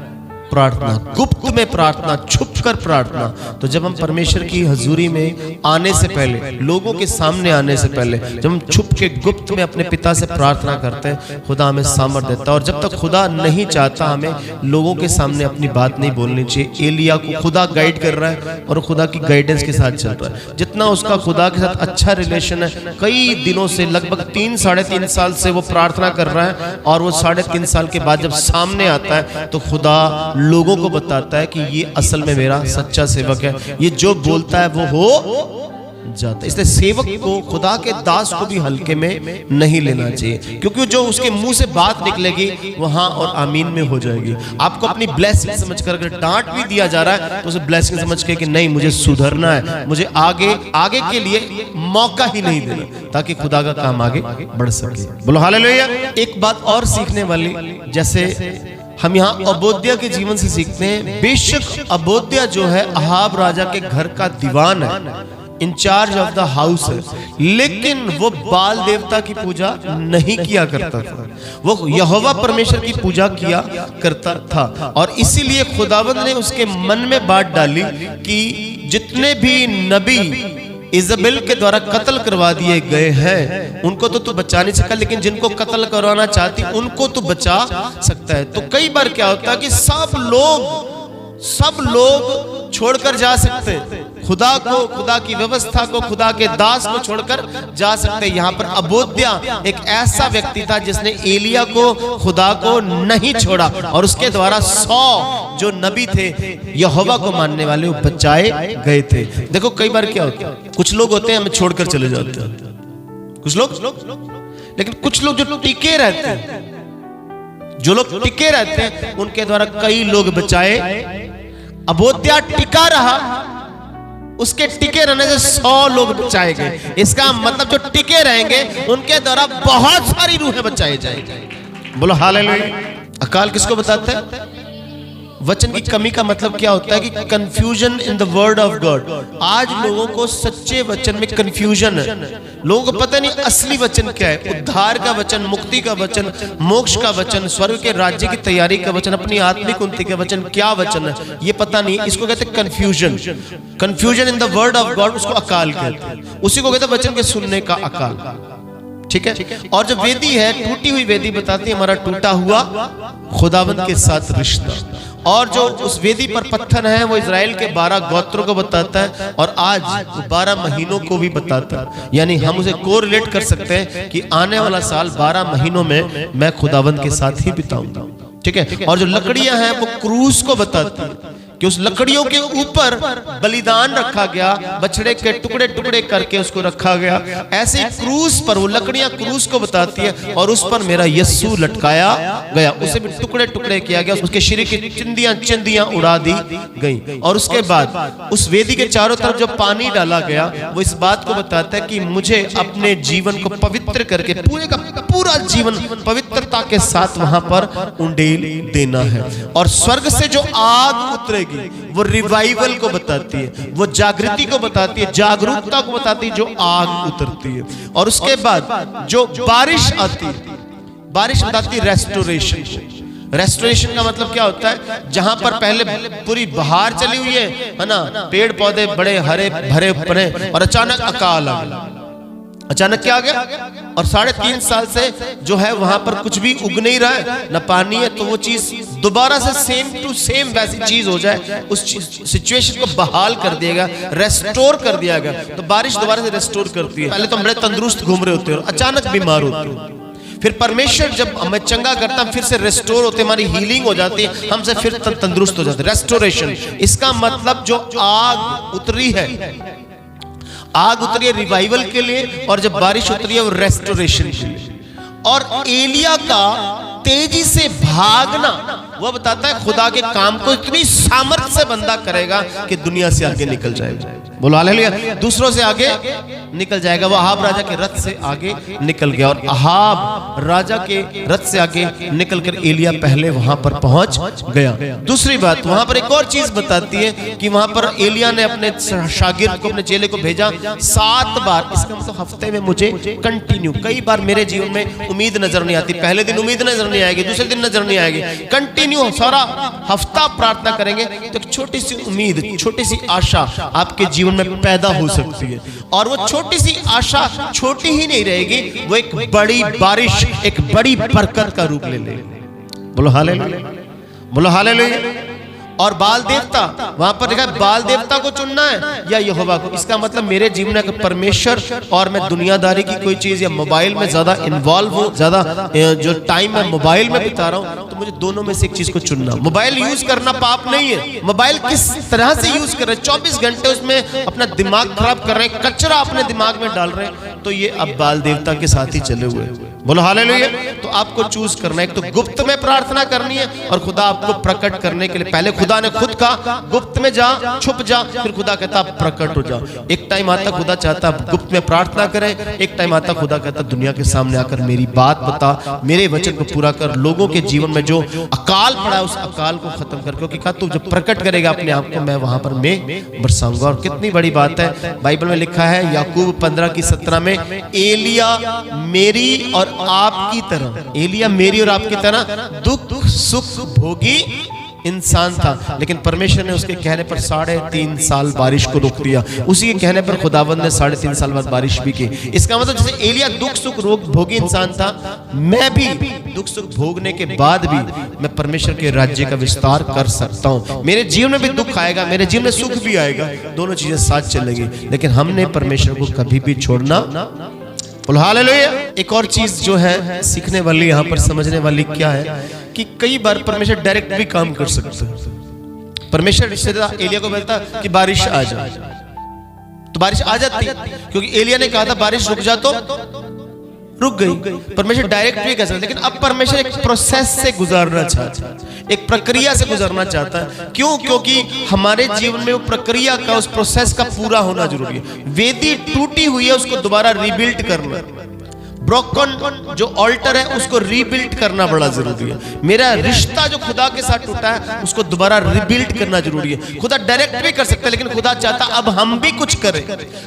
S2: प्रार्थना, गुप्त में प्रार्थना, छुप कर प्रार्थना। तो जब हम परमेश्वर की हजूरी में आने से पहले, लोगों के सामने आने से पहले, जब हम छुप के गुप्त में अपने पिता से प्रार्थना करते हैं, खुदा हमें सामर्थ्य देता है। और जब तक खुदा नहीं चाहता हमें लोगों के सामने अपनी बात नहीं बोलनी चाहिए। एलिया को खुदा गाइड कर रहा है और खुदा की गाइडेंस के साथ चल रहा है। जितना उसका खुदा के साथ अच्छा रिलेशन है, कई दिनों से, लगभग 3-3.5 साल से वो प्रार्थना कर रहा है, और वो 3.5 साल के बाद जब सामने आता है तो खुदा लोगों को बताता है कि ये असल में मेरा सच्चा सेवक है, ये जो बोलता है वो हो जाता है। इसलिए सेवक को, खुदा के दास को भी हल्के में नहीं लेना चाहिए, क्योंकि जो उसके मुंह से बात निकलेगी वो हाँ और आमीन में हो जाएगी। आपको अपनी ब्लेसिंग समझकर, अगर डांट भी दिया जा रहा है तो उसे ब्लेसिंग समझ के कि नहीं, मुझे सुधरना है, मुझे आगे के लिए मौका ही नहीं देना, ताकि खुदा का काम आगे बढ़ सके। बोलो हालेलुया। एक बात और सीखने वाली, जैसे हम यहाँ अबोध्या के जीवन से सीखते हैं। बेशक अबोध्या जो है अहाब राजा के घर का दीवान है, इंचार्ज ऑफ द हाउस है, लेकिन वो बाल देवता की पूजा नहीं किया करता था, वो यहोवा परमेश्वर की पूजा किया करता था। और इसीलिए खुदावंद ने उसके मन में बात डाली कि जितने भी नबी इजबेल के द्वारा कत्ल करवा दिए गए हैं उनको तो तू बचा नहीं सका, लेकिन जिनको कत्ल करवाना चाहती उनको तू बचा सकता है। तो कई बार क्या होता है कि सब लोग छोड़कर जा सकते हैं, खुदा को, खुदा की व्यवस्था को, खुदा के दास को छोड़कर जा सकते हैं। यहाँ पर अबोध्या एक ऐसा व्यक्ति था जिसने एलिया को, खुदा को नहीं छोड़ा, और उसके द्वारा 100 जो नबी थे यहोवा को मानने वाले, वो बचाए गए थे। देखो कई बार क्या होता है, कुछ लोग होते हैं हमें छोड़कर चले जाते हैं, कुछ लोग, लेकिन कुछ लोग जो टिके रहते हैं, जो लोग टिके रहते हैं उनके द्वारा कई लोग बचाए। अबोध्या टिका रहा, उसके टिके रहने से 100 लोग बचाए गए। इसका मतलब जो टिके रहेंगे उनके द्वारा बहुत सारी रूहें बचाई जाएंगी। बोलो हालेलुया। अकाल किसको बताता है? वचन की कमी का मतलब क्या होता है कि confusion in the word of God. आज लोगों को सच्चे वचन में कंफ्यूजन है, लोगों को पता नहीं असली वचन क्या है। उद्धार का वचन, मुक्ति का वचन, मोक्ष का वचन, स्वर्ग के राज्य की तैयारी का वचन, अपनी आत्मिक उन्नति का वचन, क्या वचन है ये पता नहीं। इसको कहते हैं confusion. Confusion in the word of God, उसको अकाल कहते हैं। उसी को कहते हैं वचन के सुनने का अकाल। ठीक है। और जो वेदी है, टूटी हुई वेदी बताती है हमारा टूटा हुआ खुदावंद के साथ रिश्ता। और जो उस वेदी पर पत्थर है वो इजराइल के 12 गोत्रों को बताता है, और आज 12 महीनों को भी बताता है। यानी हम उसे कोरिलेट कर सकते हैं कि आने वाला साल 12 महीनों में मैं खुदावंद के साथ ही बिताऊंगा। ठीक है। और जो लकड़ियां हैं वो क्रूस को बताती है कि उस लकड़ियों के ऊपर बलिदान रखा गया, बछड़े के टुकड़े टुकड़े करके उसको रखा गया। ऐसे क्रूस पर, वो लकड़ियां क्रूस को बताती है, और उस पर मेरा यीशु लटकाया गया, उसे भी टुकड़े टुकड़े किया गया, उसके शरीर की चिंदियां उड़ा दी गई। और उसके बाद उस वेदी के चारों तरफ जो पानी डाला गया वो इस बात को बताता है कि मुझे अपने जीवन को पवित्र करके पूरे का पूरा जीवन पवित्रता के साथ वहां पर उंडेल देना है। और स्वर्ग से जो आग उतरेगी वो रिवाइवल को बताती है, वो जागृति को बताती है, जागरूकता को बताती है, जो आग उतरती है। और उसके बाद जो बारिश आती है, बारिश बताती है रेस्टोरेशन। रेस्टोरेशन का मतलब क्या होता है? जहां पर पहले पूरी बहार चली हुई है ना, पेड़ पौधे बड़े हरे भरे पड़े, और अचानक अकाल आ गया। अचानक क्या आ गया, और 3.5 साल से जो है वहां पर कुछ भी उग नहीं रहा है, ना पानी है, तो वो चीज दोबारा से सेम टू सेम वैसी चीज हो जाए, उस सिचुएशन को बहाल कर दिया गया, रेस्टोर कर दिया गया। तो बारिश दोबारा से रेस्टोर करती है। पहले तो हम बड़े तंदुरुस्त घूम रहे होते हैं, अचानक बीमार होते हैं, फिर परमेश्वर जब हमें चंगा करता है, फिर से रेस्टोर होते, हमारी हीलिंग हो जाती है, हमसे फिर तंदुरुस्त हो जाते, रेस्टोरेशन। इसका मतलब जो आग उतरी है, आग उतरी है रिवाइवल के लिए, और जब बारिश उतरी है वो रेस्टोरेशन के लिए। और एलिया का तेजी से भागना वो बताता है खुदा के काम को इतनी सामर्थ्य से बंदा करेगा कि दुनिया से आगे निकल जाएगा। बोलो हालेलुया। दूसरों से आगे निकल जाएगा। वो अहाब राजा के रथ से आगे निकल गया, और अहाब राजा के रथ से आगे निकलकर एलिया पहले वहां पर पहुंच गया। दूसरी बात, वहां पर एक और चीज बताती है कि वहां पर एलिया ने अपने शागिर्द को, अपने चेले को भेजा 7 बार। इसका मतलब हफ्ते में मुझे कंटिन्यू, कई बार मेरे जीवन में उम्मीद नजर नहीं आती, पहले दिन उम्मीद नजर नहीं आएगी, दूसरे दिन नजर नहीं आएगी, कंटिन्यू सारा हफ्ता प्रार्थना करेंगे तो एक छोटी सी उम्मीद, छोटी सी आशा आपके जीवन में पैदा हो सकती है। और वो छोटी सी आशा छोटी ही नहीं रहेगी, वो एक बड़ी बारिश, एक बड़ी बरकत का रूप ले लेगी। बोलो हालेलुया, बोलो हालेलुया। और बाल देवता, वहां पर लिखा है बाल देवता को चुनना है या यहोवा को। इसका मतलब मेरे जीवन में परमेश्वर और मैं दुनियादारी की कोई चीज या मोबाइल में ज्यादा इन्वॉल्व हूं, ज्यादा जो टाइम मैं मोबाइल में बिता रहा हूं, तो मुझे दोनों में से एक चीज को चुनना। मोबाइल यूज करना पाप नहीं है, मोबाइल किस तरह से यूज कर रहे हैं, 24 घंटे उसमें अपना दिमाग खराब कर रहे हैं, कचरा अपने दिमाग में डाल रहे हैं, तो ये अब बाल देवता के साथ ही चले हुए। बोलो हालेलुया। तो आपको चूज करना है, एक तो गुप्त में प्रार्थना करनी है, और खुदा आपको प्रकट करने के लिए पहले खुदा ने खुद कहा गुप्त में जा, छुप जा, फिर खुदा कहता प्रकट हो जा। एक टाइम आता खुदा चाहता गुप्त में प्रार्थना करें, एक टाइम आता खुदा कहता दुनिया के सामने आकर मेरी बात बता, मेरे वचन को पूरा कर, लोगों के जीवन में जो अकाल पड़ा है उस अकाल को खत्म कर, क्योंकि कहा तू जब प्रकट करेगा अपने आप को, मैं वहां पर मैं बरसाऊंगा। और कितनी बड़ी बात है, बाइबल में लिखा है याकूब 15:17 में, एलिया मेरी और आपकी तरह, एलिया मेरी और आपकी तरह दुख सुख भोगी इंसान था, लेकिन परमेश्वर ने उसके कहने पर 3.5 साल बारिश को रोक दिया। उसी के कहने पर खुदावंद ने 3.5 साल बाद बारिश भी की। इसका मतलब जैसे एलिया दुख सुख भोगी इंसान था, मैं भी दुख सुख भोगने के बाद भी मैं परमेश्वर के राज्य का विस्तार कर सकता हूँ। मेरे जीवन में भी दुख आएगा, मेरे जीवन में सुख भी आएगा, दोनों चीजें साथ चलेंगी, लेकिन हमने परमेश्वर को कभी भी छोड़ना। बोलो हालेलुया। एक और चीज जो है सीखने वाली, यहाँ पर समझने वाली क्या है कि कई बार परमेश्वर डायरेक्ट भी काम कर सकता है। परमेश्वर एलिया को बोलता कि बारिश आ जाए, तो बारिश आ जाती, क्योंकि एलिया ने कहा था बारिश रुक जा, तो रुक गई। परमेश्वर डायरेक्ट भी कर सकता, लेकिन अब परमेश्वर एक प्रोसेस से गुजारना चाहता है, एक प्रक्रिया से गुजरना चाहता है। क्यों? क्योंकि हमारे जीवन में वो प्रक्रिया का, उस प्रोसेस का पूरा होना जरूरी है। वेदी टूटी हुई है, उसको दोबारा रीबिल्ड करना, ब्रोकन जो ऑल्टर है उसको रीबिल्ड करना बड़ा जरूरी है। मेरा रिश्ता जो खुदा के साथ टूटा है उसको दोबारा रीबिल्ड करना जरूरी है। खुदा डायरेक्ट भी कर सकता है, लेकिन खुदा चाहता अब हम भी कुछ करें,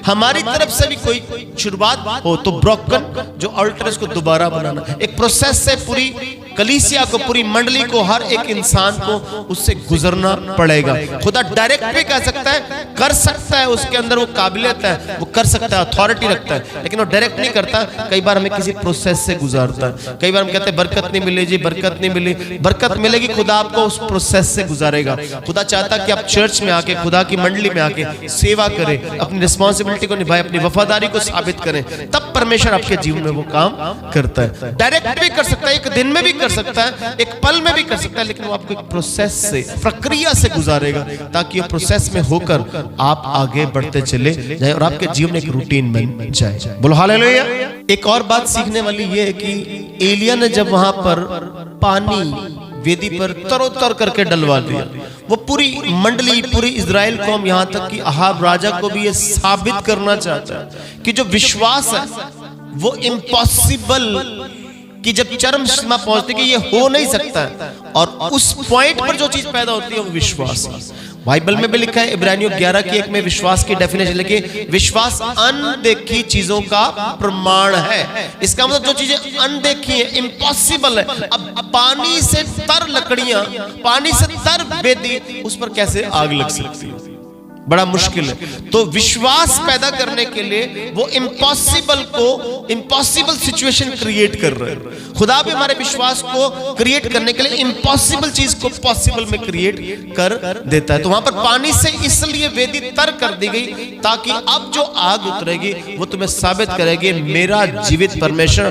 S2: हमारी तरफ से भी कोई शुरुआत हो, तो ब्रोकन जो ऑल्टर है उसको दोबारा बनाना। एक प्रोसेस से पूरी कलीसिया को, पूरी मंडली को, हर एक इंसान को उससे गुजरना पड़ेगा। खुदा डायरेक्ट भी कह सकता है, कर सकता है, उसके अंदर वो काबिलियत है, वो कर सकता है, अथॉरिटी रखता है, लेकिन वो डायरेक्ट नहीं करता। कई बार हमें किसी प्रोसेस से गुजारता है। कई बार हम कहते हैं बरकत नहीं मिली जी, बरकत नहीं मिली। बरकत मिलेगी, खुदा आपको उस प्रोसेस से गुजारेगा। खुदा चाहता कि आप चर्च में आके, खुदा की मंडली में आके सेवा करें, अपनी रिस्पॉन्सिबिलिटी को निभाएं, अपनी वफादारी को साबित करें, तब परमेश्वर आपके जीवन में वो काम करता है। डायरेक्ट भी कर सकता है, एक दिन में भी कर सकता है, एक पल में भी कर सकता है, लेकिन वो आपको एक प्रोसेस से, प्रक्रिया से गुजारेगा, ताकि वो प्रोसेस में होकर आप आगे बढ़ते चले जाए और आपके जीवन एक रूटीन बन जाए। बोलो हालेलुया। एक और बात सीखने वाली ये है कि एलिया ने जब वहां पर पानी वेदी पर तरोतर करके डलवा दिया, वो पूरी मंडली, पूरी इजराइल कौम, यहां तक कि अहाब राजा को भी ये साबित करना चाहता है कि जो विश्वास है वो इम्पॉसिबल कि जब चरम सीमा पहुंचती कि ये हो नहीं सकता है, और उस पॉइंट पर जो चीज पैदा होती है वो विश्वास है। बाइबल में भी लिखा है, इब्रानियों 11:1 में विश्वास की डेफिनेशन लिखी, विश्वास अनदेखी चीजों का प्रमाण है। इसका मतलब जो चीजें अनदेखी है, इम्पॉसिबल है, अब पानी से तर लकड़ियां, पानी से तर वेदी, उस पर कैसे आग लग सकती है? बड़ा मुश्किल है। तो विश्वास पैदा करने के लिए वो इम्पॉसिबल सिचुएशन क्रिएट कर रहे हैं। खुदा भी हमारे विश्वास को क्रिएट करने के लिए इम्पॉसिबल चीज को पॉसिबल में क्रिएट कर देता है। तो वहां पर पानी से इसलिए वेदी तर कर दी गई ताकि अब जो आग उतरेगी वो तुम्हें साबित करेगी मेरा जीवित परमेश्वर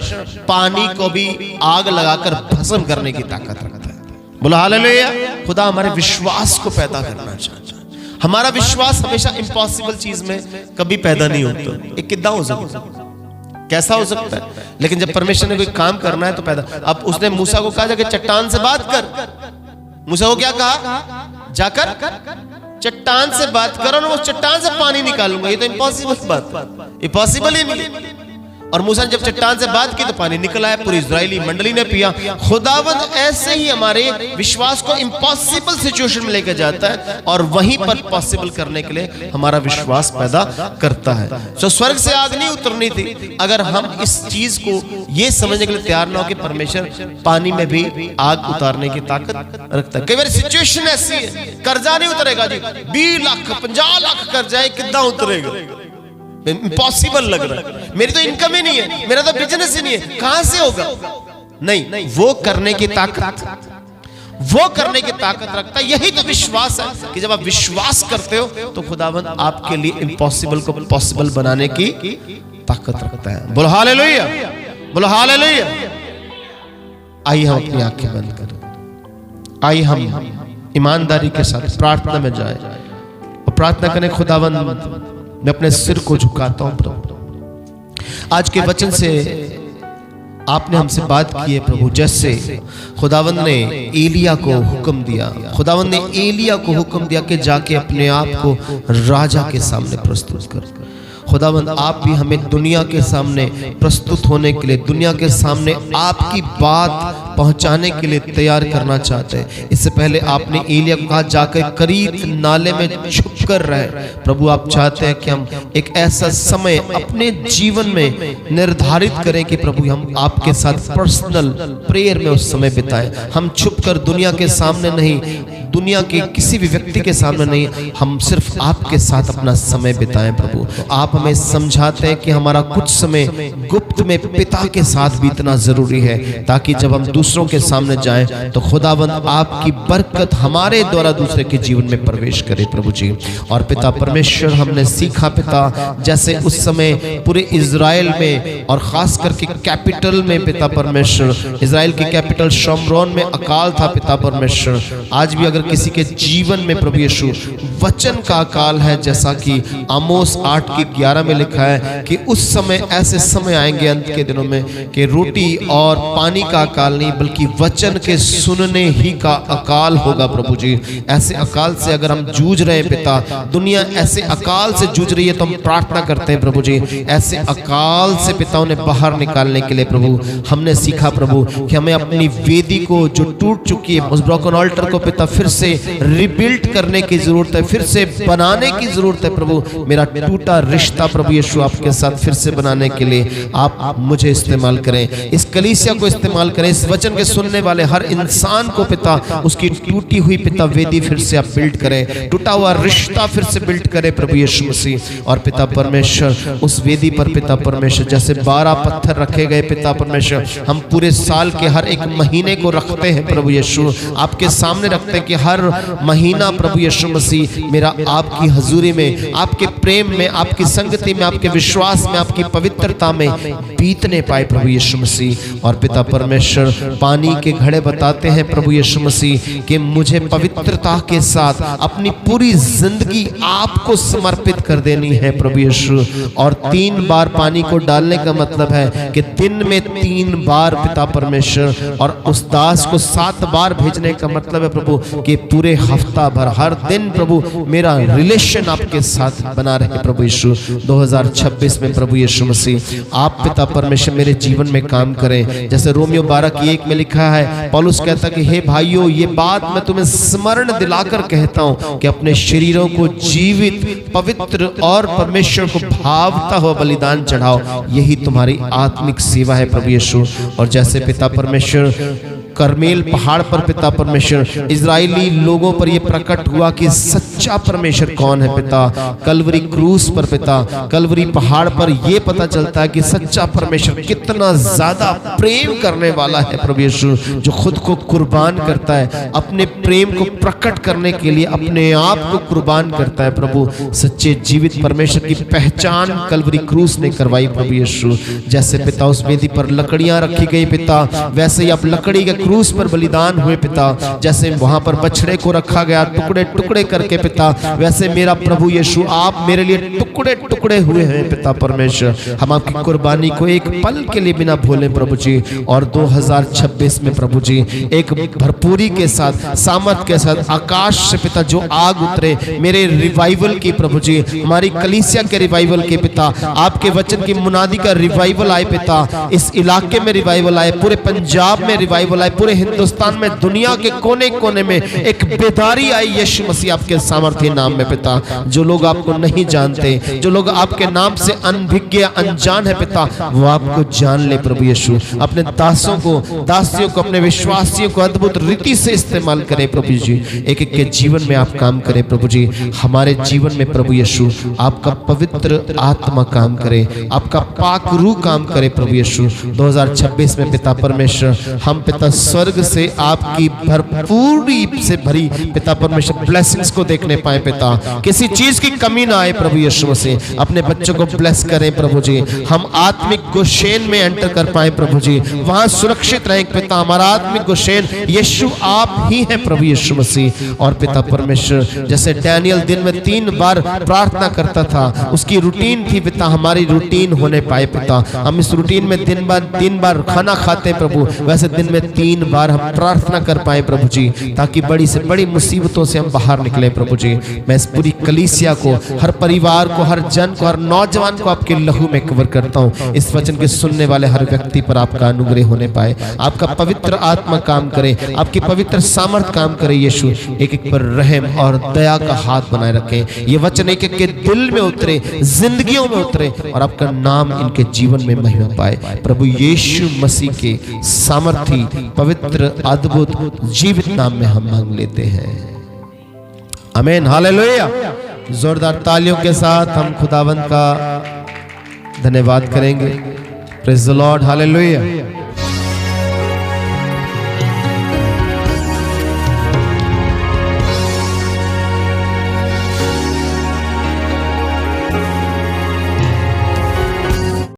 S2: पानी को भी आग लगाकर भस्म करने की ताकत रखता है। बोलो हालेलुया। खुदा हमारे विश्वास को पैदा करना चाहता है। हमारा विश्वास हमेशा इम्पॉसिबल चीज में कभी पैदा नहीं होता। एक कितना हो सकता है, कैसा हो सकता है? लेकिन जब परमेश्वर ने कोई काम करना है तो पैदा। अब उसने मूसा को कहा जाके चट्टान से बात कर। मूसा को क्या कहा? जाकर चट्टान से बात करो और उस चट्टान से पानी निकालूंगा। ये तो इम्पॉसिबल बात, इम्पॉसिबल ही नहीं। और मूसा ने जब चट्टान से बात की तो पानी निकला है, पूरी इजरायली मंडली ने पिया। खुदावंद ऐसे ही हमारे विश्वास को इम्पॉसिबल सिचुएशन में लेकर जाता है और वहीं पर पॉसिबल करने के लिए हमारा विश्वास पैदा करता है। तो स्वर्ग से आग नहीं उतरनी थी अगर हम इस चीज को ये समझने के लिए तैयार ना हो कि परमेश्वर पानी में भी आग उतारने की ताकत रखता है। कई बार सिचुएशन ऐसी है, कर्जा नहीं उतरेगा जी, 20 लाख 50 लाख कर्जा है, कितना उतरेगा? इम्पॉसिबल लग रहा है, मेरी तो इनकम ही नहीं है, मेरा तो बिजनेस ही नहीं है, कहां से होगा? नहीं, वो करने की ताकत रखता है। यही तो विश्वास है कि जब आप विश्वास करते हो तो खुदावंद आपके लिए इम्पॉसिबल को पॉसिबल बनाने की ताकत रखता है। बोलो हालेलुया, बोलो हालेलुया। आइए हम अपनी आंखें बंद करें, आइए हम ईमानदारी के साथ प्रार्थना में जाए और प्रार्थना करें। खुदावंद मैं अपने सिर को झुकाता हूं प्रभु, आज के वचन से आपने हमसे बात की है प्रभु। जैसे खुदावंद ने एलिया को हुक्म दिया, खुदावंद ने एलिया को हुक्म दिया कि जाके अपने आप को राजा के सामने प्रस्तुत कर। खुदावंद आप भी हमें दुनिया के सामने प्रस्तुत होने के लिए, दुनिया के सामने आपकी बात पहुंचाने के लिए तैयार करना चाहते हैं। इससे पहले आपने एलिया को कहा जाकर करीत नाले में छुप कर रहे। प्रभु आप चाहते हैं कि हम एक ऐसा समय अपने जीवन में निर्धारित करें कि प्रभु हम आपके साथ पर्सनल प्रेयर में उस समय बिताएं। हम छुप कर दुनिया के सामने नहीं, दुनिया के किसी भी व्यक्ति के सामने नहीं, हम सिर्फ आपके साथ अपना समय बिताएं। प्रभु आप हमें समझाते हैं कि हमारा कुछ समय गुप्त में पिता के साथ बीतना जरूरी है ताकि जब हम दूसरों के सामने जाएं तो खुदावंद आपकी बरकत हमारे द्वारा दूसरे के जीवन में प्रवेश करे प्रभु जी। और पिता परमेश्वर हमने सीखा पिता, जैसे उस समय पूरे इजराइल में और खास करके कैपिटल में पिता परमेश्वर, इजराइल की कैपिटल शमरोन में अकाल था पिता परमेश्वर। आज भी अगर किसी के जीवन में प्रभु यीशु वचन का अकाल है, जैसा कि आमोस 8:11 में लिखा है कि उस समय ऐसे समय आएंगे अंत के दिनों में कि रोटी और पानी का अकाल नहीं बल्कि वचन के सुनने ही का अकाल होगा प्रभु जी। ऐसे अकाल से अगर हम जूझ रहे हैं पिता, दुनिया ऐसे अकाल से जूझ रही है तो हम प्रार्थना करते हैं प्रभु जी, ऐसे अकाल से पिता उन्हें बाहर निकालने के लिए प्रभु हमने सीखा प्रभु कि हमें अपनी वेदी को जो टूट चुकी है, उस ब्रोकन ऑल्टर को पिता फिर से रिबिल्ड करने की जरूरत है, फिर से बनाने की जरूरत है प्रभु। मेरा टूटा रिश्ता प्रभु यीशु आपके साथ फिर से बनाने के लिए आप मुझे इस्तेमाल करें, इस कलीसिया को इस्तेमाल करें, इस वचन के सुनने वाले हर इंसान को पिता उसकी टूटी हुई पिता वेदी फिर से आप बिल्ड करें, टूटा हुआ रिश्ता फिर से बिल्ड करें प्रभु यीशु मसीह। और पिता परमेश्वर उस वेदी पर पिता परमेश्वर जैसे 12 पत्थर रखे गए पिता परमेश्वर, हम पूरे साल के हर एक महीने को रखते हैं प्रभु यीशु, आपके सामने रखते हैं कि हर महीना प्रभु यीशु मसीह मेरा आपकी हजूरी में, आपके प्रेम में, आपकी संगति में, आपके विश्वास में, आपकी पवित्रता में बीतने पाए प्रभु यीशु मसीह। और पिता परमेश्वर पानी के घड़े बताते हैं प्रभु यीशु मसीह कि मुझे पवित्रता के साथ अपनी पूरी जिंदगी आपको समर्पित कर देनी है प्रभु यीशु। और 3 बार पानी को डालने का मतलब है कि दिन में 3 बार पिता परमेश्वर, और उस दास को 7 बार भेजने का मतलब है प्रभु कि पूरे हफ्ता भर हर दिन प्रभु मेरा रिलेशन आपके साथ बना रहे प्रभु यीशु। 2026 में प्रभु यीशु मसीह आप पिता परमेश्वर मेरे जीवन में काम करें, जैसे रोमियो 12:1 में लिखा है, पौलुस कहता है कि हे भाइयों ये बात मैं तुम्हें स्मरण दिलाकर कहता हूं कि अपने शरीरों को जीवित पवित्र और परमेश्वर को भावता हुआ बलिदान चढ़ाओ, यही तुम्हारी आत्मिक सेवा है प्रभु यीशु। और जैसे पिता परमेश्वर करमेल पहाड़ पर पिता परमेश्वर इजरायली लोगों पर यह प्रकट हुआ कि सच्चा परमेश्वर कौन है पिता। कलवरी क्रूस पर पिता, कलवरी पहाड़ पर यह पता चलता है कि सच्चा परमेश्वर कितना ज्यादा प्रेम करने वाला है प्रभु यीशु, जो खुद को कुर्बान करता है, अपने प्रेम को प्रकट करने के लिए अपने आप को कुर्बान करता है। प्रभु सच्चे जीवित परमेश्वर की पहचान कलवरी क्रूस ने करवाई प्रभु यीशु। जैसे पिता उस वेदी पर लकड़ियां रखी गई पिता, वैसे ही आप लकड़ी के क्रूस पर बलिदान हुए पिता। जैसे वहां पर बछड़े को रखा गया टुकड़े टुकड़े करके पिता, वैसे मेरा प्रभु यीशु आप मेरे लिए टुकड़े टुकड़े हुए हैं पिता परमेश्वर। हम आपकी कुर्बानी को एक पल के लिए बिना भूले प्रभु जी। और 2026 में प्रभु जी एक भरपूरी के साथ, सामर्थ के साथ आकाश से पिता जो आग उतरे मेरे रिवाइवल की प्रभु जी, हमारी कलीसिया के रिवाइवल के पिता, आपके वचन की मुनादी का रिवाइवल आए पिता, इस इलाके में रिवाइवल आए, पूरे पंजाब में रिवाइवल आए, पूरे हिंदुस्तान में, दुनिया के कोने कोने में एक बेदारी आई यीशु मसीह आपके सामर्थ्य नाम में पिता। जो लोग आपको नहीं जानते, जो लोग आपके नाम से अनभिज्ञ अनजान है पिता, वो आपको जान ले प्रभु यीशु। अपने दासों को, दासियों को, अपने विश्वासियों को अद्भुत रीति से इस्तेमाल करें प्रभु जी। एक एक के जीवन में आप काम करें प्रभु जी। हमारे जीवन में प्रभु यीशु आपका पवित्र आत्मा काम करे, आपका पाक रूह काम करे प्रभु यीशु। 2026 में पिता परमेश्वर हम पिता स्वर्ग से आपकी भरपूरी से भरी पिता परमेश्वर ब्लेसिंग्स को देखने पाए पिता। किसी चीज की कमी ना आए प्रभु यीशु मसीह। अपने बच्चों को ब्लेस करें प्रभु जी। हम आत्मिक गोशेन में एंटर कर पाए प्रभु जी, वहां सुरक्षित रहें पिता। हमारा आत्मिक गोशेन यीशु आप ही हैं प्रभु यीशु मसीह। और पिता परमेश्वर जैसे डैनियल दिन में 3 बार प्रार्थना करता था, उसकी रूटीन थी पिता, हमारी रूटीन होने पाए पिता। हम इस रूटीन में दिन बार 3 बार खाना खाते प्रभु, वैसे दिन में 3 बार हम प्रार्थना कर पाए प्रभु जी, ताकि बड़ी से बड़ी मुसीबतों से हम बाहर निकले प्रभु जी। मैं इस पूरी कलीसिया को, हर परिवार को, हर जन को, हर नौजवान को आपके लहू में कवर करता हूँ। इस वचन के सुनने वाले हर व्यक्ति पर आपका अनुग्रह होने पाए, आपका पवित्र आत्मा काम करे, आपकी पवित्र सामर्थ काम करे यीशु। एक एक पर रहम और दया का हाथ बनाए रखें। ये वचन एक एक के दिल में उतरे, जिंदगियों में उतरे, और आपका नाम इनके जीवन में महिमा पाए प्रभु यीशु मसीह के सामर्थी पवित्र अद्भुत जीवित नाम में हम मांग लेते हैं, आमीन, हालेलुया। जोरदार तालियों के साथ हम खुदावंद का धन्यवाद करेंगे। Praise the Lord, hallelujah.